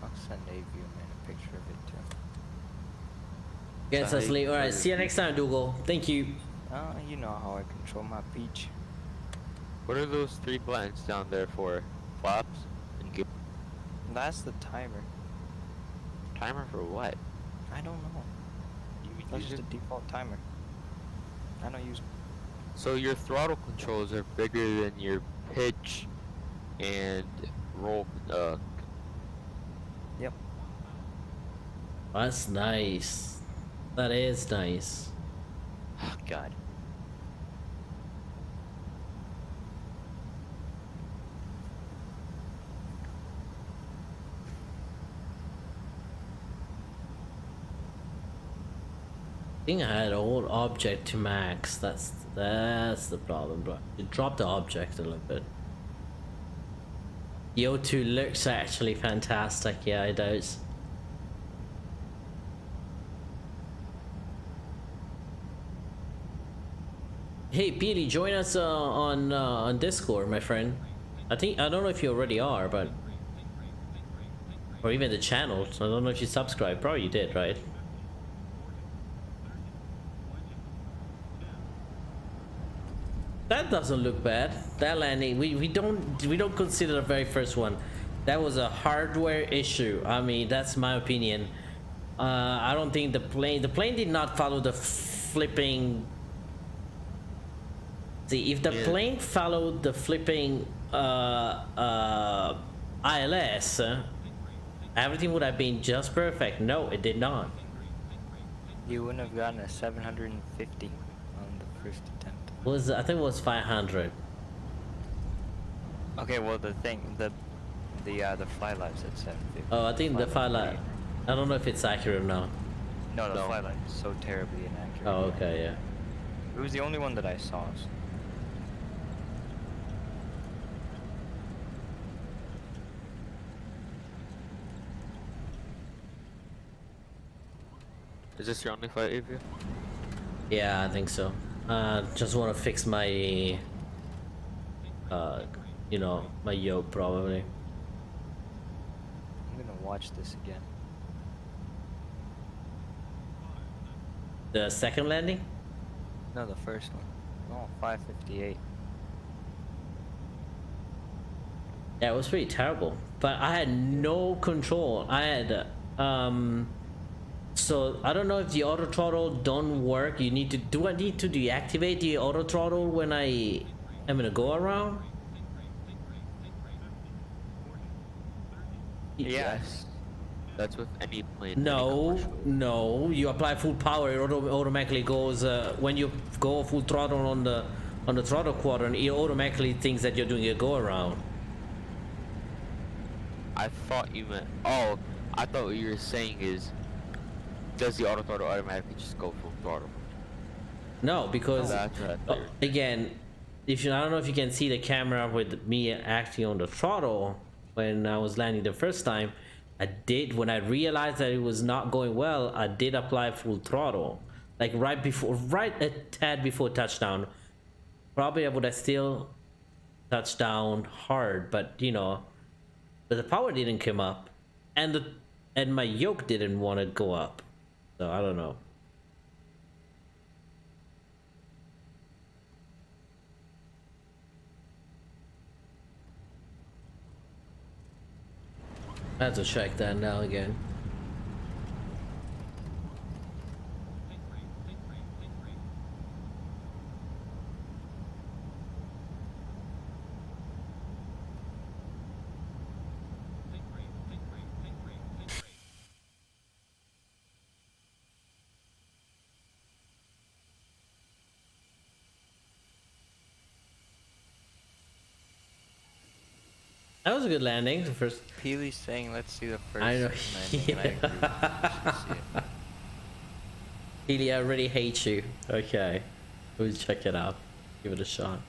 I'll send AvioMan a picture of it too. Yes, Leslie. Alright, see you next time, Dougal. Thank you. You know how I control my peach. What are those 3 buttons down there for? Flaps and gear? That's the timer. Timer for what? I don't know. That's just the default timer. I don't use them. So your throttle controls are bigger than your pitch and roll. Yep. That's nice. That is nice. Oh, God. think I had all object to max. That's the problem, bro. It dropped the object a little bit. The O2 looks actually fantastic. Yeah, it does. Hey, Peely, join us on Discord, my friend. I don't know if you already are, but or even the channel. I don't know if you subscribed. Probably you did, right? That doesn't look bad. That landing, we don't consider the very first one. That was a hardware issue. I mean, that's my opinion. I don't think the plane did not follow the flipping. See, if the plane followed the flipping ILS, everything would have been just perfect. No, it did not. You wouldn't have gotten a 750 on the first attempt. I think it was 500. Okay, well the fly lives at 750. Oh, I think the fly life. I don't know if it's accurate or not. No, the fly life is so terribly inaccurate. Oh, okay, yeah. It was the only one that I saw. So. Is this your only flight, Avia? Yeah, I think so. Just want to fix my, you know, my yoke probably. I'm gonna watch this again. The second landing? No, the first one. Oh, 558. Yeah, it was pretty terrible. But I had no control. I had, so I don't know if the auto throttle don't work. I need to deactivate the auto throttle when I am gonna go around? Yes. That's with any plane. No. You apply full power, it automatically goes. When you go full throttle on the throttle quadrant, it automatically thinks that you're doing a go around. I thought you meant. Oh, I thought what you were saying is, does the auto throttle automatically just go full throttle? No, because again, I don't know if you can see the camera with me acting on the throttle when I was landing the first time. When I realized that it was not going well, I did apply full throttle, like right a tad before touchdown. Probably I would have still touched down hard, but you know, but the power didn't come up, and my yoke didn't want to go up, so I don't know. I have to check that now again. That was a good landing. The first. Peely's saying, "Let's see the first." I know. Landing, Yeah. Peely, I already hate you. Okay, we'll check it out. Give it a shot.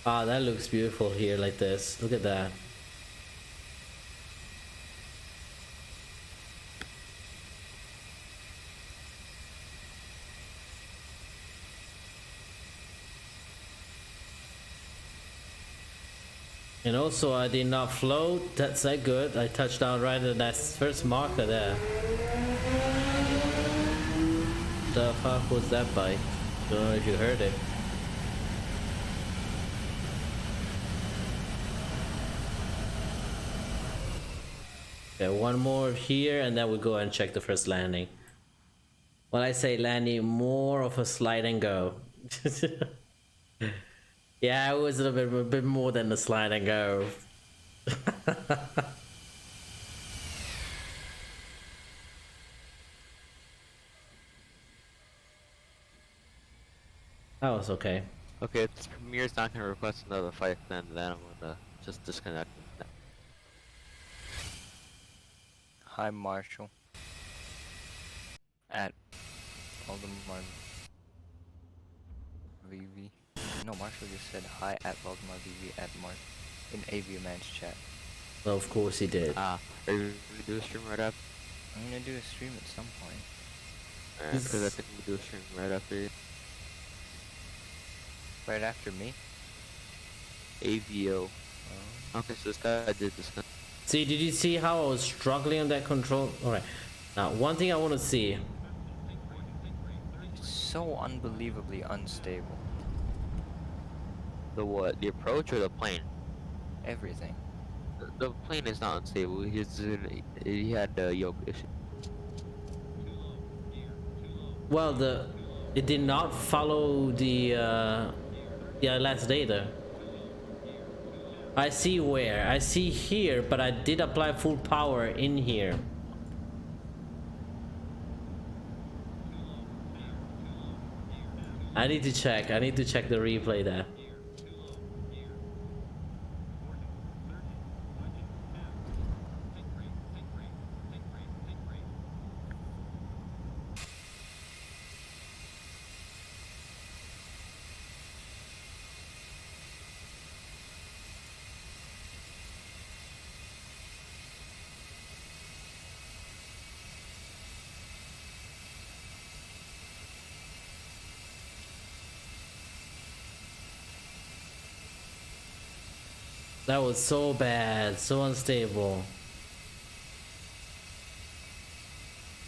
Ah, that looks beautiful here, like this. Look at that. And also, I did not float. That's that good. I touched down right at that first marker there. The fuck was that bite? Don't know if you heard it. Okay, one more here, and then we'll go and check the first landing. When I say landing, more of a slide and go. Yeah, it was a bit more than the slide and go. That was okay. Okay, if Premier's not gonna request another fight, then I'm gonna just disconnect. Hi, Marshall. At Valdemar VV. No, Marshall just said hi at Valdemar VV at Mark in AvioMan's chat. Well, of course he did. Are you gonna do a stream right after? I'm gonna do a stream at some point. Because I think we'll do a stream right after you. Right after me? AVO. Oh. Okay, so this guy did this. See, did you see how I was struggling on that control? Alright. Now, one thing I want to see. It's so unbelievably unstable. The what? The approach or the plane? Everything. The plane is not unstable. He had a yoke issue. Well, it did not follow the last data. I see where. I see here, but I did apply full power in here. I need to check. I need to check the replay there. That was so bad, so unstable.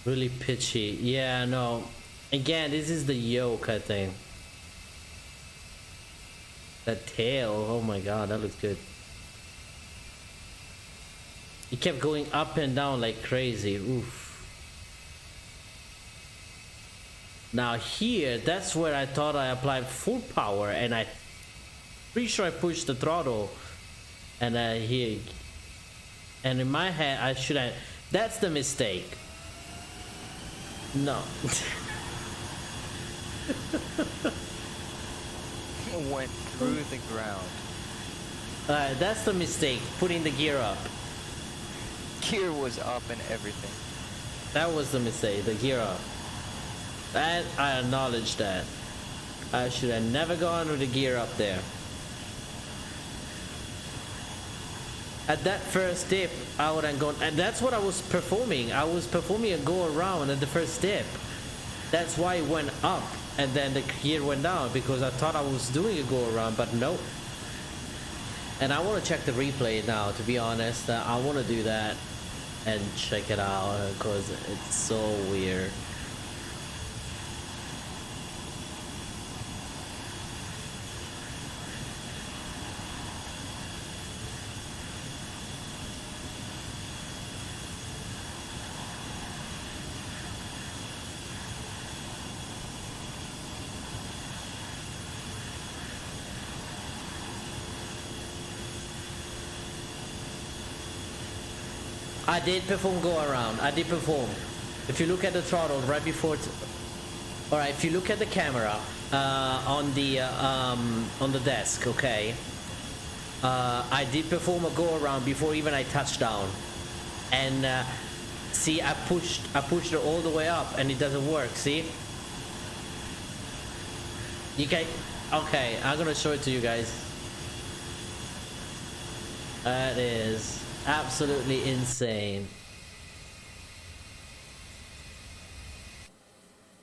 Really pitchy. Yeah, no. Again, this is the yoke, I think. That tail, oh my god, that looks good. It kept going up and down like crazy. Oof. Now here, that's where I thought I applied full power, and I pretty sure I pushed the throttle. And here, and in my head, I should have. That's the mistake. No. Went through the ground. That's the mistake. Putting the gear up. Gear was up and everything. That was the mistake. The gear up. That I acknowledge that. I should have never gone with the gear up there. At that first dip, I would have gone, and that's what I was performing. I was performing a go around at the first dip. That's why it went up, and then the gear went down, because I thought I was doing a go around, but no. And I want to check the replay now, to be honest. I want to do that and check it out, because it's so weird. I did perform go around. I did perform. If you look at the throttle right before, all right. If you look at the camera on the desk, okay. I did perform a go around before even I touched down, and see, I pushed it all the way up, and it doesn't work. See? You can. Okay, I'm gonna show it to you guys. That is absolutely insane.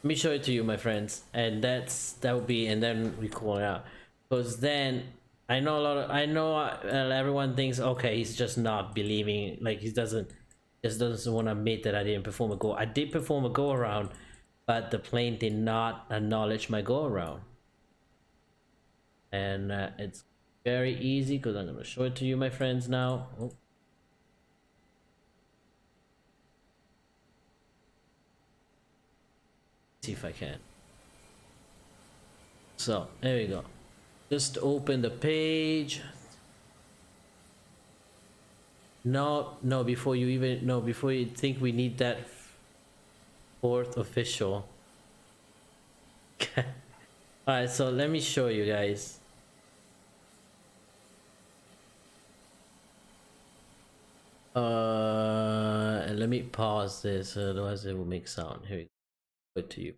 Let me show it to you, my friends, and that would be, and then we call it out, because then I know everyone thinks, okay, he's just not believing, like he doesn't want to admit that I didn't perform a go. I did perform a go around, but the plane did not acknowledge my go around, and it's very easy, because I'm gonna show it to you, my friends, now. Oh. See if I can. So there we go. Just open the page. No, before you think we need that fourth official. All right, so let me show you guys. And let me pause this, otherwise it will make sound. Here we go. Good to you.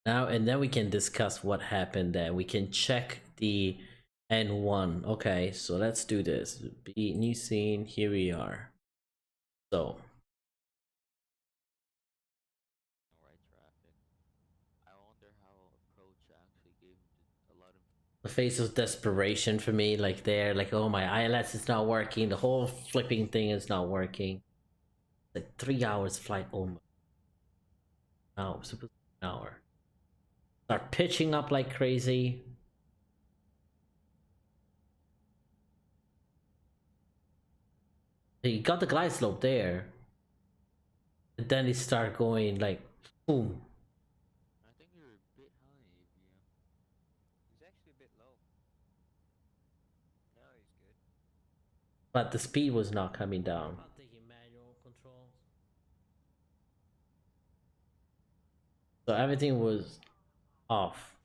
Now, and then we can discuss what happened there. We can check the N1. Okay, so let's do this. Be new scene. Here we are. So. The face of desperation for me, like there, like, oh, my ILS is not working. The whole flipping thing is not working. Like 3 hours flight almost. No, supposed to be an hour. Start pitching up like crazy. You got the glide slope there. And then it start going like boom. I think you're a bit high, AVM. He's actually a bit low. Now he's good. But the speed was not coming down. I'm taking manual controls. So everything was off.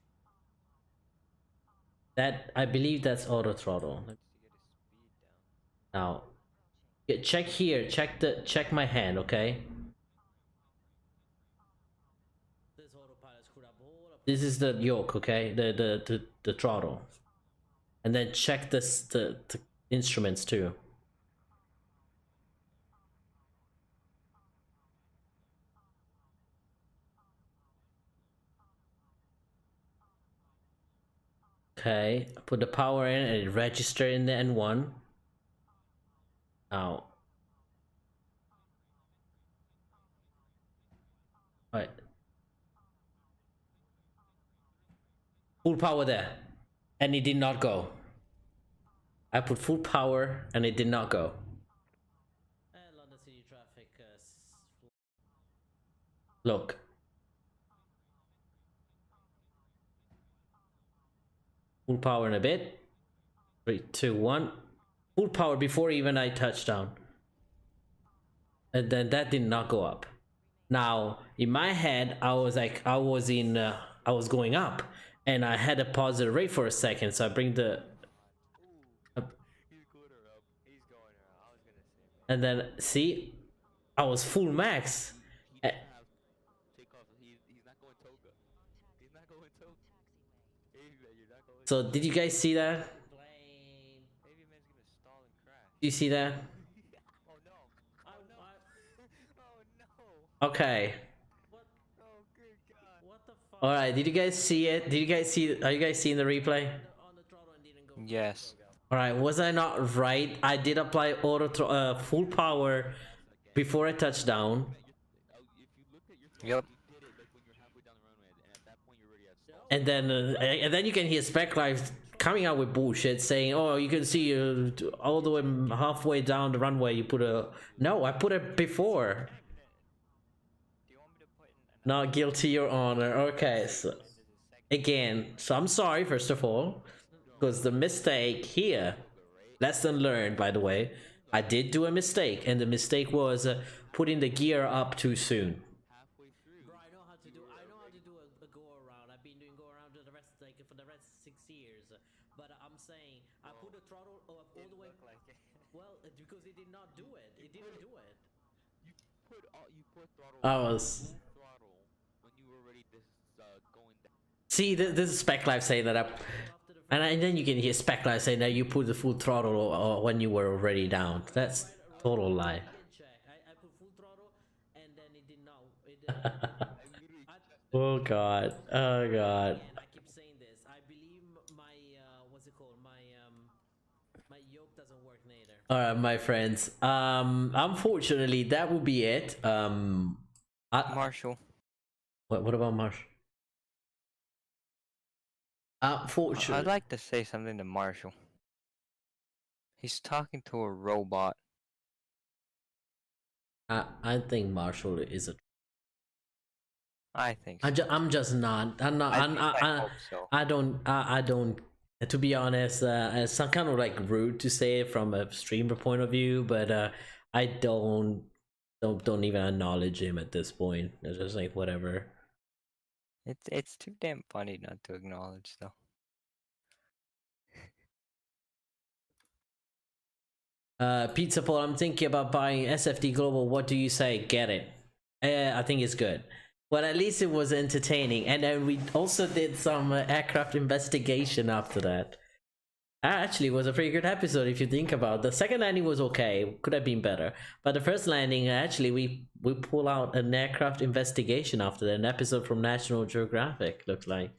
That, I believe that's auto throttle. Now, check here. Check my hand, okay? This is the yoke, okay? The throttle, and then check this the instruments too. Okay, put the power in and it register in the N1. Now, right, full power there, and it did not go. I put full power and it did not go. London City traffic. Look. Full power in a bit. 3, 2, 1. Full power before even I touched down. And then that did not go up. Now, in my head, I was like, I was going up. And I had a positive rate for a second, so I bring the... And then, see? I was full max. So did you guys see that? Do you see that? Okay. All right. Did you guys see it? Did you guys see? Are you guys seeing the replay? Yes. All right. Was I not right? I did apply auto full power before I touched down. Yep. And then you can hear Spec Live coming out with bullshit saying, "Oh, you can see all the way halfway down the runway. You put a no. I put it before." Not guilty, Your Honor. Okay, so again, so I'm sorry first of all, because the mistake here, lesson learned. By the way, I did do a mistake, and the mistake was putting the gear up too soon. For the rest 6 years, but I'm saying I put the throttle up all the way. Well, because it did not do it. It didn't do it. You put throttle. I was. When you were already going down. See, this is Spec Live saying that up, and then you can hear Spec Live saying that you put the full throttle when you were already down. That's total lie. I put full throttle, and then it did not. Oh god. Oh god. All right, my friends. Unfortunately, that will be it. Marshall. What about Marshall? Unfortunately, I'd like to say something to Marshall. He's talking to a robot. I think Marshall is a. I think so. I'm just not. I'm not. I hope so. I don't. To be honest, it's some kind of like rude to say it from a streamer point of view, but I don't even acknowledge him at this point. It's just like whatever. It's too damn funny not to acknowledge though. Pizza Paul, I'm thinking about buying SFD Global. What do you say? Get it. I think it's good. Well, at least it was entertaining. And then we also did some aircraft investigation after that. Actually, it was a pretty good episode if you think about it. The second landing was okay, could have been better. But the first landing, actually, we pull out an aircraft investigation after that. An episode from National Geographic, looks like.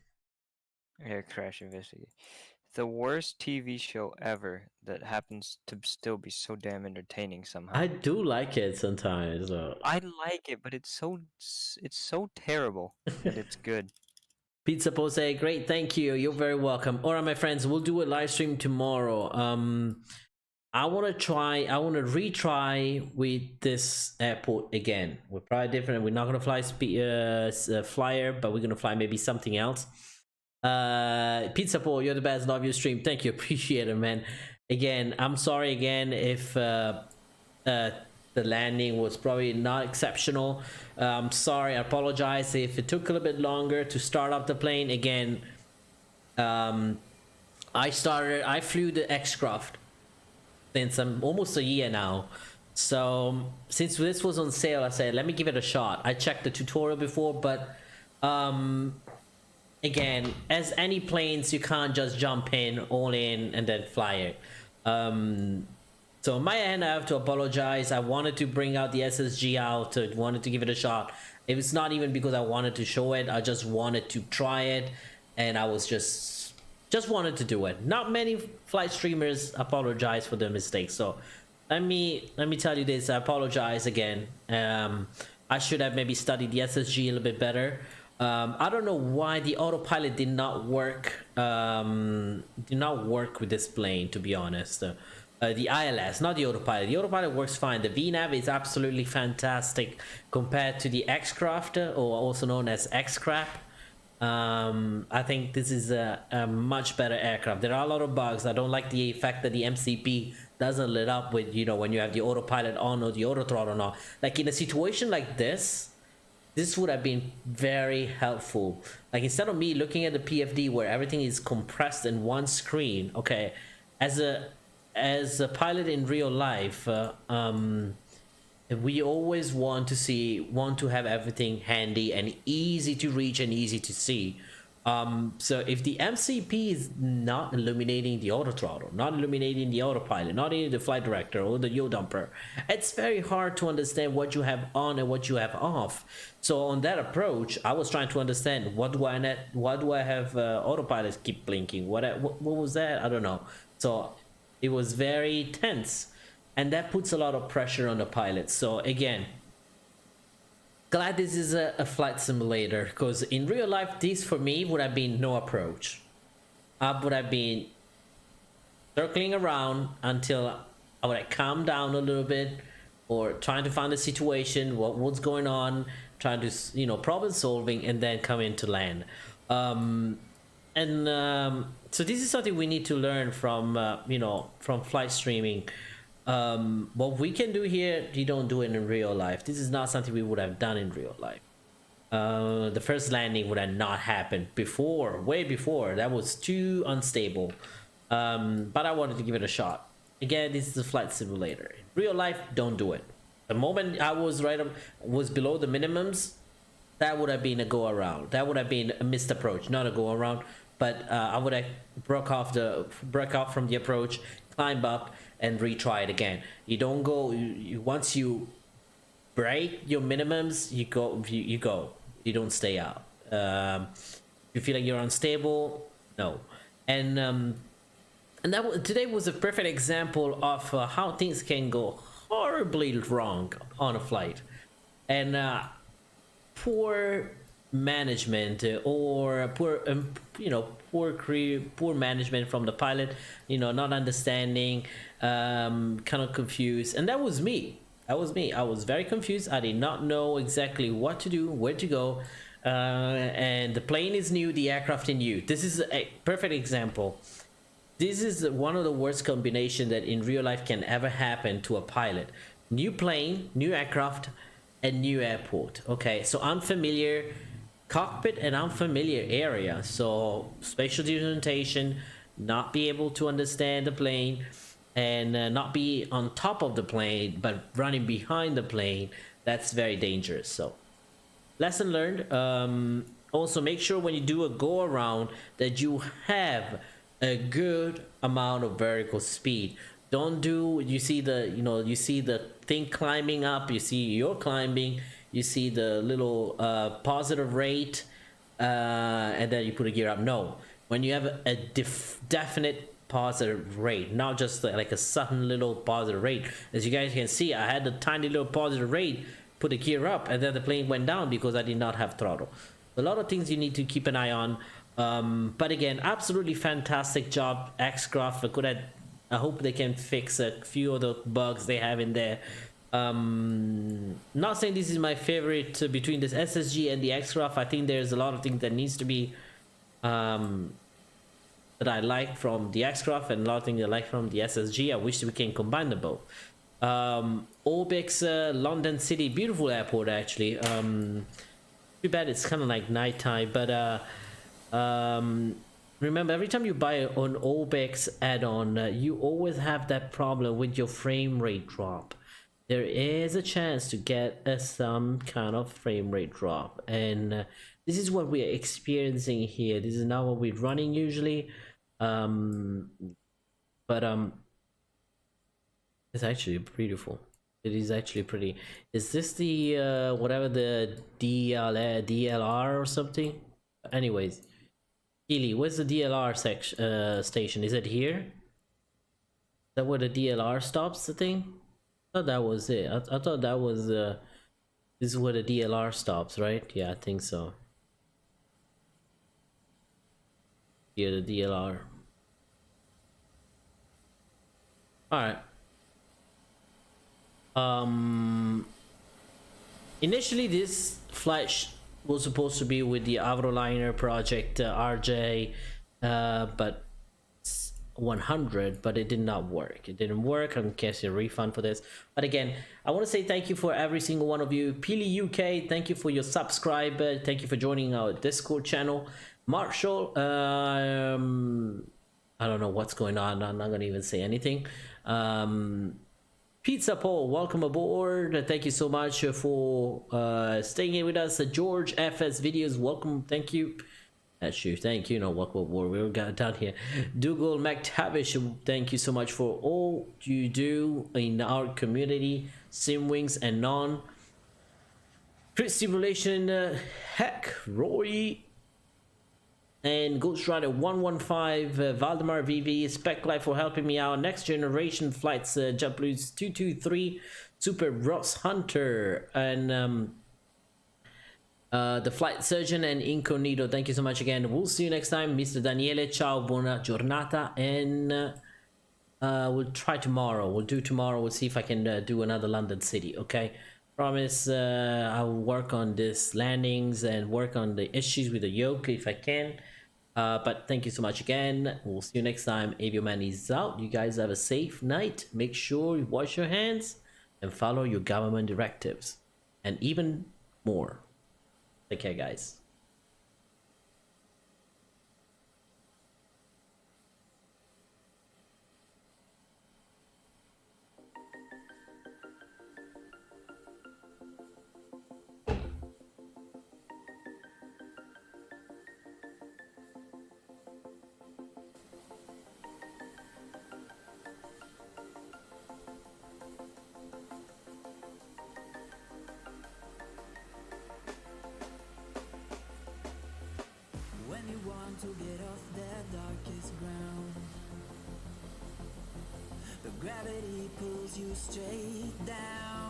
Air crash investigation. The worst TV show ever that happens to still be so damn entertaining somehow. I do like it sometimes. I like it, but it's so terrible that it's good. Pizza Pose, great, thank you. You're very welcome. Alright, my friends, we'll do a live stream tomorrow. I want to retry with this airport again. We're probably different. We're not gonna fly flyer, but we're gonna fly maybe something else. Pizza Paul, you're the best. Love your stream. Thank you. Appreciate it, man. Again, I'm sorry again if the landing was probably not exceptional. I'm sorry. I apologize if it took a little bit longer to start up the plane. Again, I flew the X-Craft since almost a year now. So since this was on sale, I said, let me give it a shot. I checked the tutorial before, but again, as any planes, you can't just jump in, all in, and then fly it. So on my end, I have to apologize. I wanted to bring out the SSG out, wanted to give it a shot. It was not even because I wanted to show it. I just wanted to try it, and I was just wanted to do it. Not many flight streamers apologize for their mistakes. So let me tell you this. I apologize again. I should have maybe studied the SSG a little bit better. I don't know why the autopilot did not work. With this plane, to be honest. The ILS, not the autopilot. The autopilot works fine. The VNAV is absolutely fantastic compared to the X-Craft, or also known as X-Crap. I think this is a much better aircraft. There are a lot of bugs. I don't like the fact that the MCP doesn't lit up with, when you have the autopilot on or the auto throttle on. Like in a situation like this would have been very helpful. Like instead of me looking at the PFD where everything is compressed in one screen, okay, as a pilot in real life, we always want to have everything handy and easy to reach and easy to see. So if the MCP is not illuminating the auto throttle, not illuminating the autopilot, not even the flight director or the yaw dumper, it's very hard to understand what you have on and what you have off. So on that approach, I was trying to understand what do I have autopilot keep blinking? What was that? I don't know. So it was very tense, and that puts a lot of pressure on the pilot. So again, glad this is a flight simulator, because in real life, this for me would have been no approach. I would have been circling around until I would have calmed down a little bit, or trying to find a situation, what's going on, trying to, problem solving, and then come into land. So this is something we need to learn from, from flight streaming. What we can do here, you don't do it in real life. This is not something we would have done in real life. The first landing would have not happened before, way before. That was too unstable. But I wanted to give it a shot. Again, this is a flight simulator. In real life, don't do it. The moment I was was below the minimums, that would have been a go around. That would have been a missed approach, not a go around. But I would have broke off from the approach, climb up, and retry it again. You don't go. Once you break your minimums, you go. You don't stay out. You feel like you're unstable. No, and today was a perfect example of how things can go horribly wrong on a flight, and poor management or poor management from the pilot, not understanding, kind of confused. And that was me. I was very confused. I did not know exactly what to do, where to go, and the plane is new, the aircraft is new. This is a perfect example. This is one of the worst combinations that in real life can ever happen to a pilot. New plane, new aircraft, and new airport. Okay, so unfamiliar, cockpit an unfamiliar area, so spatial disorientation, not be able to understand the plane, and not be on top of the plane but running behind the plane, that's very dangerous. So lesson learned. Also make sure when you do a go around that you have a good amount of vertical speed. Don't do, you see the, you see the thing climbing up, you see you're climbing, you see the little positive rate, and then you put a gear up. No, when you have a definite positive rate, not just like a sudden little positive rate. As you guys can see, I had a tiny little positive rate, put the gear up, and then the plane went down because I did not have throttle. A lot of things you need to keep an eye on. But again, absolutely fantastic job, Xcraft. I hope they can fix a few of the bugs they have in there. Not saying this is my favorite between this SSG and the Xcraft. I think there's a lot of things that needs to be that I like from the Xcraft, and a lot of things I like from the SSG. I wish we can combine them both. ORBX, London City, beautiful airport actually. Too bad it's kind of like nighttime, but remember, every time you buy an ORBX add-on, you always have that problem with your frame rate drop. There is a chance to get some kind of frame rate drop, and this is what we're experiencing here. This is not what we're running usually, but it's actually beautiful. It is actually pretty. Is this the whatever the DLR or something? Anyways, Keely, where's the DLR section station? Is it here? Is that where the DLR stops? The thing? I thought that was it. I thought that was this is where the DLR stops, right? Yeah, I think so. Yeah, the DLR. All right. Initially this flight was supposed to be with the Avroliner project RJ but 100, but it did not work. It didn't work. I'm guessing a refund for this. But again, I want to say thank you for every single one of you. Pili UK, thank you for your subscribe. Thank you for joining our Discord channel. Marshall, I don't know what's going on. I'm not gonna even say anything. Pizza Paul, welcome aboard. Thank you so much for staying here with us. George FS Videos, welcome. Thank you. That's you. Thank you. No, welcome aboard. We got down here. Dougal McTavish, thank you so much for all you do in our community. Simwings and non. Chris Simulation, Heck, Roy, and Ghost Rider 115, Valdemar VV, Spec Life for helping me out. Next Generation Flights, JetBlues 223, Super Ross Hunter, and the Flight Surgeon and Incognito. Thank you so much again. We'll see you next time. Mr. Daniele, ciao, buona giornata, and we'll try tomorrow. We'll do tomorrow. We'll see if I can do another London City, okay? Promise I'll work on this landings and work on the issues with the yoke if I can. But thank you so much again. We'll see you next time. AvioMan is out. You guys have a safe night. Make sure you wash your hands and follow your government directives. And even more. Take care, guys. To get off that darkest ground, the gravity pulls you straight down.